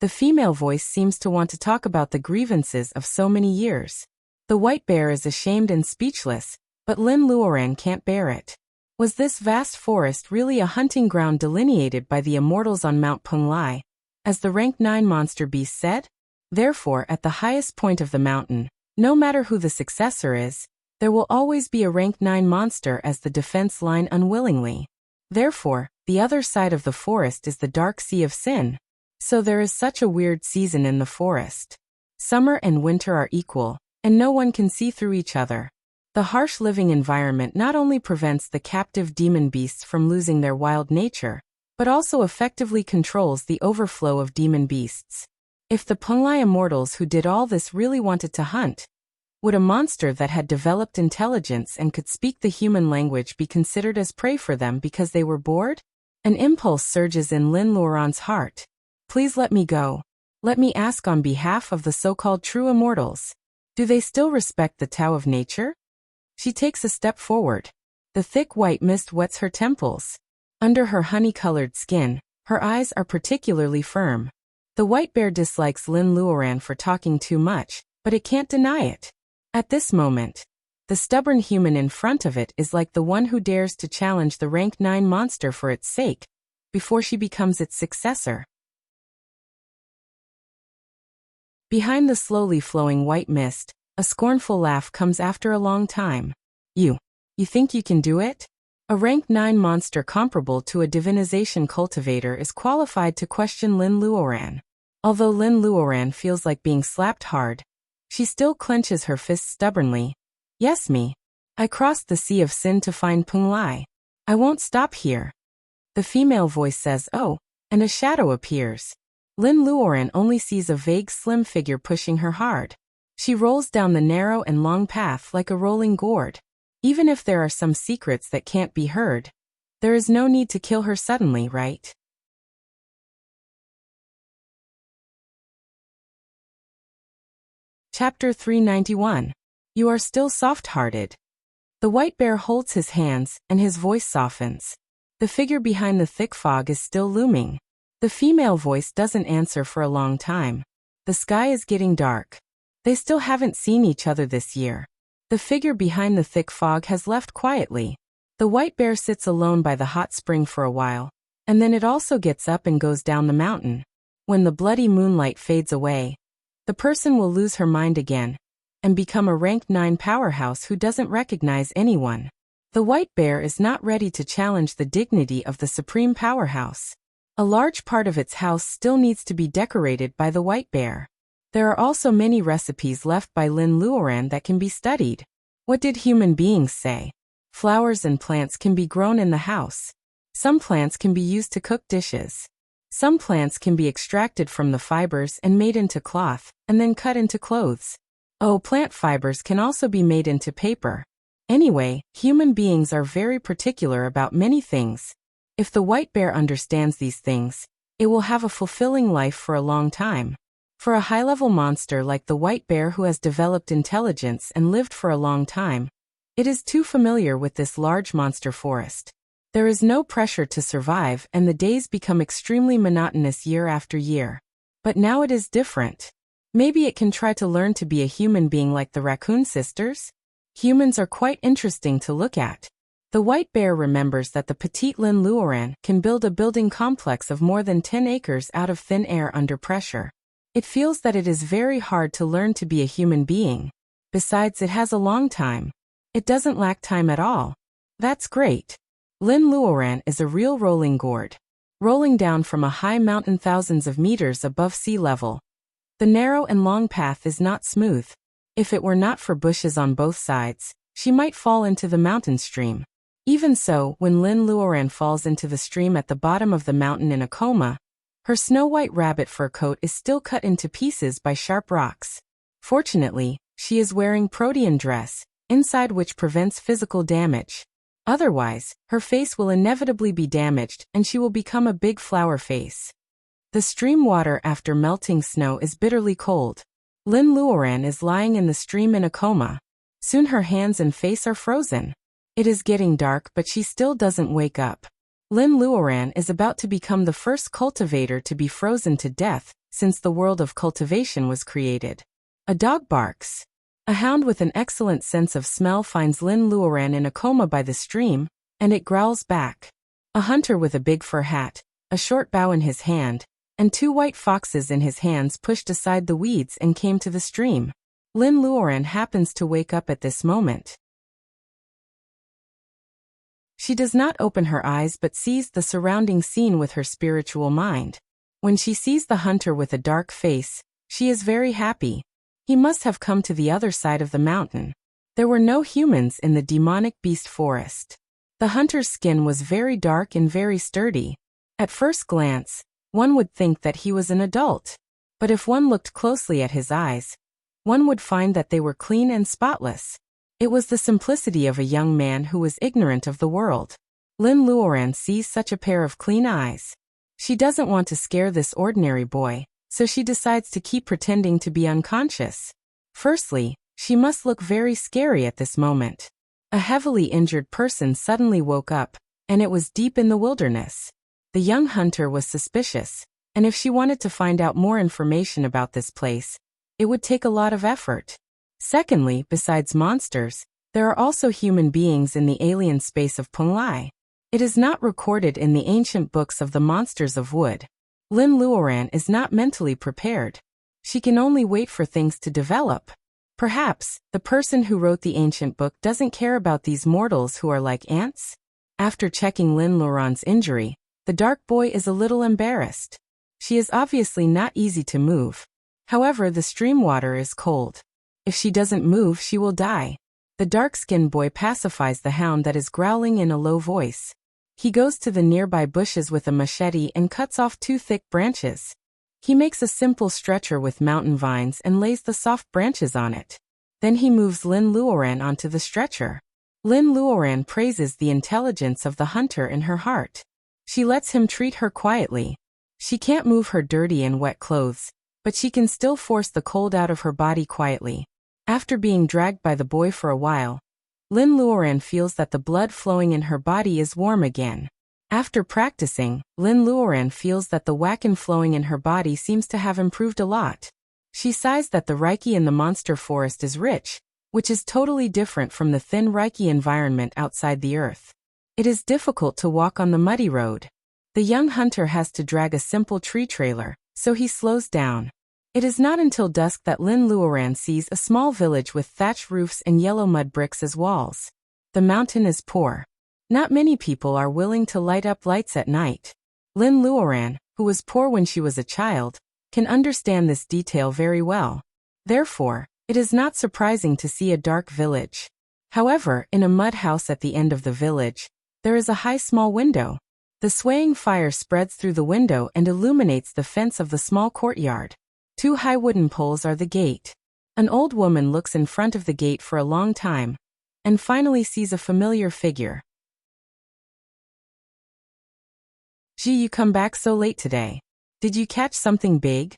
The female voice seems to want to talk about the grievances of so many years. The white bear is ashamed and speechless, but Lin Luoran can't bear it. Was this vast forest really a hunting ground delineated by the immortals on Mount Penglai, as the rank 9 monster beast said? Therefore, at the highest point of the mountain, no matter who the successor is, there will always be a rank 9 monster as the defense line unwillingly. Therefore, the other side of the forest is the dark Sea of Sin. So there is such a weird season in the forest. Summer and winter are equal, and no one can see through each other. The harsh living environment not only prevents the captive demon beasts from losing their wild nature, but also effectively controls the overflow of demon beasts. If the Penglai immortals who did all this really wanted to hunt, would a monster that had developed intelligence and could speak the human language be considered as prey for them because they were bored? An impulse surges in Lin Luoran's heart. Please let me go. Let me ask on behalf of the so-called true immortals. Do they still respect the Tao of nature? She takes a step forward. The thick white mist wets her temples. Under her honey-colored skin, her eyes are particularly firm. The white bear dislikes Lin Luoran for talking too much, but it can't deny it. At this moment, the stubborn human in front of it is like the one who dares to challenge the rank 9 monster for its sake, before she becomes its successor. Behind the slowly flowing white mist, a scornful laugh comes after a long time. You think you can do it? A rank 9 monster comparable to a divinization cultivator is qualified to question Lin Luoran. Although Lin Luoran feels like being slapped hard, she still clenches her fists stubbornly. Yes, me. I crossed the Sea of Sin to find Penglai. I won't stop here. The female voice says, oh, and a shadow appears. Lin Luoran only sees a vague slim figure pushing her hard. She rolls down the narrow and long path like a rolling gourd. Even if there are some secrets that can't be heard, there is no need to kill her suddenly, right? Chapter 391. You are still soft-hearted. The white bear holds his hands, and his voice softens. The figure behind the thick fog is still looming. The female voice doesn't answer for a long time. The sky is getting dark. They still haven't seen each other this year. The figure behind the thick fog has left quietly. The white bear sits alone by the hot spring for a while, and then it also gets up and goes down the mountain. When the bloody moonlight fades away, the person will lose her mind again, and become a rank 9 powerhouse who doesn't recognize anyone. The white bear is not ready to challenge the dignity of the supreme powerhouse. A large part of its house still needs to be decorated by the white bear. There are also many recipes left by Lin Luoran that can be studied. What did human beings say? Flowers and plants can be grown in the house. Some plants can be used to cook dishes. Some plants can be extracted from the fibers and made into cloth, and then cut into clothes. Oh, plant fibers can also be made into paper. Anyway, human beings are very particular about many things. If the white bear understands these things, it will have a fulfilling life for a long time. For a high-level monster like the white bear who has developed intelligence and lived for a long time, it is too familiar with this large monster forest. There is no pressure to survive and the days become extremely monotonous year after year. But now it is different. Maybe it can try to learn to be a human being like the raccoon sisters? Humans are quite interesting to look at. The white bear remembers that the petite Lin Luoran can build a building complex of more than 10 acres out of thin air under pressure. It feels that it is very hard to learn to be a human being. Besides, it has a long time. It doesn't lack time at all. That's great. Lin Luoran is a real rolling gourd. Rolling down from a high mountain thousands of meters above sea level. The narrow and long path is not smooth. If it were not for bushes on both sides, she might fall into the mountain stream. Even so, when Lin Luoran falls into the stream at the bottom of the mountain in a coma, her snow-white rabbit fur coat is still cut into pieces by sharp rocks. Fortunately, she is wearing protean dress, inside which prevents physical damage. Otherwise, her face will inevitably be damaged and she will become a big flower face. The stream water after melting snow is bitterly cold. Lin Luoran is lying in the stream in a coma. Soon her hands and face are frozen. It is getting dark but she still doesn't wake up. Lin Luoran is about to become the first cultivator to be frozen to death since the world of cultivation was created. A dog barks. A hound with an excellent sense of smell finds Lin Luoran in a coma by the stream, and it growls back. A hunter with a big fur hat, a short bow in his hand, and 2 white foxes in his hands pushed aside the weeds and came to the stream. Lin Luoran happens to wake up at this moment. She does not open her eyes but sees the surrounding scene with her spiritual mind. When she sees the hunter with a dark face, she is very happy. He must have come to the other side of the mountain. There were no humans in the demonic beast forest. The hunter's skin was very dark and very sturdy. At first glance, one would think that he was an adult. But if one looked closely at his eyes, one would find that they were clean and spotless. It was the simplicity of a young man who was ignorant of the world. Lin Luoran sees such a pair of clean eyes. She doesn't want to scare this ordinary boy, so she decides to keep pretending to be unconscious. Firstly, she must look very scary at this moment. A heavily injured person suddenly woke up, and it was deep in the wilderness. The young hunter was suspicious, and if she wanted to find out more information about this place, it would take a lot of effort. Secondly, besides monsters, there are also human beings in the alien space of Penglai. It is not recorded in the ancient books of the monsters of wood. Lin Luoran is not mentally prepared. She can only wait for things to develop. Perhaps, the person who wrote the ancient book doesn't care about these mortals who are like ants? After checking Lin Luoran's injury, the dark boy is a little embarrassed. She is obviously not easy to move. However, the stream water is cold. If she doesn't move, she will die. The dark-skinned boy pacifies the hound that is growling in a low voice. He goes to the nearby bushes with a machete and cuts off 2 thick branches. He makes a simple stretcher with mountain vines and lays the soft branches on it. Then he moves Lin Luoran onto the stretcher. Lin Luoran praises the intelligence of the hunter in her heart. She lets him treat her quietly. She can't move her dirty and wet clothes, but she can still force the cold out of her body quietly. After being dragged by the boy for a while, Lin Luoran feels that the blood flowing in her body is warm again. After practicing, Lin Luoran feels that the wacken flowing in her body seems to have improved a lot. She sighs that the reiki in the monster forest is rich, which is totally different from the thin reiki environment outside the earth. It is difficult to walk on the muddy road. The young hunter has to drag a simple tree trailer, so he slows down. It is not until dusk that Lin Luoran sees a small village with thatched roofs and yellow mud bricks as walls. The mountain is poor. Not many people are willing to light up lights at night. Lin Luoran, who was poor when she was a child, can understand this detail very well. Therefore, it is not surprising to see a dark village. However, in a mud house at the end of the village, there is a high small window. The swaying fire spreads through the window and illuminates the fence of the small courtyard. 2 high wooden poles are the gate. An old woman looks in front of the gate for a long time, and finally sees a familiar figure. "Gee, you come back so late today. Did you catch something big?"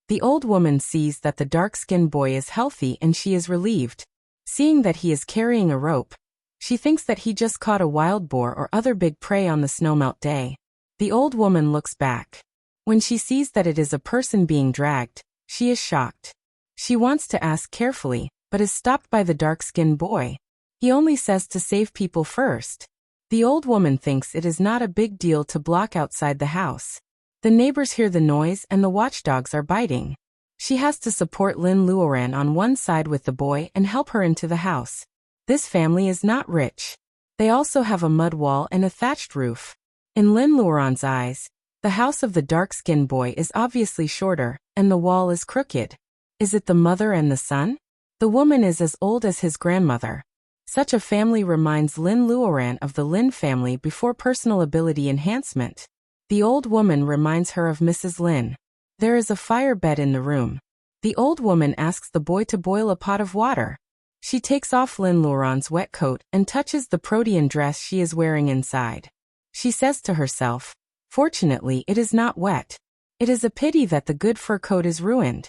The old woman sees that the dark-skinned boy is healthy and she is relieved. Seeing that he is carrying a rope, she thinks that he just caught a wild boar or other big prey on the snowmelt day. The old woman looks back. When she sees that it is a person being dragged, she is shocked. She wants to ask carefully, but is stopped by the dark-skinned boy. He only says to save people first. The old woman thinks it is not a big deal to block outside the house. The neighbors hear the noise and the watchdogs are biting. She has to support Lin Luoran on one side with the boy and help her into the house. This family is not rich. They also have a mud wall and a thatched roof. In Lin Luoran's eyes, the house of the dark-skinned boy is obviously shorter, and the wall is crooked. Is it the mother and the son? The woman is as old as his grandmother. Such a family reminds Lin Luoran of the Lin family before personal ability enhancement. The old woman reminds her of Mrs. Lin. There is a fire bed in the room. The old woman asks the boy to boil a pot of water. She takes off Lin Luoran's wet coat and touches the protean dress she is wearing inside. She says to herself, "Fortunately, it is not wet. It is a pity that the good fur coat is ruined."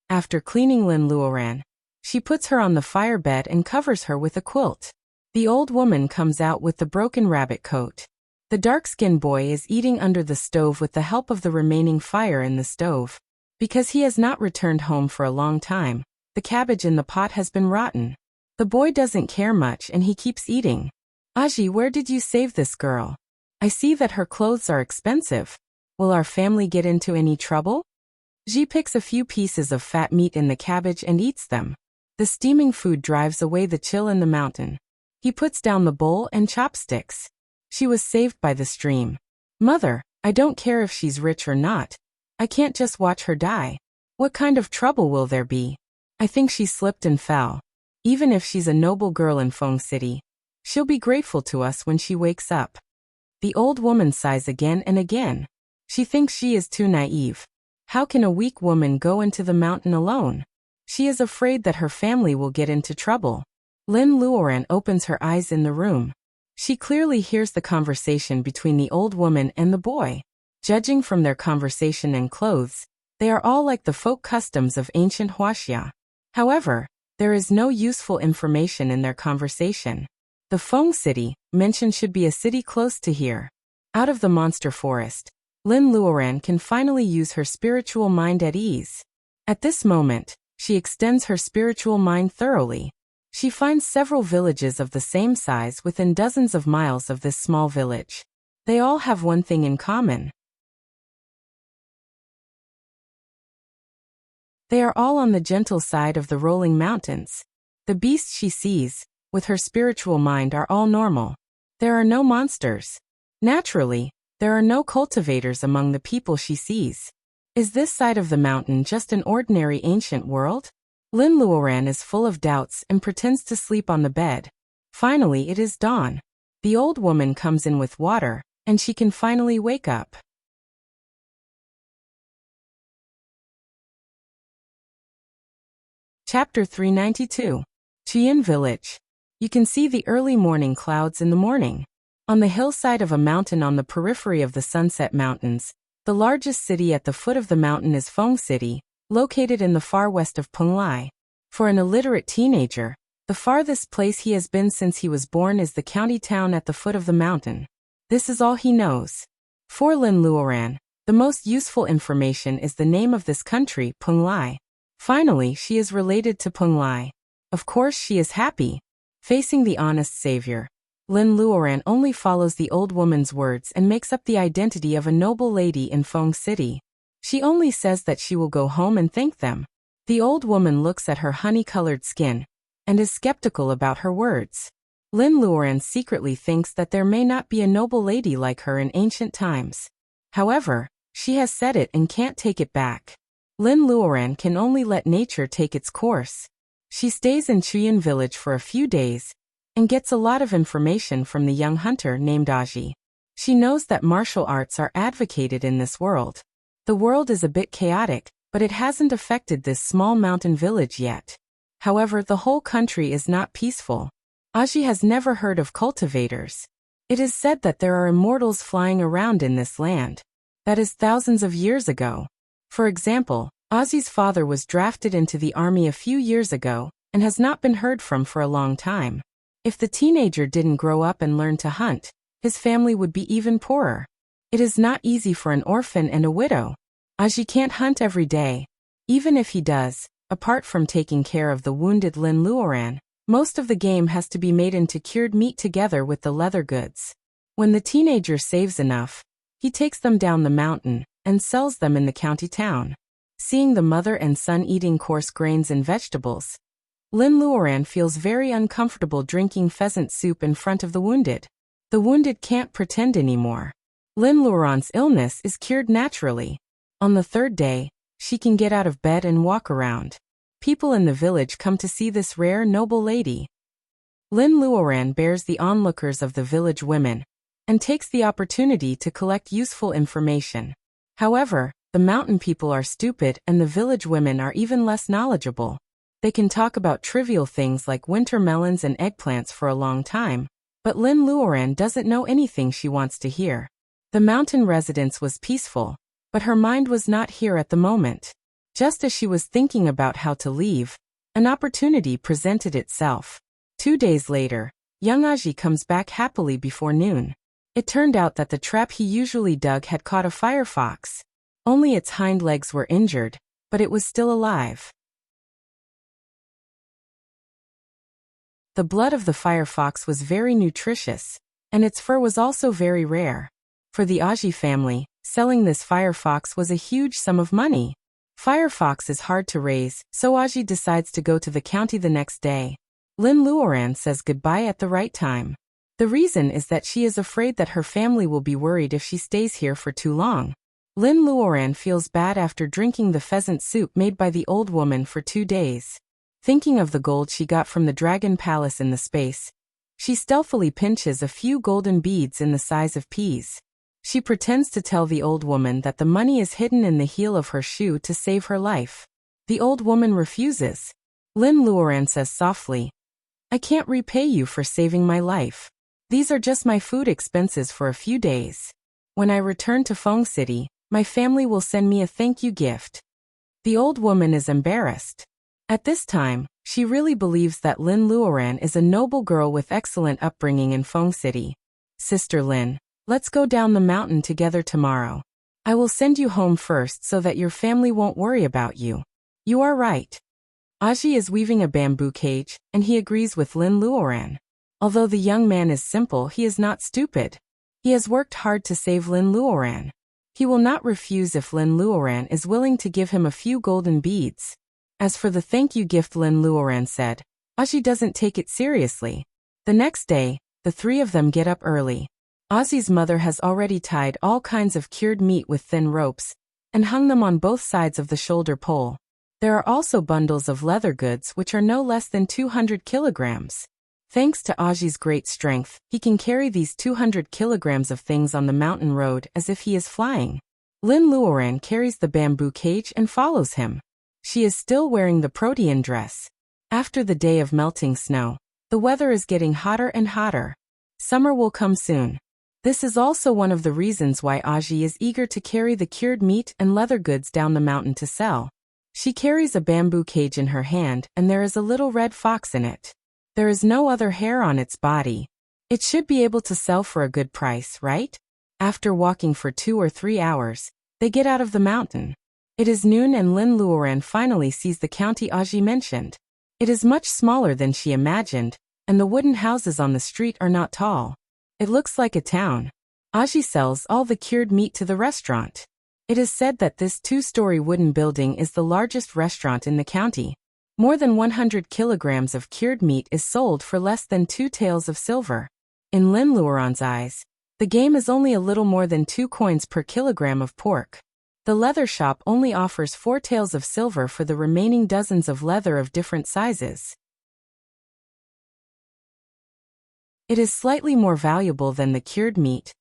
After cleaning Lin Luoran, she puts her on the fire bed and covers her with a quilt. The old woman comes out with the broken rabbit coat. The dark-skinned boy is eating under the stove with the help of the remaining fire in the stove. Because he has not returned home for a long time, the cabbage in the pot has been rotten. The boy doesn't care much and he keeps eating. "Aji, where did you save this girl? I see that her clothes are expensive. Will our family get into any trouble?" Ji picks a few pieces of fat meat in the cabbage and eats them. The steaming food drives away the chill in the mountain. He puts down the bowl and chopsticks. She was saved by the stream. "Mother, I don't care if she's rich or not. I can't just watch her die. What kind of trouble will there be? I think she slipped and fell. Even if she's a noble girl in Feng City, she'll be grateful to us when she wakes up." The old woman sighs again and again. She thinks she is too naive. How can a weak woman go into the mountain alone? She is afraid that her family will get into trouble. Lin Luoran opens her eyes in the room. She clearly hears the conversation between the old woman and the boy. Judging from their conversation and clothes, they are all like the folk customs of ancient Wuxia. However, there is no useful information in their conversation. The Feng City mentioned should be a city close to here. Out of the monster forest, Lin Luoran can finally use her spiritual mind at ease. At this moment, she extends her spiritual mind thoroughly. She finds several villages of the same size within dozens of miles of this small village. They all have one thing in common. They are all on the gentle side of the rolling mountains. The beasts she sees, with her spiritual mind, are all normal. There are no monsters. Naturally, there are no cultivators among the people she sees. Is this side of the mountain just an ordinary ancient world? Lin Luoran is full of doubts and pretends to sleep on the bed. Finally, it is dawn. The old woman comes in with water, and she can finally wake up. Chapter 392. Qian Village. You can see the early morning clouds in the morning. On the hillside of a mountain on the periphery of the Sunset Mountains, the largest city at the foot of the mountain is Feng City, located in the far west of Penglai. For an illiterate teenager, the farthest place he has been since he was born is the county town at the foot of the mountain. This is all he knows. For Lin Luoran, the most useful information is the name of this country, Penglai. Finally, she is related to Penglai. Of course, she is happy. Facing the honest savior, Lin Luoran only follows the old woman's words and makes up the identity of a noble lady in Feng City. She only says that she will go home and thank them. The old woman looks at her honey-colored skin and is skeptical about her words. Lin Luoran secretly thinks that there may not be a noble lady like her in ancient times. However, she has said it and can't take it back. Lin Luoran can only let nature take its course. She stays in Qian village for a few days and gets a lot of information from the young hunter named Aji. She knows that martial arts are advocated in this world. The world is a bit chaotic, but it hasn't affected this small mountain village yet. However, the whole country is not peaceful. Aji has never heard of cultivators. It is said that there are immortals flying around in this land. That is thousands of years ago. For example, Azi's father was drafted into the army a few years ago, and has not been heard from for a long time. If the teenager didn't grow up and learn to hunt, his family would be even poorer. It is not easy for an orphan and a widow. Aji can't hunt every day. Even if he does, apart from taking care of the wounded Lin Luoran, most of the game has to be made into cured meat together with the leather goods. When the teenager saves enough, he takes them down the mountain and sells them in the county town. Seeing the mother and son eating coarse grains and vegetables, Lin Luoran feels very uncomfortable drinking pheasant soup in front of the wounded. The wounded can't pretend anymore. Lin Luoran's illness is cured naturally. On the third day, she can get out of bed and walk around. People in the village come to see this rare noble lady. Lin Luoran bears the onlookers of the village women, and takes the opportunity to collect useful information. However, the mountain people are stupid and the village women are even less knowledgeable. They can talk about trivial things like winter melons and eggplants for a long time, but Lin Luoran doesn't know anything she wants to hear. The mountain residence was peaceful, but her mind was not here at the moment. Just as she was thinking about how to leave, an opportunity presented itself. 2 days later, young Aji comes back happily before noon. It turned out that the trap he usually dug had caught a firefox. Only its hind legs were injured, but it was still alive. The blood of the firefox was very nutritious, and its fur was also very rare. For the Aji family, selling this firefox was a huge sum of money. Firefox is hard to raise, so Aji decides to go to the county the next day. Lin Luoran says goodbye at the right time. The reason is that she is afraid that her family will be worried if she stays here for too long. Lin Luoran feels bad after drinking the pheasant soup made by the old woman for 2 days. Thinking of the gold she got from the dragon palace in the space, she stealthily pinches a few golden beads in the size of peas. She pretends to tell the old woman that the money is hidden in the heel of her shoe to save her life. The old woman refuses. Lin Luoran says softly, "I can't repay you for saving my life. These are just my food expenses for a few days. When I return to Feng City, my family will send me a thank you gift." The old woman is embarrassed. At this time, she really believes that Lin Luoran is a noble girl with excellent upbringing in Feng City. "Sister Lin, let's go down the mountain together tomorrow. I will send you home first so that your family won't worry about you." "You are right." Aji is weaving a bamboo cage, and he agrees with Lin Luoran. Although the young man is simple, he is not stupid. He has worked hard to save Lin Luoran. He will not refuse if Lin Luoran is willing to give him a few golden beads. As for the thank you gift Lin Luoran said, Aji doesn't take it seriously. The next day, the three of them get up early. Azi's mother has already tied all kinds of cured meat with thin ropes, and hung them on both sides of the shoulder pole. There are also bundles of leather goods which are no less than 200 kilograms. Thanks to Aji's great strength, he can carry these 200 kilograms of things on the mountain road as if he is flying. Lin Luoran carries the bamboo cage and follows him. She is still wearing the protean dress. After the day of melting snow, the weather is getting hotter and hotter. Summer will come soon. This is also one of the reasons why Aji is eager to carry the cured meat and leather goods down the mountain to sell. She carries a bamboo cage in her hand and there is a little red fox in it. There is no other hair on its body. It should be able to sell for a good price, right? After walking for 2 or 3 hours, they get out of the mountain. It is noon and Lin Luoran finally sees the county Aji mentioned. It is much smaller than she imagined, and the wooden houses on the street are not tall. It looks like a town. Aji sells all the cured meat to the restaurant. It is said that this 2-story wooden building is the largest restaurant in the county. More than 100 kilograms of cured meat is sold for less than 2 taels of silver. In Lin Luoran's eyes, the game is only a little more than 2 coins per kilogram of pork. The leather shop only offers 4 taels of silver for the remaining dozens of leather of different sizes. It is slightly more valuable than the cured meat,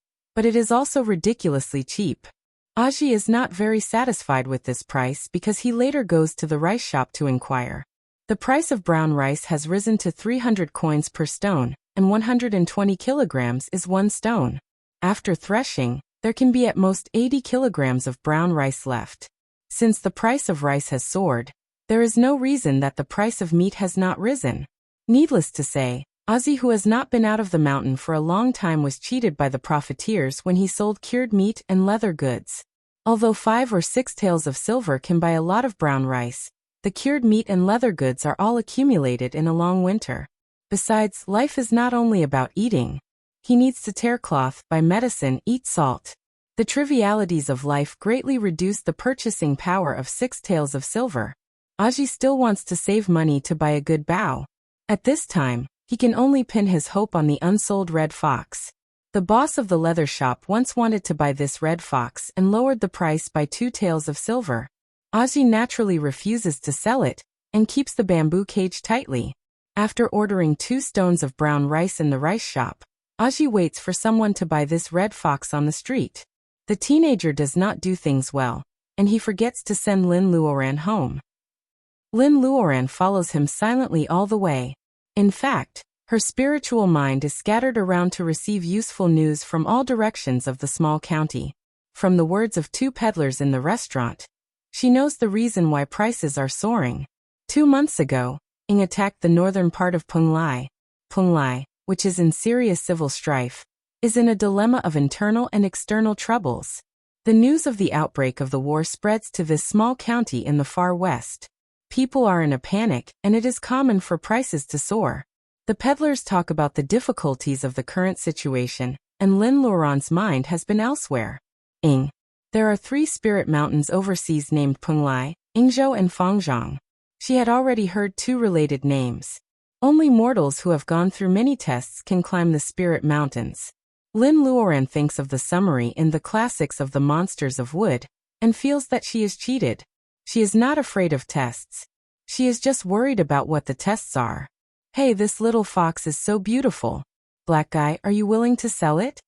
but it is also ridiculously cheap. Aji is not very satisfied with this price because he later goes to the rice shop to inquire. The price of brown rice has risen to 300 coins per stone, and 120 kilograms is 1 stone. After threshing, there can be at most 80 kilograms of brown rice left. Since the price of rice has soared, there is no reason that the price of meat has not risen. Needless to say, Aji, who has not been out of the mountain for a long time, was cheated by the profiteers when he sold cured meat and leather goods. Although 5 or 6 taels of silver can buy a lot of brown rice, the cured meat and leather goods are all accumulated in a long winter. Besides, life is not only about eating. He needs to tear cloth, buy medicine, eat salt. The trivialities of life greatly reduce the purchasing power of 6 taels of silver. Aji still wants to save money to buy a good bow. At this time, he can only pin his hope on the unsold red fox. The boss of the leather shop once wanted to buy this red fox and lowered the price by 2 taels of silver. Aji naturally refuses to sell it and keeps the bamboo cage tightly. After ordering 2 stones of brown rice in the rice shop, Aji waits for someone to buy this red fox on the street. The teenager does not do things well, and he forgets to send Lin Luoran home. Lin Luoran follows him silently all the way. In fact, her spiritual mind is scattered around to receive useful news from all directions of the small county. From the words of 2 peddlers in the restaurant, she knows the reason why prices are soaring. 2 months ago, Ing attacked the northern part of Penglai. Penglai, which is in serious civil strife, is in a dilemma of internal and external troubles. The news of the outbreak of the war spreads to this small county in the far west. People are in a panic, and it is common for prices to soar. The peddlers talk about the difficulties of the current situation, and Lin Luoran's mind has been elsewhere. Ing. There are 3 spirit mountains overseas named Penglai, Ingzhou and Fangzhong. She had already heard 2 related names. Only mortals who have gone through many tests can climb the spirit mountains. Lin Luoran thinks of the summary in the classics of the monsters of wood, and feels that she is cheated. She is not afraid of tests. She is just worried about what the tests are. Hey, this little fox is so beautiful. Black guy, are you willing to sell it?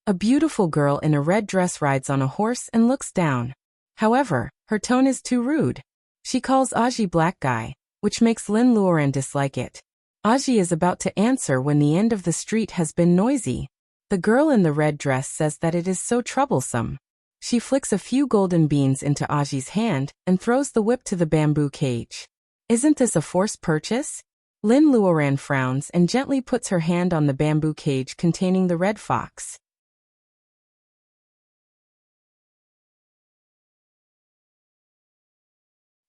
A beautiful girl in a red dress rides on a horse and looks down. However, her tone is too rude. She calls Aji black guy, which makes Lin Luoran dislike it. Aji is about to answer when the end of the street has been noisy. The girl in the red dress says that it is so troublesome. She flicks a few golden beans into Aji's hand and throws the whip to the bamboo cage. Isn't this a forced purchase? Lin Luoran frowns and gently puts her hand on the bamboo cage containing the red fox.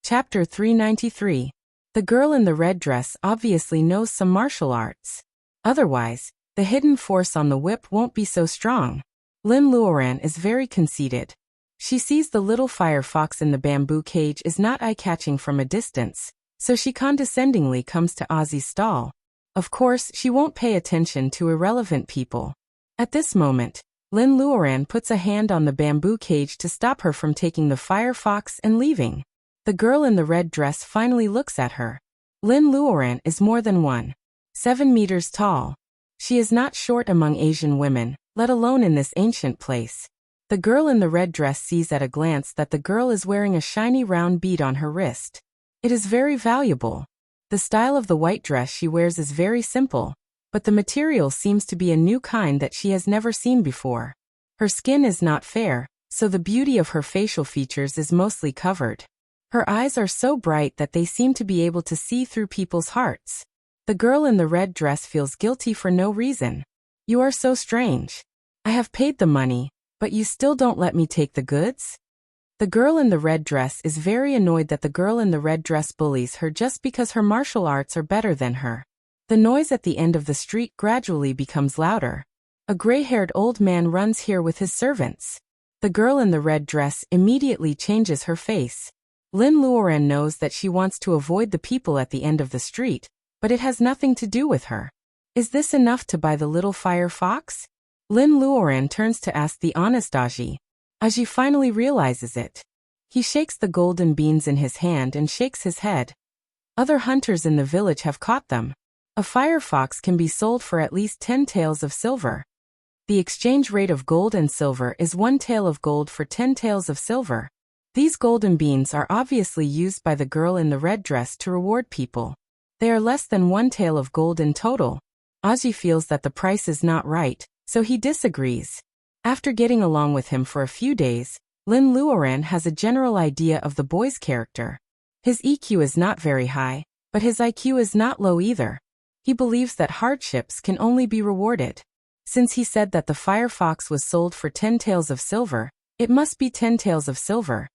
Chapter 393. The girl in the red dress obviously knows some martial arts. Otherwise, the hidden force on the whip won't be so strong. Lin Luoran is very conceited. She sees the little fire fox in the bamboo cage is not eye-catching from a distance, so she condescendingly comes to Aji's stall. Of course, she won't pay attention to irrelevant people. At this moment, Lin Luoran puts a hand on the bamboo cage to stop her from taking the fire fox and leaving. The girl in the red dress finally looks at her. Lin Luoran is more than 1.7 meters tall. She is not short among Asian women, let alone in this ancient place. The girl in the red dress sees at a glance that the girl is wearing a shiny round bead on her wrist. It is very valuable. The style of the white dress she wears is very simple, but the material seems to be a new kind that she has never seen before. Her skin is not fair, so the beauty of her facial features is mostly covered. Her eyes are so bright that they seem to be able to see through people's hearts. The girl in the red dress feels guilty for no reason. You are so strange. I have paid the money, but you still don't let me take the goods? The girl in the red dress is very annoyed that the girl in the red dress bullies her just because her martial arts are better than her. The noise at the end of the street gradually becomes louder. A gray-haired old man runs here with his servants. The girl in the red dress immediately changes her face. Lin Luoran knows that she wants to avoid the people at the end of the street, but it has nothing to do with her. Is this enough to buy the little fire fox? Lin Luoran turns to ask the honest Aji. Aji finally realizes it. He shakes the golden beans in his hand and shakes his head. Other hunters in the village have caught them. A fire fox can be sold for at least 10 taels of silver. The exchange rate of gold and silver is 1 tael of gold for 10 taels of silver. These golden beans are obviously used by the girl in the red dress to reward people. They are less than 1 tael of gold in total. Aji feels that the price is not right, so he disagrees. After getting along with him for a few days, Lin Luoran has a general idea of the boy's character. His EQ is not very high, but his IQ is not low either. He believes that hardships can only be rewarded. Since he said that the firefox was sold for 10 taels of silver, it must be 10 taels of silver.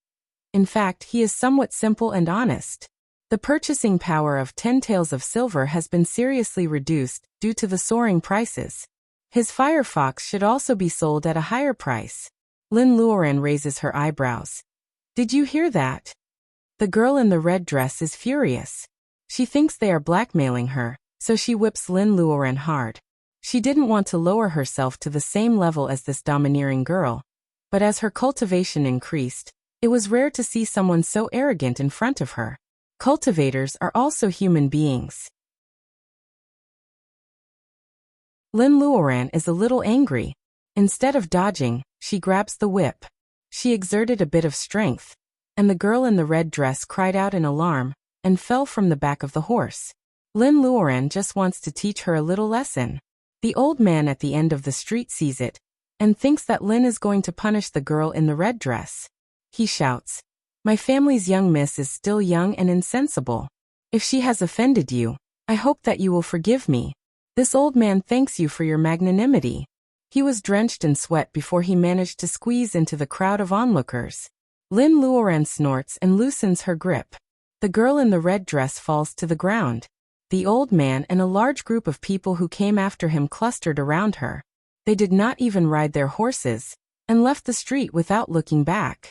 In fact, he is somewhat simple and honest. The purchasing power of 10 taels of silver has been seriously reduced due to the soaring prices. His firefox should also be sold at a higher price. Lin Luoran raises her eyebrows. Did you hear that? The girl in the red dress is furious. She thinks they are blackmailing her, so she whips Lin Luoran hard. She didn't want to lower herself to the same level as this domineering girl. But as her cultivation increased, it was rare to see someone so arrogant in front of her. Cultivators are also human beings. Lin Luoran is a little angry. Instead of dodging, she grabs the whip. She exerted a bit of strength, and the girl in the red dress cried out in alarm and fell from the back of the horse. Lin Luoran just wants to teach her a little lesson. The old man at the end of the street sees it and thinks that Lin is going to punish the girl in the red dress. He shouts, "My family's young miss is still young and insensible. If she has offended you, I hope that you will forgive me. This old man thanks you for your magnanimity." He was drenched in sweat before he managed to squeeze into the crowd of onlookers. Lin Luoran snorts and loosens her grip. The girl in the red dress falls to the ground. The old man and a large group of people who came after him clustered around her. They did not even ride their horses and left the street without looking back.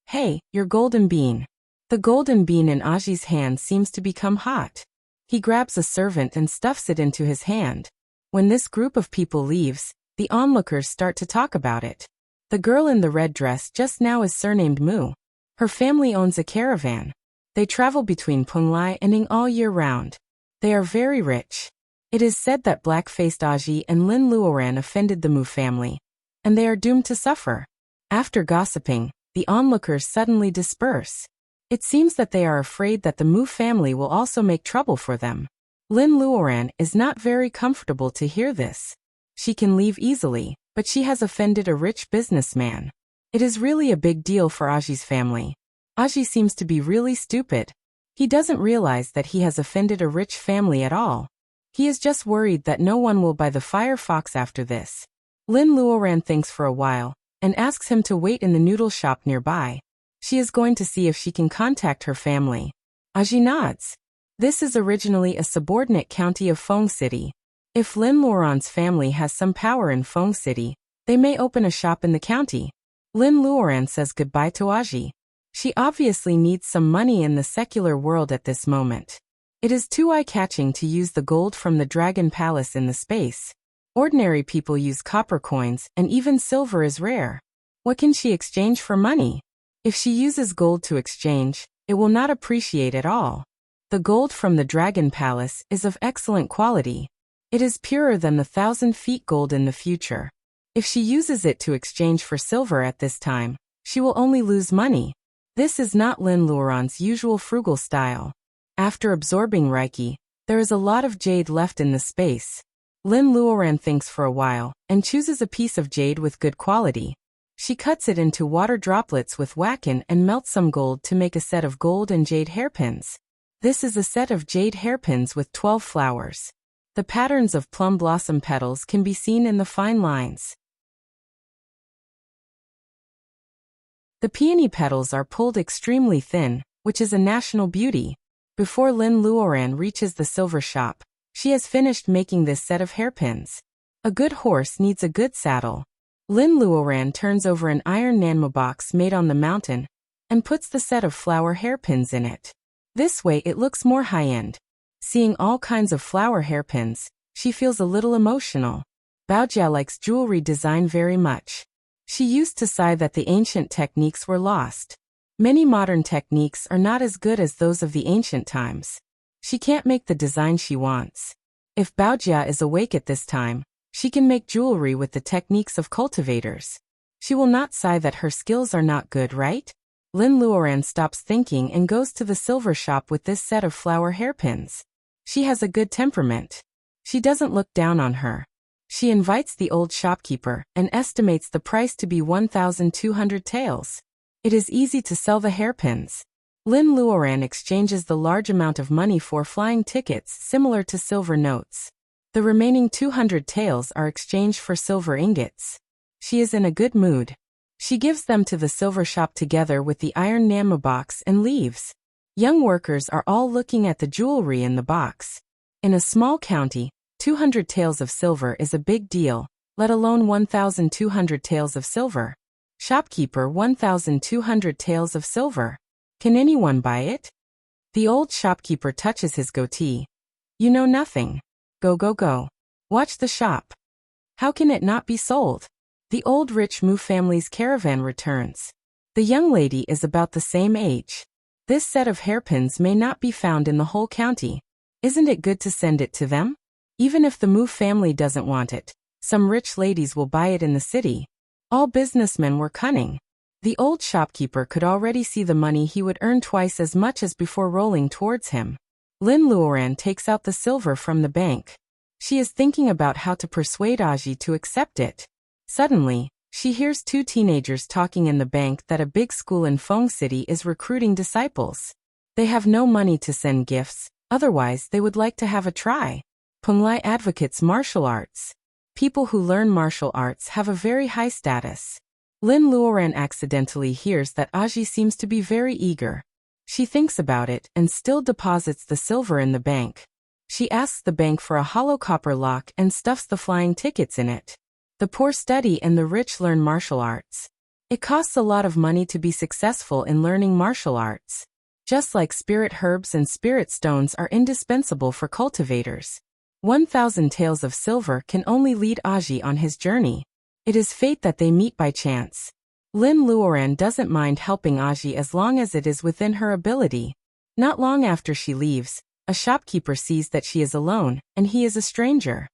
"Hey, your golden bean." The golden bean in Aji's hand seems to become hot. He grabs a servant and stuffs it into his hand. When this group of people leaves, the onlookers start to talk about it. The girl in the red dress just now is surnamed Mu. Her family owns a caravan. They travel between Punglai and Ning all year round. They are very rich. It is said that black-faced Aji and Lin Luoran offended the Mu family, and they are doomed to suffer. After gossiping, the onlookers suddenly disperse. It seems that they are afraid that the Mu family will also make trouble for them. Lin Luoran is not very comfortable to hear this. She can leave easily, but she has offended a rich businessman. It is really a big deal for Aji's family. Aji seems to be really stupid. He doesn't realize that he has offended a rich family at all. He is just worried that no one will buy the firefox after this. Lin Luoran thinks for a while and asks him to wait in the noodle shop nearby. She is going to see if she can contact her family. Aji nods. This is originally a subordinate county of Feng City. If Lin Luoran's family has some power in Feng City, they may open a shop in the county. Lin Luoran says goodbye to Aji. She obviously needs some money in the secular world at this moment. It is too eye-catching to use the gold from the Dragon Palace in the space. Ordinary people use copper coins, and even silver is rare. What can she exchange for money? If she uses gold to exchange, it will not appreciate at all. The gold from the Dragon Palace is of excellent quality. It is purer than the 1,000 feet gold in the future. If she uses it to exchange for silver at this time, she will only lose money. This is not Lin Luoran's usual frugal style. After absorbing Reiki, there is a lot of jade left in the space. Lin Luoran thinks for a while and chooses a piece of jade with good quality. She cuts it into water droplets with wacken and melts some gold to make a set of gold and jade hairpins. This is a set of jade hairpins with 12 flowers. The patterns of plum blossom petals can be seen in the fine lines. The peony petals are pulled extremely thin, which is a national beauty. Before Lin Luoran reaches the silver shop, she has finished making this set of hairpins. A good horse needs a good saddle. Lin Luoran turns over an iron nanmo box made on the mountain and puts the set of flower hairpins in it. This way it looks more high-end. Seeing all kinds of flower hairpins, she feels a little emotional. Baojia likes jewelry design very much. She used to sigh that the ancient techniques were lost. Many modern techniques are not as good as those of the ancient times. She can't make the design she wants. If Baojia is awake at this time, She can make jewelry with the techniques of cultivators. She will not sigh that her skills are not good, right? Lin Luoran stops thinking and goes to the silver shop with this set of flower hairpins. She has a good temperament. She doesn't look down on her. She invites the old shopkeeper and estimates the price to be 1,200 taels. It is easy to sell the hairpins. Lin Luoran exchanges the large amount of money for flying tickets similar to silver notes. The remaining 200 taels are exchanged for silver ingots. She is in a good mood. She gives them to the silver shop together with the iron Nama box and leaves. Young workers are all looking at the jewelry in the box. In a small county, 200 taels of silver is a big deal, let alone 1,200 taels of silver. Shopkeeper, 1,200 taels of silver. Can anyone buy it? The old shopkeeper touches his goatee. You know nothing. Go, go, go. Watch the shop. How can it not be sold? The old rich Mu family's caravan returns. The young lady is about the same age. This set of hairpins may not be found in the whole county. Isn't it good to send it to them? Even if the Mu family doesn't want it, some rich ladies will buy it in the city. All businessmen were cunning. The old shopkeeper could already see the money he would earn twice as much as before rolling towards him. Lin Luoran takes out the silver from the bank. She is thinking about how to persuade Aji to accept it. Suddenly, she hears two teenagers talking in the bank that a big school in Feng City is recruiting disciples. They have no money to send gifts, otherwise they would like to have a try. Penglai advocates martial arts. People who learn martial arts have a very high status. Lin Luoran accidentally hears that Aji seems to be very eager. She thinks about it and still deposits the silver in the bank. She asks the bank for a hollow copper lock and stuffs the flying tickets in it. The poor study and the rich learn martial arts. It costs a lot of money to be successful in learning martial arts. Just like spirit herbs and spirit stones are indispensable for cultivators. 1,000 taels of silver can only lead Aji on his journey. It is fate that they meet by chance. Lin Luoran doesn't mind helping Aji as long as it is within her ability. Not long after she leaves, a shopkeeper sees that she is alone, and he is a stranger.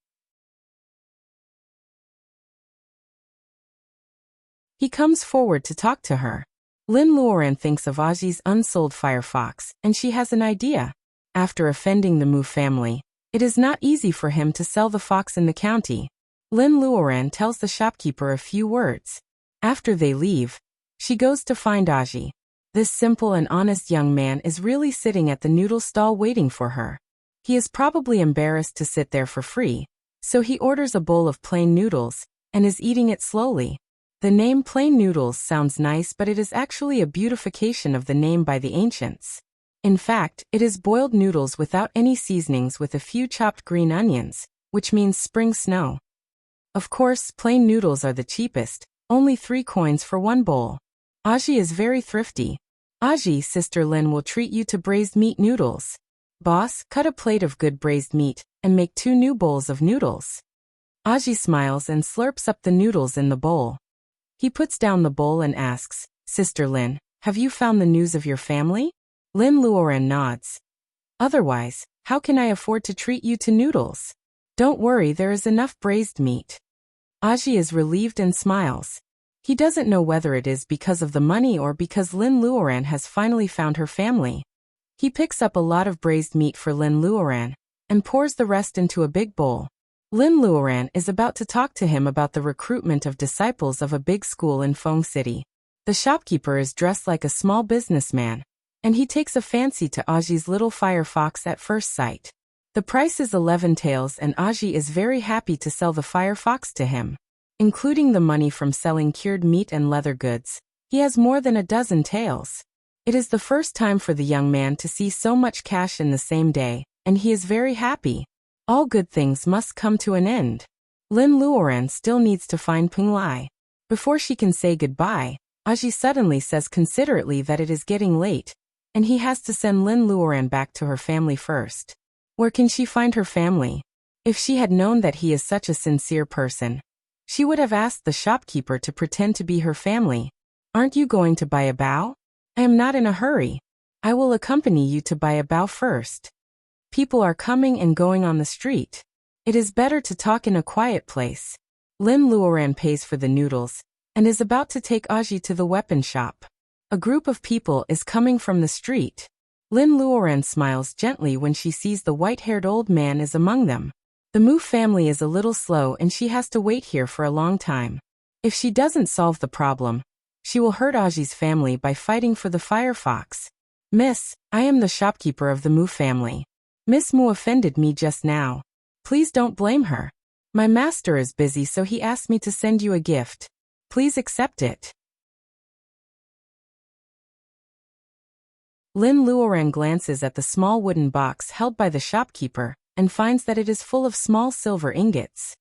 He comes forward to talk to her. Lin Luoran thinks of Aji's unsold firefox, and she has an idea. After offending the Mu family, it is not easy for him to sell the fox in the county. Lin Luoran tells the shopkeeper a few words. After they leave, she goes to find Aji. This simple and honest young man is really sitting at the noodle stall waiting for her. He is probably embarrassed to sit there for free, so he orders a bowl of plain noodles, and is eating it slowly. The name plain noodles sounds nice, but it is actually a beautification of the name by the ancients. In fact, it is boiled noodles without any seasonings with a few chopped green onions, which means spring snow. Of course, plain noodles are the cheapest, only 3 coins for one bowl. Aji is very thrifty. Aji, Sister Lin will treat you to braised meat noodles. Boss, cut a plate of good braised meat, and make 2 new bowls of noodles. Aji smiles and slurps up the noodles in the bowl. He puts down the bowl and asks, Sister Lin, have you found the news of your family? Lin Luoran nods. Otherwise, how can I afford to treat you to noodles? Don't worry, there is enough braised meat. Aji is relieved and smiles. He doesn't know whether it is because of the money or because Lin Luoran has finally found her family. He picks up a lot of braised meat for Lin Luoran, and pours the rest into a big bowl. Lin Luoran is about to talk to him about the recruitment of disciples of a big school in Feng City. The shopkeeper is dressed like a small businessman, and he takes a fancy to Aji's little firefox at first sight. The price is 11 taels, and Aji is very happy to sell the firefox to him. Including the money from selling cured meat and leather goods, he has more than a dozen taels. It is the first time for the young man to see so much cash in the same day, and he is very happy. All good things must come to an end. Lin Luoran still needs to find Penglai. Before she can say goodbye, Aji suddenly says considerately that it is getting late, and he has to send Lin Luoran back to her family first. Where can she find her family? If she had known that he is such a sincere person, she would have asked the shopkeeper to pretend to be her family. Aren't you going to buy a bao? I am not in a hurry. I will accompany you to buy a bao first. People are coming and going on the street. It is better to talk in a quiet place. Lin Luoran pays for the noodles and is about to take Aji to the weapon shop. A group of people is coming from the street. Lin Luoran smiles gently when she sees the white-haired old man is among them. The Mu family is a little slow and she has to wait here for a long time. If she doesn't solve the problem, she will hurt Aji's family by fighting for the firefox. Miss, I am the shopkeeper of the Mu family. Miss Mu offended me just now. Please don't blame her. My master is busy, so he asked me to send you a gift. Please accept it. Lin Luoran glances at the small wooden box held by the shopkeeper and finds that it is full of small silver ingots.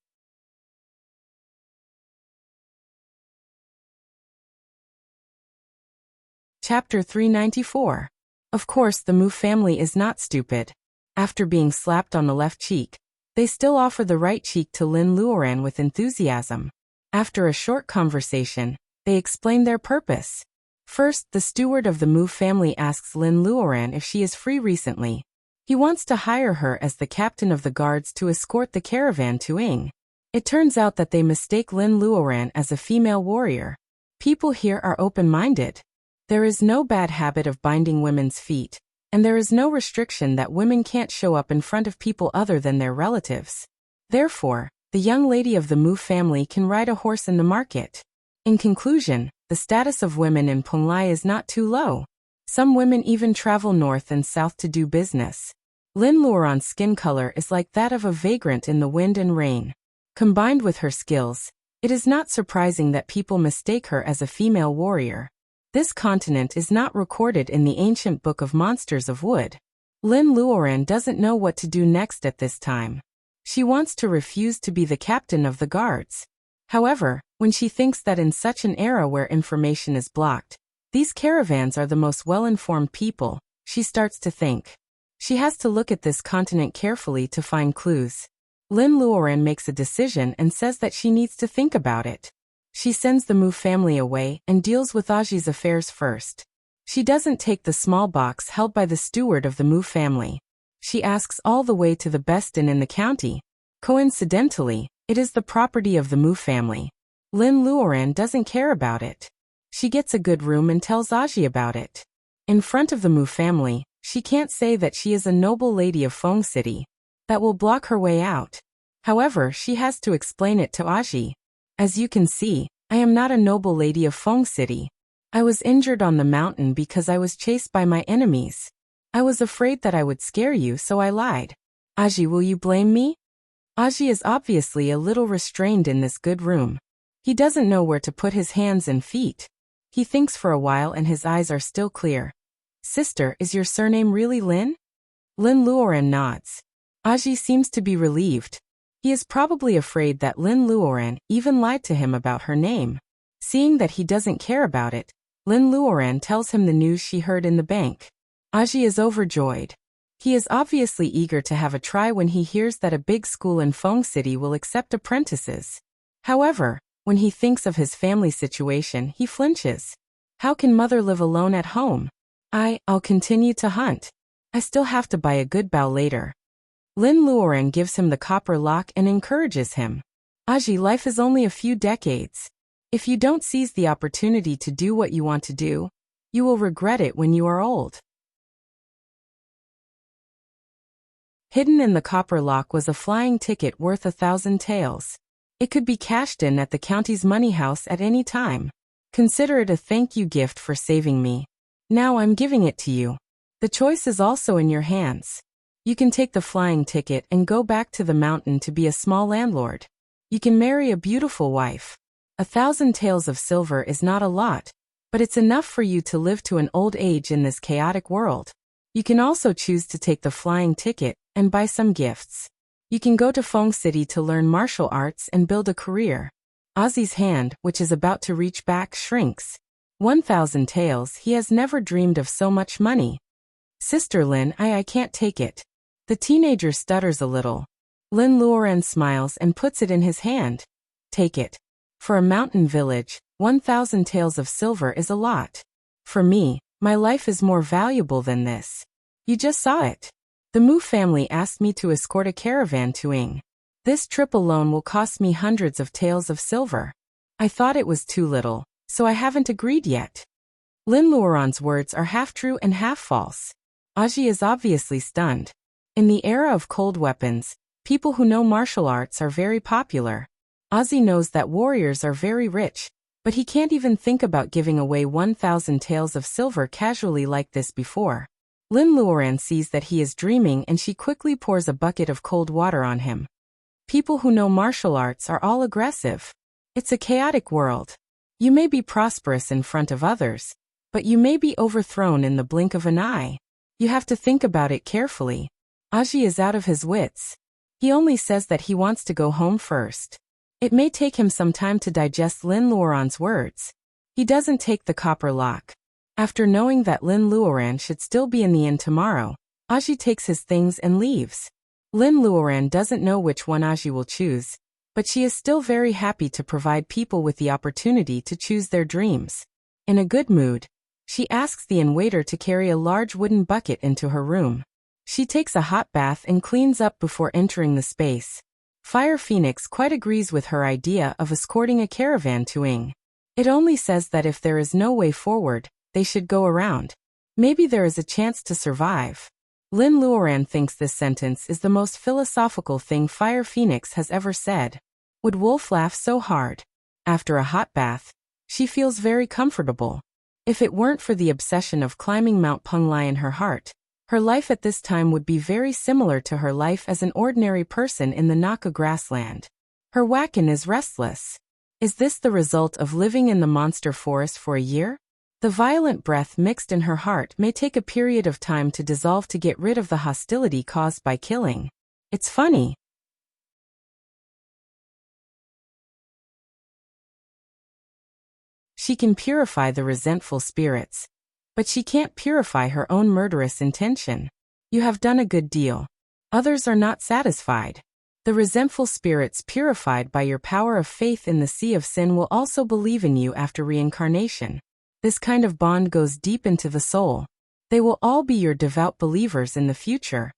Chapter 394. Of course, the Mu family is not stupid. After being slapped on the left cheek, they still offer the right cheek to Lin Luoran with enthusiasm. After a short conversation, they explain their purpose. First, the steward of the Mu family asks Lin Luoran if she is free recently. He wants to hire her as the captain of the guards to escort the caravan to Ying. It turns out that they mistake Lin Luoran as a female warrior. People here are open-minded. There is no bad habit of binding women's feet, and there is no restriction that women can't show up in front of people other than their relatives. Therefore, the young lady of the Mu family can ride a horse in the market. In conclusion, the status of women in Penglai is not too low. Some women even travel north and south to do business. Lin Luoran's skin color is like that of a vagrant in the wind and rain. Combined with her skills, it is not surprising that people mistake her as a female warrior. This continent is not recorded in the ancient book of monsters of wood. Lin Luoran doesn't know what to do next at this time. She wants to refuse to be the captain of the guards. However, when she thinks that in such an era where information is blocked, these caravans are the most well-informed people, she starts to think. She has to look at this continent carefully to find clues. Lin Luoran makes a decision and says that she needs to think about it. She sends the Mu family away and deals with Aji's affairs first. She doesn't take the small box held by the steward of the Mu family. She asks all the way to the best inn in the county. Coincidentally, it is the property of the Mu family. Lin Luoran doesn't care about it. She gets a good room and tells Aji about it. In front of the Mu family, she can't say that she is a noble lady of Feng City. That will block her way out. However, she has to explain it to Aji. As you can see, I am not a noble lady of Feng City. I was injured on the mountain because I was chased by my enemies. I was afraid that I would scare you, so I lied. Aji, will you blame me? Aji is obviously a little restrained in this good room. He doesn't know where to put his hands and feet. He thinks for a while and his eyes are still clear. Sister, is your surname really Lin? Lin Luoran nods. Aji seems to be relieved. He is probably afraid that Lin Luoran even lied to him about her name. Seeing that he doesn't care about it, Lin Luoran tells him the news she heard in the bank. Aji is overjoyed. He is obviously eager to have a try when he hears that a big school in Feng City will accept apprentices. However, when he thinks of his family situation, he flinches. How can mother live alone at home? I'll continue to hunt. I still have to buy a good bow later. Lin Luoran gives him the copper lock and encourages him. Aji, life is only a few decades. If you don't seize the opportunity to do what you want to do, you will regret it when you are old. Hidden in the copper lock was a flying ticket worth 1,000 taels. It could be cashed in at the county's money house at any time. Consider it a thank you gift for saving me. Now I'm giving it to you. The choice is also in your hands. You can take the flying ticket and go back to the mountain to be a small landlord. You can marry a beautiful wife. 1,000 taels of silver is not a lot, but it's enough for you to live to an old age in this chaotic world. You can also choose to take the flying ticket and buy some gifts. You can go to Feng City to learn martial arts and build a career. Ozzy's hand, which is about to reach back, shrinks. 1,000 taels, he has never dreamed of so much money. Sister Lin, I can't take it. The teenager stutters a little. Lin Luoran smiles and puts it in his hand. Take it. For a mountain village, 1,000 taels of silver is a lot. For me, my life is more valuable than this. You just saw it. The Mu family asked me to escort a caravan to Ying. This trip alone will cost me hundreds of taels of silver. I thought it was too little, so I haven't agreed yet. Lin Luoran's words are half true and half false. Aji is obviously stunned. In the era of cold weapons, people who know martial arts are very popular. Aji knows that warriors are very rich, but he can't even think about giving away 1,000 taels of silver casually like this before. Lin Luoran sees that he is dreaming and she quickly pours a bucket of cold water on him. People who know martial arts are all aggressive. It's a chaotic world. You may be prosperous in front of others, but you may be overthrown in the blink of an eye. You have to think about it carefully. Aji is out of his wits. He only says that he wants to go home first. It may take him some time to digest Lin Luoran's words. He doesn't take the copper lock. After knowing that Lin Luoran should still be in the inn tomorrow, Aji takes his things and leaves. Lin Luoran doesn't know which one Aji will choose, but she is still very happy to provide people with the opportunity to choose their dreams. In a good mood, she asks the inn waiter to carry a large wooden bucket into her room. She takes a hot bath and cleans up before entering the space. Fire Phoenix quite agrees with her idea of escorting a caravan to Ing. It only says that if there is no way forward, they should go around. Maybe there is a chance to survive. Lin Luoran thinks this sentence is the most philosophical thing Fire Phoenix has ever said. Would Wolf laugh so hard? After a hot bath, she feels very comfortable. If it weren't for the obsession of climbing Mount Penglai in her heart, her life at this time would be very similar to her life as an ordinary person in the Naka grassland. Her wagon is restless. Is this the result of living in the monster forest for a year? The violent breath mixed in her heart may take a period of time to dissolve to get rid of the hostility caused by killing. It's funny. She can purify the resentful spirits, but she can't purify her own murderous intention. You have done a good deal. Others are not satisfied. The resentful spirits purified by your power of faith in the sea of sin will also believe in you after reincarnation. This kind of bond goes deep into the soul. They will all be your devout believers in the future.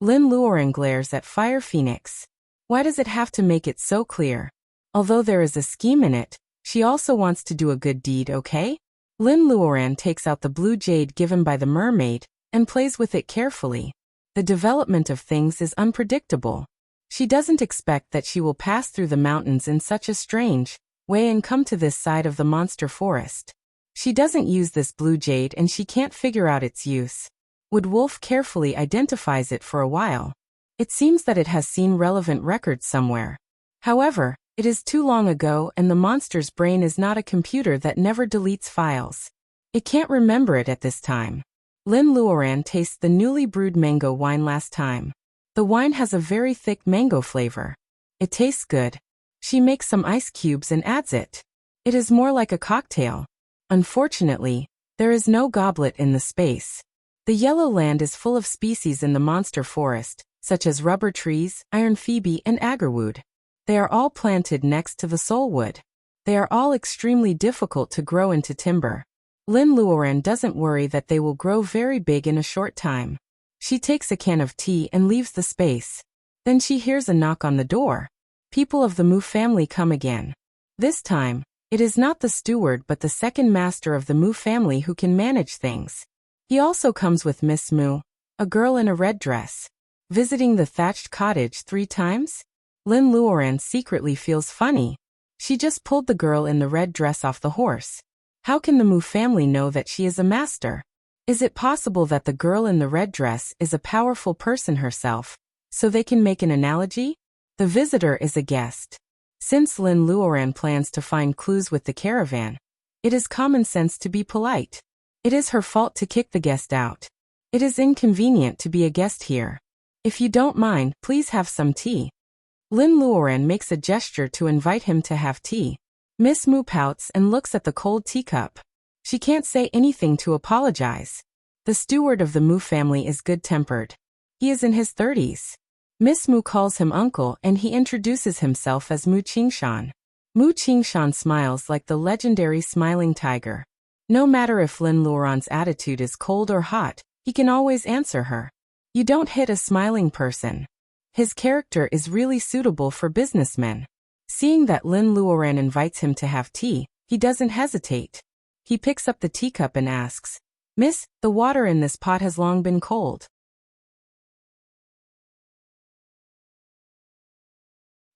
Lin Luoran glares at Fire Phoenix. Why does it have to make it so clear? Although there is a scheme in it, she also wants to do a good deed, okay? Lin Luoran takes out the blue jade given by the mermaid and plays with it carefully. The development of things is unpredictable. She doesn't expect that she will pass through the mountains in such a strange way and come to this side of the monster forest. She doesn't use this blue jade and she can't figure out its use. Wood Wolf carefully identifies it for a while. It seems that it has seen relevant records somewhere. However, it is too long ago and the monster's brain is not a computer that never deletes files. It can't remember it at this time. Lin Luoran tastes the newly brewed mango wine last time. The wine has a very thick mango flavor. It tastes good. She makes some ice cubes and adds it. It is more like a cocktail. Unfortunately, there is no goblet in the space. The yellow land is full of species in the monster forest, such as rubber trees, iron phoebe and agarwood. They are all planted next to the soulwood. They are all extremely difficult to grow into timber. Lin Luoran doesn't worry that they will grow very big in a short time. She takes a can of tea and leaves the space. Then she hears a knock on the door. People of the Mu family come again. This time, it is not the steward but the second master of the Mu family who can manage things. He also comes with Miss Mu, a girl in a red dress. Visiting the thatched cottage 3 times? Lin Luoran secretly feels funny. She just pulled the girl in the red dress off the horse. How can the Mu family know that she is a master? Is it possible that the girl in the red dress is a powerful person herself, so they can make an analogy? The visitor is a guest. Since Lin Luoran plans to find clues with the caravan, it is common sense to be polite. It is her fault to kick the guest out. It is inconvenient to be a guest here. If you don't mind, please have some tea. Lin Luoran makes a gesture to invite him to have tea. Miss Mu pouts and looks at the cold teacup. She can't say anything to apologize. The steward of the Mu family is good-tempered. He is in his 30s. Miss Mu calls him uncle and he introduces himself as Mu Qingshan. Mu Qingshan smiles like the legendary smiling tiger. No matter if Lin Luoran's attitude is cold or hot, he can always answer her. You don't hit a smiling person. His character is really suitable for businessmen. Seeing that Lin Luoran invites him to have tea, he doesn't hesitate. He picks up the teacup and asks, "Miss, the water in this pot has long been cold."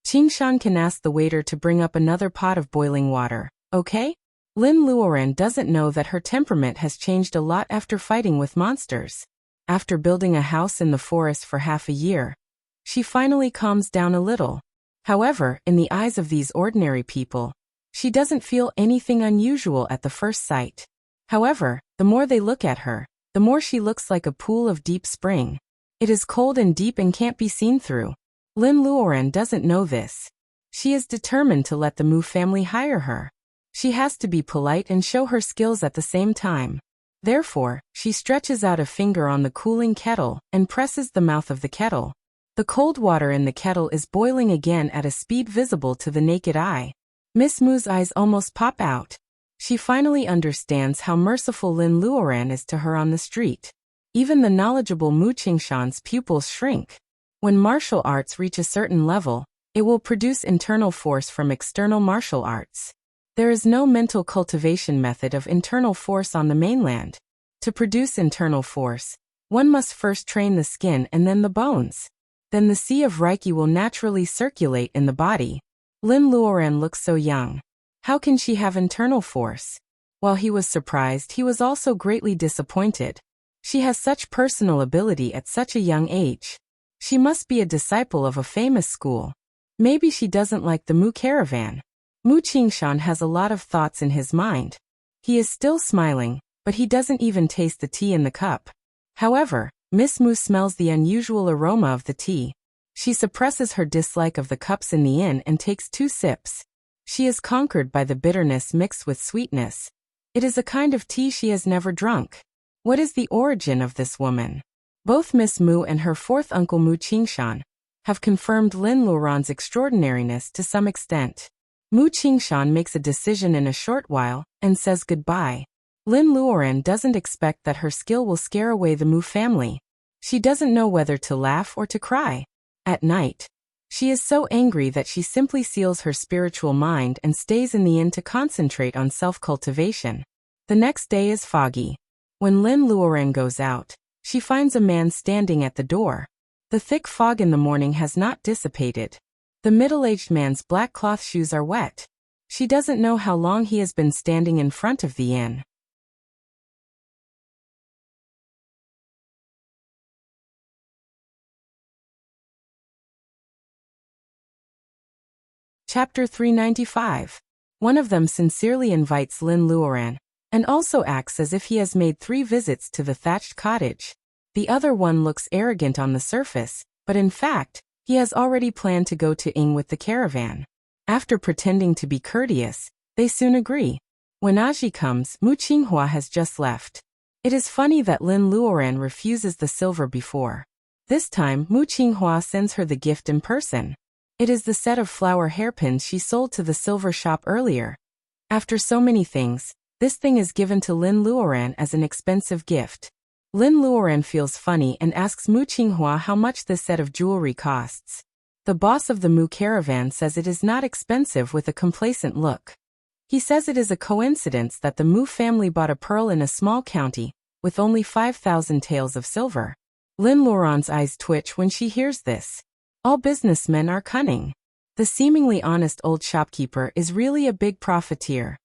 Qingshan can ask the waiter to bring up another pot of boiling water, okay? Lin Luoran doesn't know that her temperament has changed a lot after fighting with monsters. After building a house in the forest for half a year, she finally calms down a little. However, in the eyes of these ordinary people, she doesn't feel anything unusual at the first sight. However, the more they look at her, the more she looks like a pool of deep spring. It is cold and deep and can't be seen through. Lin Luoran doesn't know this. She is determined to let the Mu family hire her. She has to be polite and show her skills at the same time. Therefore, she stretches out a finger on the cooling kettle and presses the mouth of the kettle. The cold water in the kettle is boiling again at a speed visible to the naked eye. Miss Mu's eyes almost pop out. She finally understands how merciful Lin Luoran is to her on the street. Even the knowledgeable Mu Qingshan's pupils shrink. When martial arts reach a certain level, it will produce internal force from external martial arts. There is no mental cultivation method of internal force on the mainland. To produce internal force, one must first train the skin and then the bones. Then the sea of Reiki will naturally circulate in the body. Lin Luoran looks so young. How can she have internal force? While he was surprised, he was also greatly disappointed. She has such personal ability at such a young age. She must be a disciple of a famous school. Maybe she doesn't like the Mu caravan. Mu Qingshan has a lot of thoughts in his mind. He is still smiling, but he doesn't even taste the tea in the cup. However, Miss Mu smells the unusual aroma of the tea. She suppresses her dislike of the cups in the inn and takes 2 sips. She is conquered by the bitterness mixed with sweetness. It is a kind of tea she has never drunk. What is the origin of this woman? Both Miss Mu and her 4th uncle Mu Qingshan have confirmed Lin Luoran's extraordinariness to some extent. Mu Qingshan makes a decision in a short while and says goodbye. Lin Luoran doesn't expect that her skill will scare away the Mu family. She doesn't know whether to laugh or to cry. At night, she is so angry that she simply seals her spiritual mind and stays in the inn to concentrate on self-cultivation. The next day is foggy. When Lin Luoran goes out, she finds a man standing at the door. The thick fog in the morning has not dissipated. The middle-aged man's black cloth shoes are wet. She doesn't know how long he has been standing in front of the inn. Chapter 395. One of them sincerely invites Lin Luoran, and also acts as if he has made 3 visits to the thatched cottage. The other one looks arrogant on the surface, but in fact, he has already planned to go to Ying with the caravan. After pretending to be courteous, they soon agree. When Aji comes, Mu Qinghua has just left. It is funny that Lin Luoran refuses the silver before. This time, Mu Qinghua sends her the gift in person. It is the set of flower hairpins she sold to the silver shop earlier. After so many things, this thing is given to Lin Luoran as an expensive gift. Lin Luoran feels funny and asks Mu Qinghua how much this set of jewelry costs. The boss of the Mu caravan says it is not expensive with a complacent look. He says it is a coincidence that the Mu family bought a pearl in a small county, with only 5,000 taels of silver. Lin Luoran's eyes twitch when she hears this. All businessmen are cunning. The seemingly honest old shopkeeper is really a big profiteer.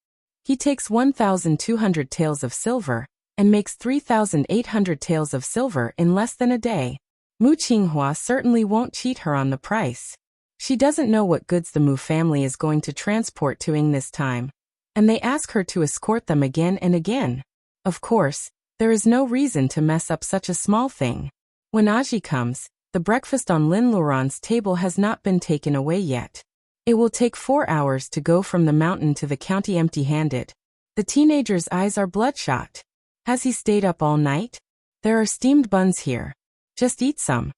He takes 1,200 taels of silver, and makes 3,800 taels of silver in less than a day. Mu Qinghua certainly won't cheat her on the price. She doesn't know what goods the Mu family is going to transport to Ying this time, and they ask her to escort them again and again. Of course, there is no reason to mess up such a small thing. When Aji comes, the breakfast on Lin Luoran's table has not been taken away yet. It will take 4 hours to go from the mountain to the county empty-handed. The teenager's eyes are bloodshot. Has he stayed up all night? There are steamed buns here. Just eat some.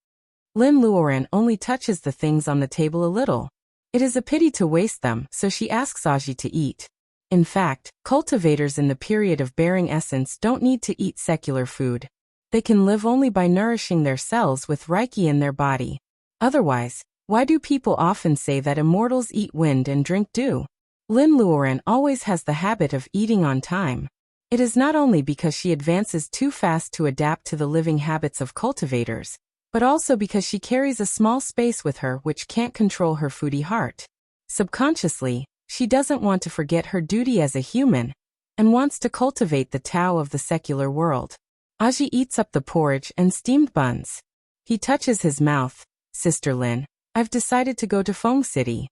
Lin Luoran only touches the things on the table a little. It is a pity to waste them, so she asks Aji to eat. In fact, cultivators in the period of bearing essence don't need to eat secular food. They can live only by nourishing their cells with Reiki in their body. Otherwise, why do people often say that immortals eat wind and drink dew? Lin Luoran always has the habit of eating on time. It is not only because she advances too fast to adapt to the living habits of cultivators, but also because she carries a small space with her which can't control her foodie heart. Subconsciously, she doesn't want to forget her duty as a human, and wants to cultivate the Tao of the secular world. Aji eats up the porridge and steamed buns. He touches his mouth. Sister Lin, I've decided to go to Feng City.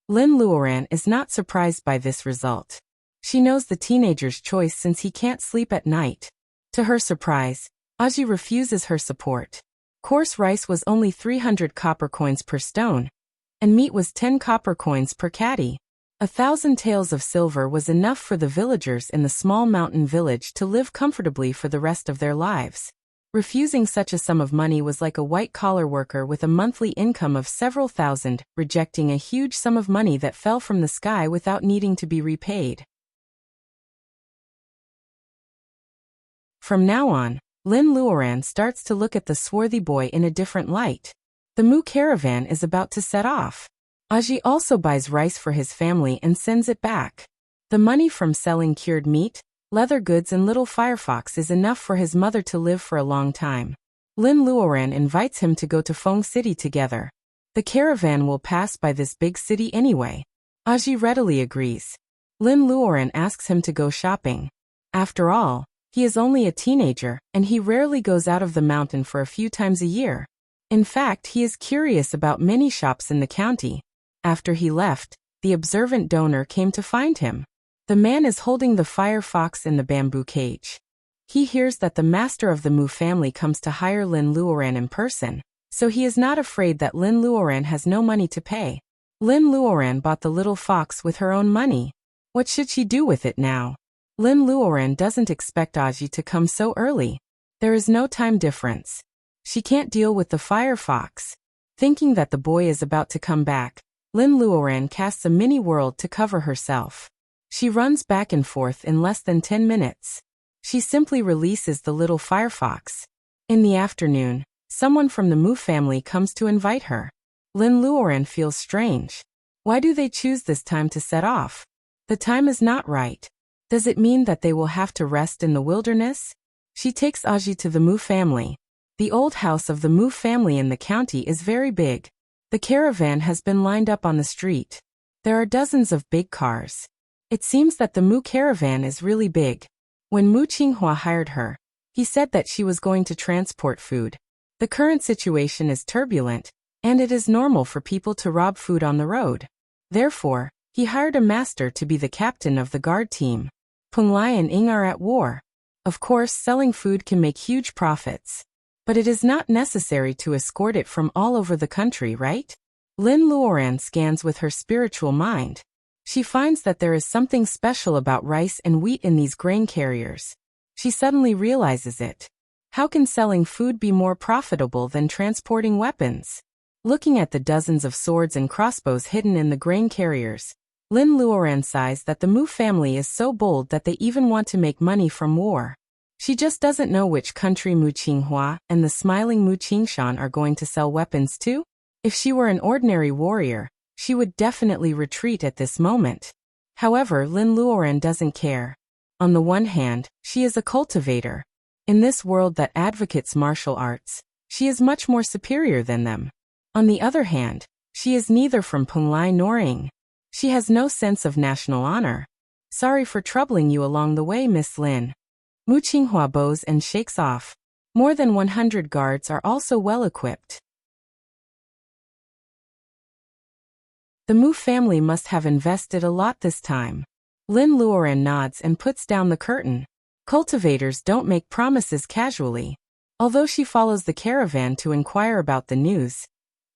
Lin Luoran is not surprised by this result. She knows the teenager's choice since he can't sleep at night. To her surprise, Aji refuses her support. Coarse rice was only 300 copper coins per stone, and meat was 10 copper coins per caddy. 1,000 taels of silver was enough for the villagers in the small mountain village to live comfortably for the rest of their lives. Refusing such a sum of money was like a white-collar worker with a monthly income of several thousand, rejecting a huge sum of money that fell from the sky without needing to be repaid. From now on, Lin Luoran starts to look at the swarthy boy in a different light. The Mu caravan is about to set off. Aji also buys rice for his family and sends it back. The money from selling cured meat, leather goods and little firefox is enough for his mother to live for a long time. Lin Luoran invites him to go to Feng City together. The caravan will pass by this big city anyway. Aji readily agrees. Lin Luoran asks him to go shopping. After all, he is only a teenager, and he rarely goes out of the mountain for a few times a year. In fact, he is curious about many shops in the county. After he left, the observant donor came to find him. The man is holding the firefox in the bamboo cage. He hears that the master of the Mu family comes to hire Lin Luoran in person, so he is not afraid that Lin Luoran has no money to pay. Lin Luoran bought the little fox with her own money. What should she do with it now? Lin Luoran doesn't expect Aji to come so early. There is no time difference. She can't deal with the firefox. Thinking that the boy is about to come back, Lin Luoran casts a mini world to cover herself. She runs back and forth in less than 10 minutes. She simply releases the little firefox. In the afternoon, someone from the Mu family comes to invite her. Lin Luoran feels strange. Why do they choose this time to set off? The time is not right. Does it mean that they will have to rest in the wilderness? She takes Aji to the Mu family. The old house of the Mu family in the county is very big. The caravan has been lined up on the street. There are dozens of big cars. It seems that the Mu caravan is really big. When Mu Qinghua hired her, he said that she was going to transport food. The current situation is turbulent, and it is normal for people to rob food on the road. Therefore, he hired a master to be the captain of the guard team. Peng Lai and Ying are at war. Of course, selling food can make huge profits. But it is not necessary to escort it from all over the country, right? Lin Luoran scans with her spiritual mind. She finds that there is something special about rice and wheat in these grain carriers. She suddenly realizes it. How can selling food be more profitable than transporting weapons? Looking at the dozens of swords and crossbows hidden in the grain carriers, Lin Luoran sighs that the Mu family is so bold that they even want to make money from war. She just doesn't know which country Mu Qinghua and the smiling Mu Qingshan are going to sell weapons to. If she were an ordinary warrior, she would definitely retreat at this moment. However, Lin Luoran doesn't care. On the one hand, she is a cultivator. In this world that advocates martial arts, she is much more superior than them. On the other hand, she is neither from Peng Lai nor Ying. She has no sense of national honor. Sorry for troubling you along the way, Miss Lin. Mu Qinghua bows and shakes off. More than 100 guards are also well equipped. The Mu family must have invested a lot this time. Lin Luoran nods and puts down the curtain. Cultivators don't make promises casually. Although she follows the caravan to inquire about the news,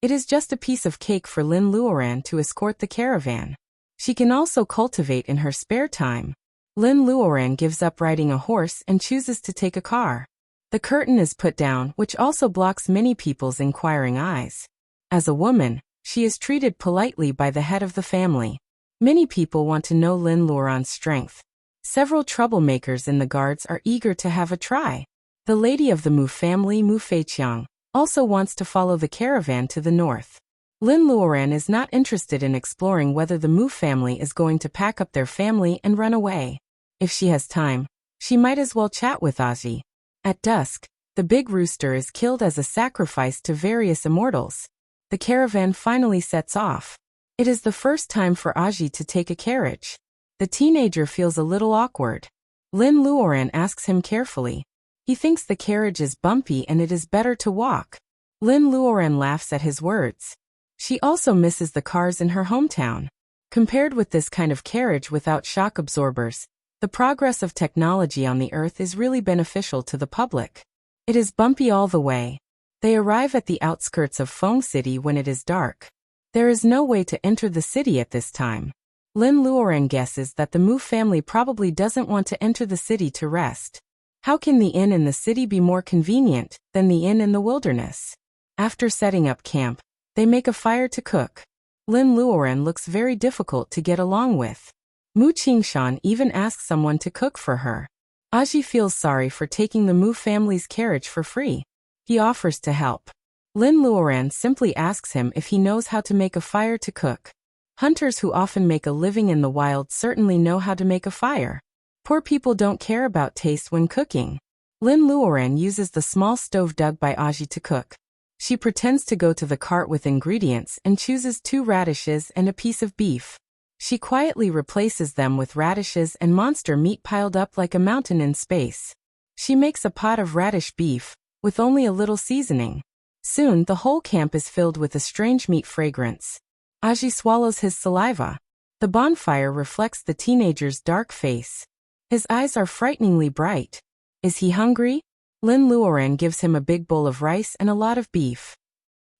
it is just a piece of cake for Lin Luoran to escort the caravan. She can also cultivate in her spare time. Lin Luoran gives up riding a horse and chooses to take a car. The curtain is put down, which also blocks many people's inquiring eyes. As a woman, she is treated politely by the head of the family. Many people want to know Lin Luoran's strength. Several troublemakers in the guards are eager to have a try. The lady of the Mu family, Mu Feiqiang, also wants to follow the caravan to the north. Lin Luoran is not interested in exploring whether the Mu family is going to pack up their family and run away. If she has time, she might as well chat with Aji. At dusk, the big rooster is killed as a sacrifice to various immortals. The caravan finally sets off. It is the first time for Aji to take a carriage. The teenager feels a little awkward. Lin Luoran asks him carefully. He thinks the carriage is bumpy and it is better to walk. Lin Luoran laughs at his words. She also misses the cars in her hometown. Compared with this kind of carriage without shock absorbers, the progress of technology on the Earth is really beneficial to the public. It is bumpy all the way. They arrive at the outskirts of Feng City when it is dark. There is no way to enter the city at this time. Lin Luoran guesses that the Mu family probably doesn't want to enter the city to rest. How can the inn in the city be more convenient than the inn in the wilderness? After setting up camp, they make a fire to cook. Lin Luoran looks very difficult to get along with. Mu Qingshan even asks someone to cook for her. Aji feels sorry for taking the Mu family's carriage for free. He offers to help. Lin Luoran simply asks him if he knows how to make a fire to cook. Hunters who often make a living in the wild certainly know how to make a fire. Poor people don't care about taste when cooking. Lin Luoran uses the small stove dug by Aji to cook. She pretends to go to the cart with ingredients and chooses 2 radishes and a piece of beef. She quietly replaces them with radishes and monster meat piled up like a mountain in space. She makes a pot of radish beef, with only a little seasoning. Soon the whole camp is filled with a strange meat fragrance. Aji swallows his saliva. The bonfire reflects the teenager's dark face. His eyes are frighteningly bright. Is he hungry? Lin Luoran gives him a big bowl of rice and a lot of beef.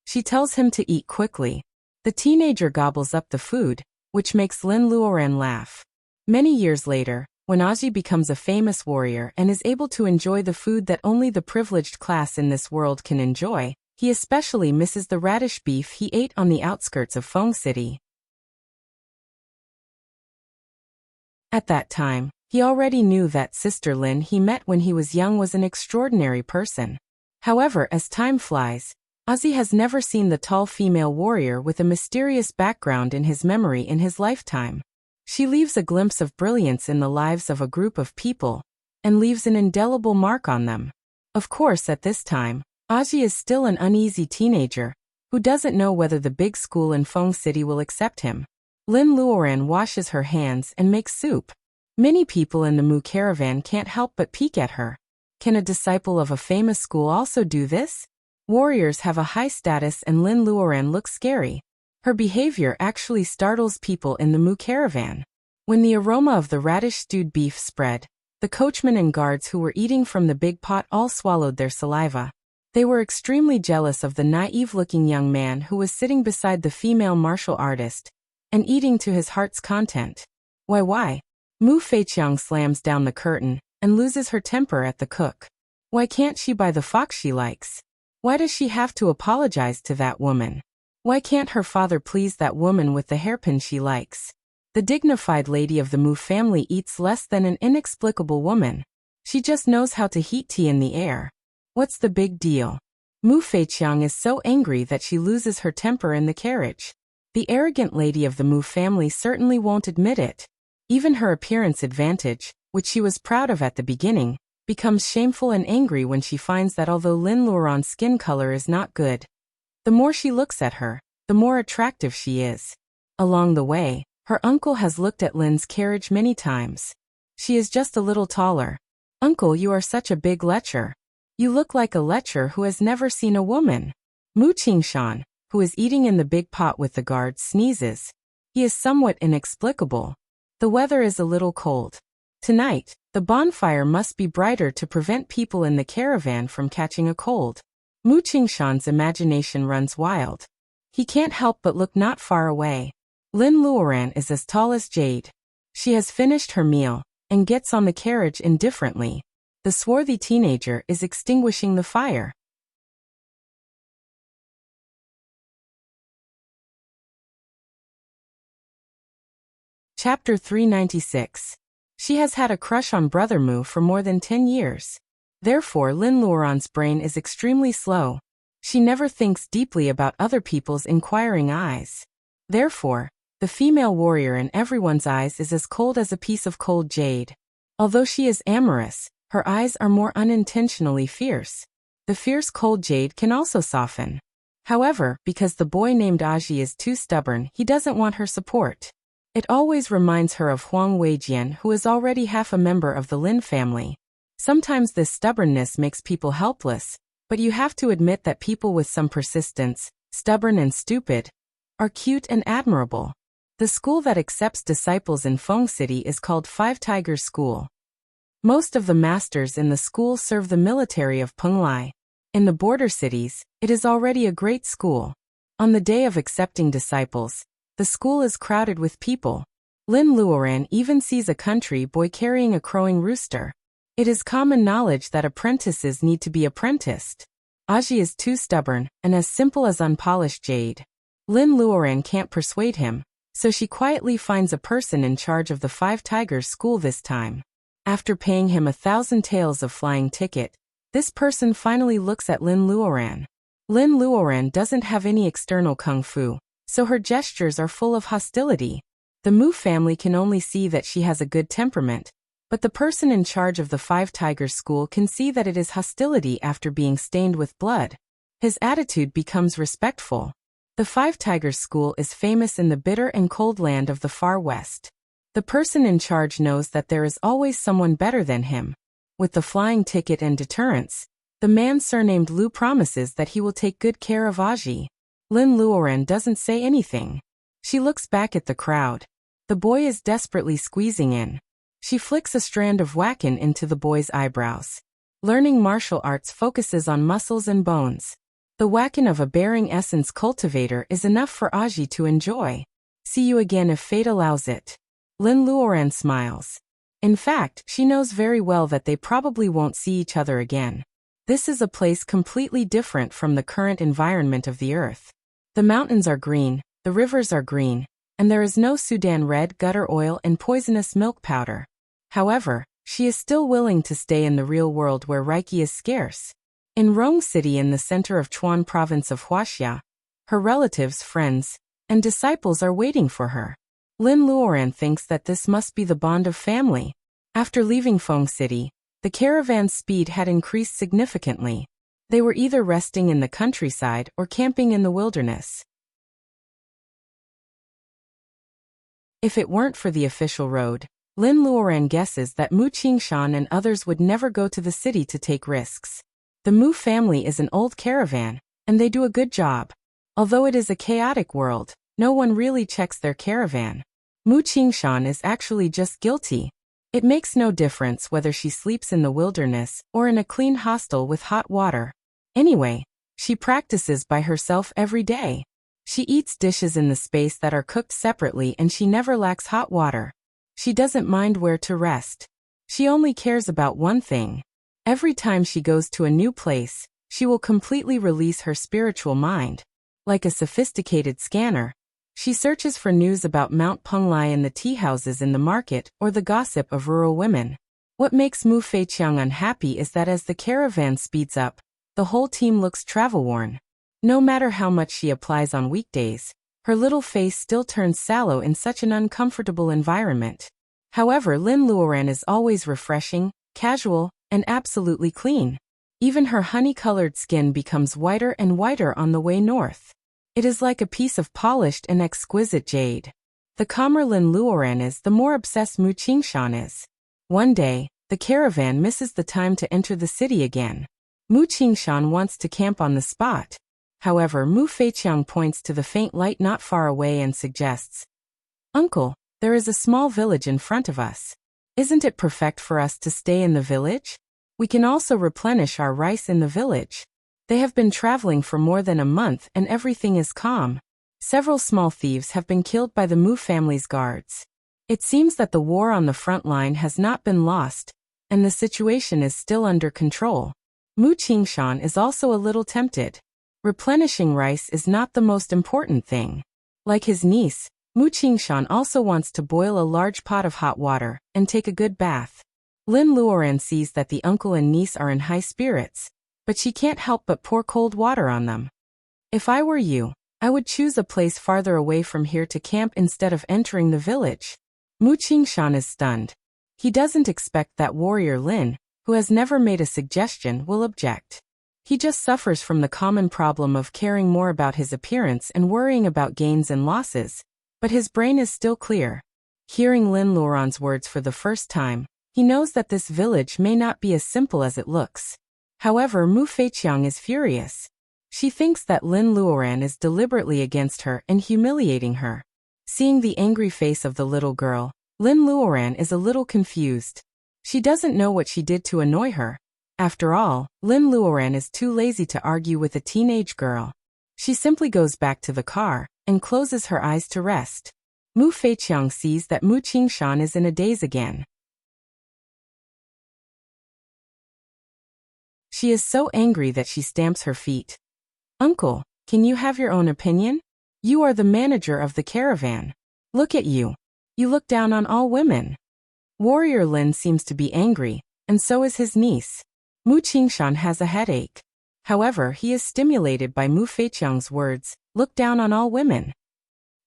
She tells him to eat quickly. The teenager gobbles up the food, which makes Lin Luoran laugh. Many years later, when Aji becomes a famous warrior and is able to enjoy the food that only the privileged class in this world can enjoy, he especially misses the radish beef he ate on the outskirts of Feng City. At that time, he already knew that Sister Lin he met when he was young was an extraordinary person. However, as time flies, Aji has never seen the tall female warrior with a mysterious background in his memory in his lifetime. She leaves a glimpse of brilliance in the lives of a group of people, and leaves an indelible mark on them. Of course, at this time, Aji is still an uneasy teenager, who doesn't know whether the big school in Feng City will accept him. Lin Luoran washes her hands and makes soup. Many people in the Mu caravan can't help but peek at her. Can a disciple of a famous school also do this? Warriors have a high status and Lin Luoran looks scary. Her behavior actually startles people in the Mu caravan. When the aroma of the radish-stewed beef spread, the coachmen and guards who were eating from the big pot all swallowed their saliva. They were extremely jealous of the naive-looking young man who was sitting beside the female martial artist and eating to his heart's content. Why? Mu Feiqiang slams down the curtain and loses her temper at the cook. Why can't she buy the fox she likes? Why does she have to apologize to that woman? Why can't her father please that woman with the hairpin she likes? The dignified lady of the Mu family eats less than an inexplicable woman. She just knows how to heat tea in the air. What's the big deal? Mu Feiqiang is so angry that she loses her temper in the carriage. The arrogant lady of the Mu family certainly won't admit it. Even her appearance advantage, which she was proud of at the beginning, becomes shameful and angry when she finds that although Lin Luoran's skin color is not good, the more she looks at her, the more attractive she is. Along the way, her uncle has looked at Lin's carriage many times. She is just a little taller. Uncle, you are such a big lecher. You look like a lecher who has never seen a woman. Mu Qingshan, who is eating in the big pot with the guards, sneezes. He is somewhat inexplicable. The weather is a little cold. Tonight, the bonfire must be brighter to prevent people in the caravan from catching a cold. Mu Qingshan's imagination runs wild. He can't help but look not far away. Lin Luoran is as tall as Jade. She has finished her meal and gets on the carriage indifferently. The swarthy teenager is extinguishing the fire. Chapter 396. She has had a crush on Brother Mu for more than 10 years. Therefore, Lin Luoran's brain is extremely slow. She never thinks deeply about other people's inquiring eyes. Therefore, the female warrior in everyone's eyes is as cold as a piece of cold jade. Although she is amorous, her eyes are more unintentionally fierce. The fierce cold jade can also soften. However, because the boy named Aji is too stubborn, he doesn't want her support. It always reminds her of Huang Weijian, who is already half a member of the Lin family. Sometimes this stubbornness makes people helpless, but you have to admit that people with some persistence, stubborn and stupid, are cute and admirable. The school that accepts disciples in Feng City is called Five Tigers School. Most of the masters in the school serve the military of Penglai. In the border cities, it is already a great school. On the day of accepting disciples, the school is crowded with people. Lin Luoran even sees a country boy carrying a crowing rooster. It is common knowledge that apprentices need to be apprenticed. Aji is too stubborn and as simple as unpolished jade. Lin Luoran can't persuade him, so she quietly finds a person in charge of the Five Tigers School this time. After paying him 1,000 taels of flying ticket, this person finally looks at Lin Luoran. Lin Luoran doesn't have any external kung fu, so her gestures are full of hostility. The Mu family can only see that she has a good temperament, but the person in charge of the Five Tigers School can see that it is hostility after being stained with blood. His attitude becomes respectful. The Five Tigers School is famous in the bitter and cold land of the Far West. The person in charge knows that there is always someone better than him. With the flying ticket and deterrence, the man surnamed Lu promises that he will take good care of Aji. Lin Luoran doesn't say anything. She looks back at the crowd. The boy is desperately squeezing in. She flicks a strand of wacken into the boy's eyebrows. Learning martial arts focuses on muscles and bones. The wacken of a bearing essence cultivator is enough for Aji to enjoy. See you again if fate allows it. Lin Luoran smiles. In fact, she knows very well that they probably won't see each other again. This is a place completely different from the current environment of the earth. The mountains are green, the rivers are green, and there is no Sudan red gutter oil and poisonous milk powder. However, she is still willing to stay in the real world where Reiki is scarce. In Rong City in the center of Chuan province of Wuxia, her relatives, friends, and disciples are waiting for her. Lin Luoran thinks that this must be the bond of family. After leaving Feng City, the caravan's speed had increased significantly. They were either resting in the countryside or camping in the wilderness. If it weren't for the official road, Lin Luoran guesses that Mu Qingshan and others would never go to the city to take risks. The Mu family is an old caravan, and they do a good job. Although it is a chaotic world, no one really checks their caravan. Mu Qingshan is actually just guilty. It makes no difference whether she sleeps in the wilderness or in a clean hostel with hot water. Anyway, she practices by herself every day. She eats dishes in the space that are cooked separately and she never lacks hot water. She doesn't mind where to rest. She only cares about one thing. Every time she goes to a new place, she will completely release her spiritual mind. Like a sophisticated scanner, she searches for news about Mount Penglai and the tea houses in the market or the gossip of rural women. What makes Mu Feiqiang unhappy is that as the caravan speeds up, the whole team looks travel-worn. No matter how much she applies on weekdays, her little face still turns sallow in such an uncomfortable environment. However, Lin Luoran is always refreshing, casual, and absolutely clean. Even her honey-colored skin becomes whiter and whiter on the way north. It is like a piece of polished and exquisite jade. The calmer Lin Luoran is, the more obsessed Mu Qingshan is. One day, the caravan misses the time to enter the city again. Mu Qingshan wants to camp on the spot. However, Mu Feiqiang points to the faint light not far away and suggests, "Uncle, there is a small village in front of us. Isn't it perfect for us to stay in the village? We can also replenish our rice in the village." They have been traveling for more than a month and everything is calm. Several small thieves have been killed by the Mu family's guards. It seems that the war on the front line has not been lost, and the situation is still under control. Mu Qingshan is also a little tempted. Replenishing rice is not the most important thing. Like his niece, Mu Qingshan also wants to boil a large pot of hot water and take a good bath. Lin Luoran sees that the uncle and niece are in high spirits, but she can't help but pour cold water on them. If I were you, I would choose a place farther away from here to camp instead of entering the village. Mu Qingshan is stunned. He doesn't expect that warrior Lin, who has never made a suggestion, will object. He just suffers from the common problem of caring more about his appearance and worrying about gains and losses, but his brain is still clear. Hearing Lin Luoran's words for the first time, he knows that this village may not be as simple as it looks. However, Mu Feiqiang is furious. She thinks that Lin Luoran is deliberately against her and humiliating her. Seeing the angry face of the little girl, Lin Luoran is a little confused. She doesn't know what she did to annoy her. After all, Lin Luoran is too lazy to argue with a teenage girl. She simply goes back to the car and closes her eyes to rest. Mu Feiqiang sees that Mu Qingshan is in a daze again. She is so angry that she stamps her feet. Uncle, can you have your own opinion? You are the manager of the caravan. Look at you. You look down on all women. Warrior Lin seems to be angry, and so is his niece. Mu Qingshan has a headache. However, he is stimulated by Mu Feiqiang's words, look down on all women.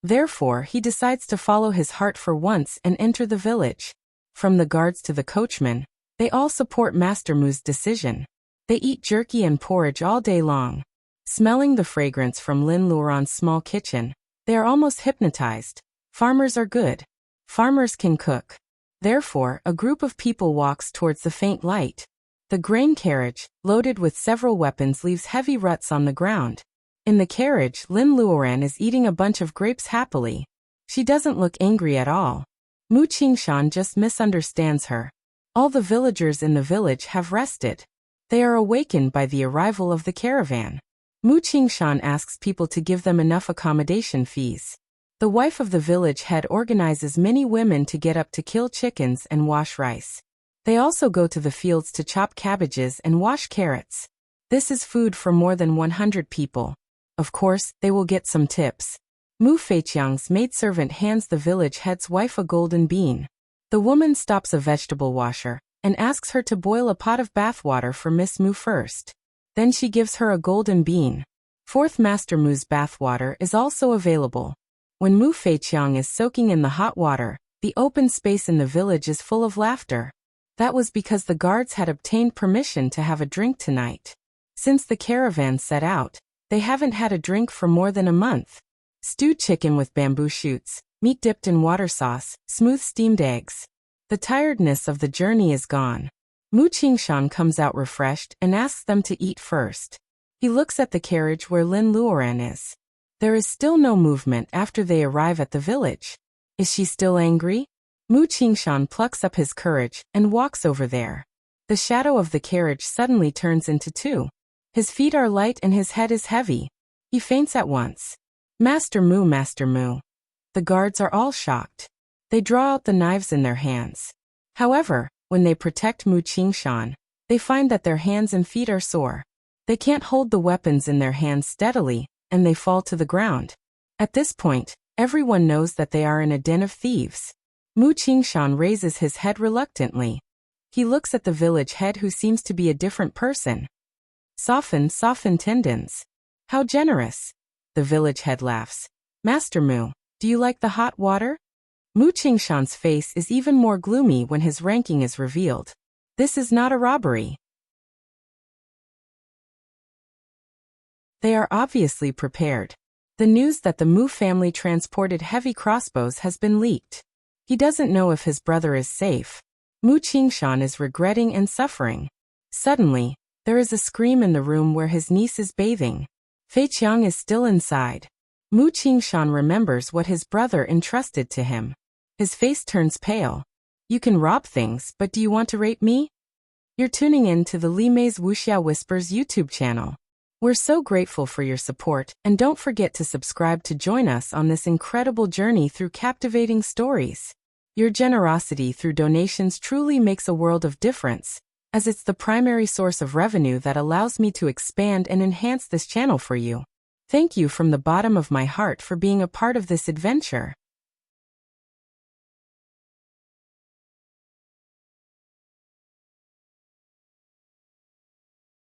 Therefore, he decides to follow his heart for once and enter the village. From the guards to the coachman, they all support Master Mu's decision. They eat jerky and porridge all day long. Smelling the fragrance from Lin Luoran's small kitchen, they are almost hypnotized. Farmers are good. Farmers can cook. Therefore, a group of people walks towards the faint light. The grain carriage, loaded with several weapons, leaves heavy ruts on the ground. In the carriage, Lin Luoran is eating a bunch of grapes happily. She doesn't look angry at all. Mu Qingshan just misunderstands her. All the villagers in the village have rested. They are awakened by the arrival of the caravan. Mu Qingshan asks people to give them enough accommodation fees. The wife of the village head organizes many women to get up to kill chickens and wash rice. They also go to the fields to chop cabbages and wash carrots. This is food for more than 100 people. Of course, they will get some tips. Mu Feiqiang's maidservant hands the village head's wife a golden bean. The woman stops a vegetable washer and asks her to boil a pot of bath water for Miss Mu first. Then she gives her a golden bean. Fourth Master Mu's bath water is also available. When Mu Feiqiang is soaking in the hot water, the open space in the village is full of laughter. That was because the guards had obtained permission to have a drink tonight. Since the caravan set out, they haven't had a drink for more than a month. Stewed chicken with bamboo shoots, meat dipped in water sauce, smooth steamed eggs. The tiredness of the journey is gone. Mu Qingshan comes out refreshed and asks them to eat first. He looks at the carriage where Lin Luoran is. There is still no movement after they arrive at the village. Is she still angry? Mu Qingshan plucks up his courage and walks over there. The shadow of the carriage suddenly turns into two. His feet are light and his head is heavy. He faints at once. Master Mu, Master Mu. The guards are all shocked. They draw out the knives in their hands. However, when they protect Mu Qingshan, they find that their hands and feet are sore. They can't hold the weapons in their hands steadily, and they fall to the ground. At this point, everyone knows that they are in a den of thieves. Mu Qingshan raises his head reluctantly. He looks at the village head who seems to be a different person. Soften tendons. How generous. The village head laughs. Master Mu, do you like the hot water? Mu Qingshan's face is even more gloomy when his ranking is revealed. This is not a robbery. They are obviously prepared. The news that the Mu family transported heavy crossbows has been leaked. He doesn't know if his brother is safe. Mu Qingshan is regretting and suffering. Suddenly, there is a scream in the room where his niece is bathing. Feiqiang is still inside. Mu Qingshan remembers what his brother entrusted to him. His face turns pale. You can rob things, but do you want to rape me? You're tuning in to the Li Mei's Wuxia Whispers YouTube channel. We're so grateful for your support, and don't forget to subscribe to join us on this incredible journey through captivating stories. Your generosity through donations truly makes a world of difference, as it's the primary source of revenue that allows me to expand and enhance this channel for you. Thank you from the bottom of my heart for being a part of this adventure.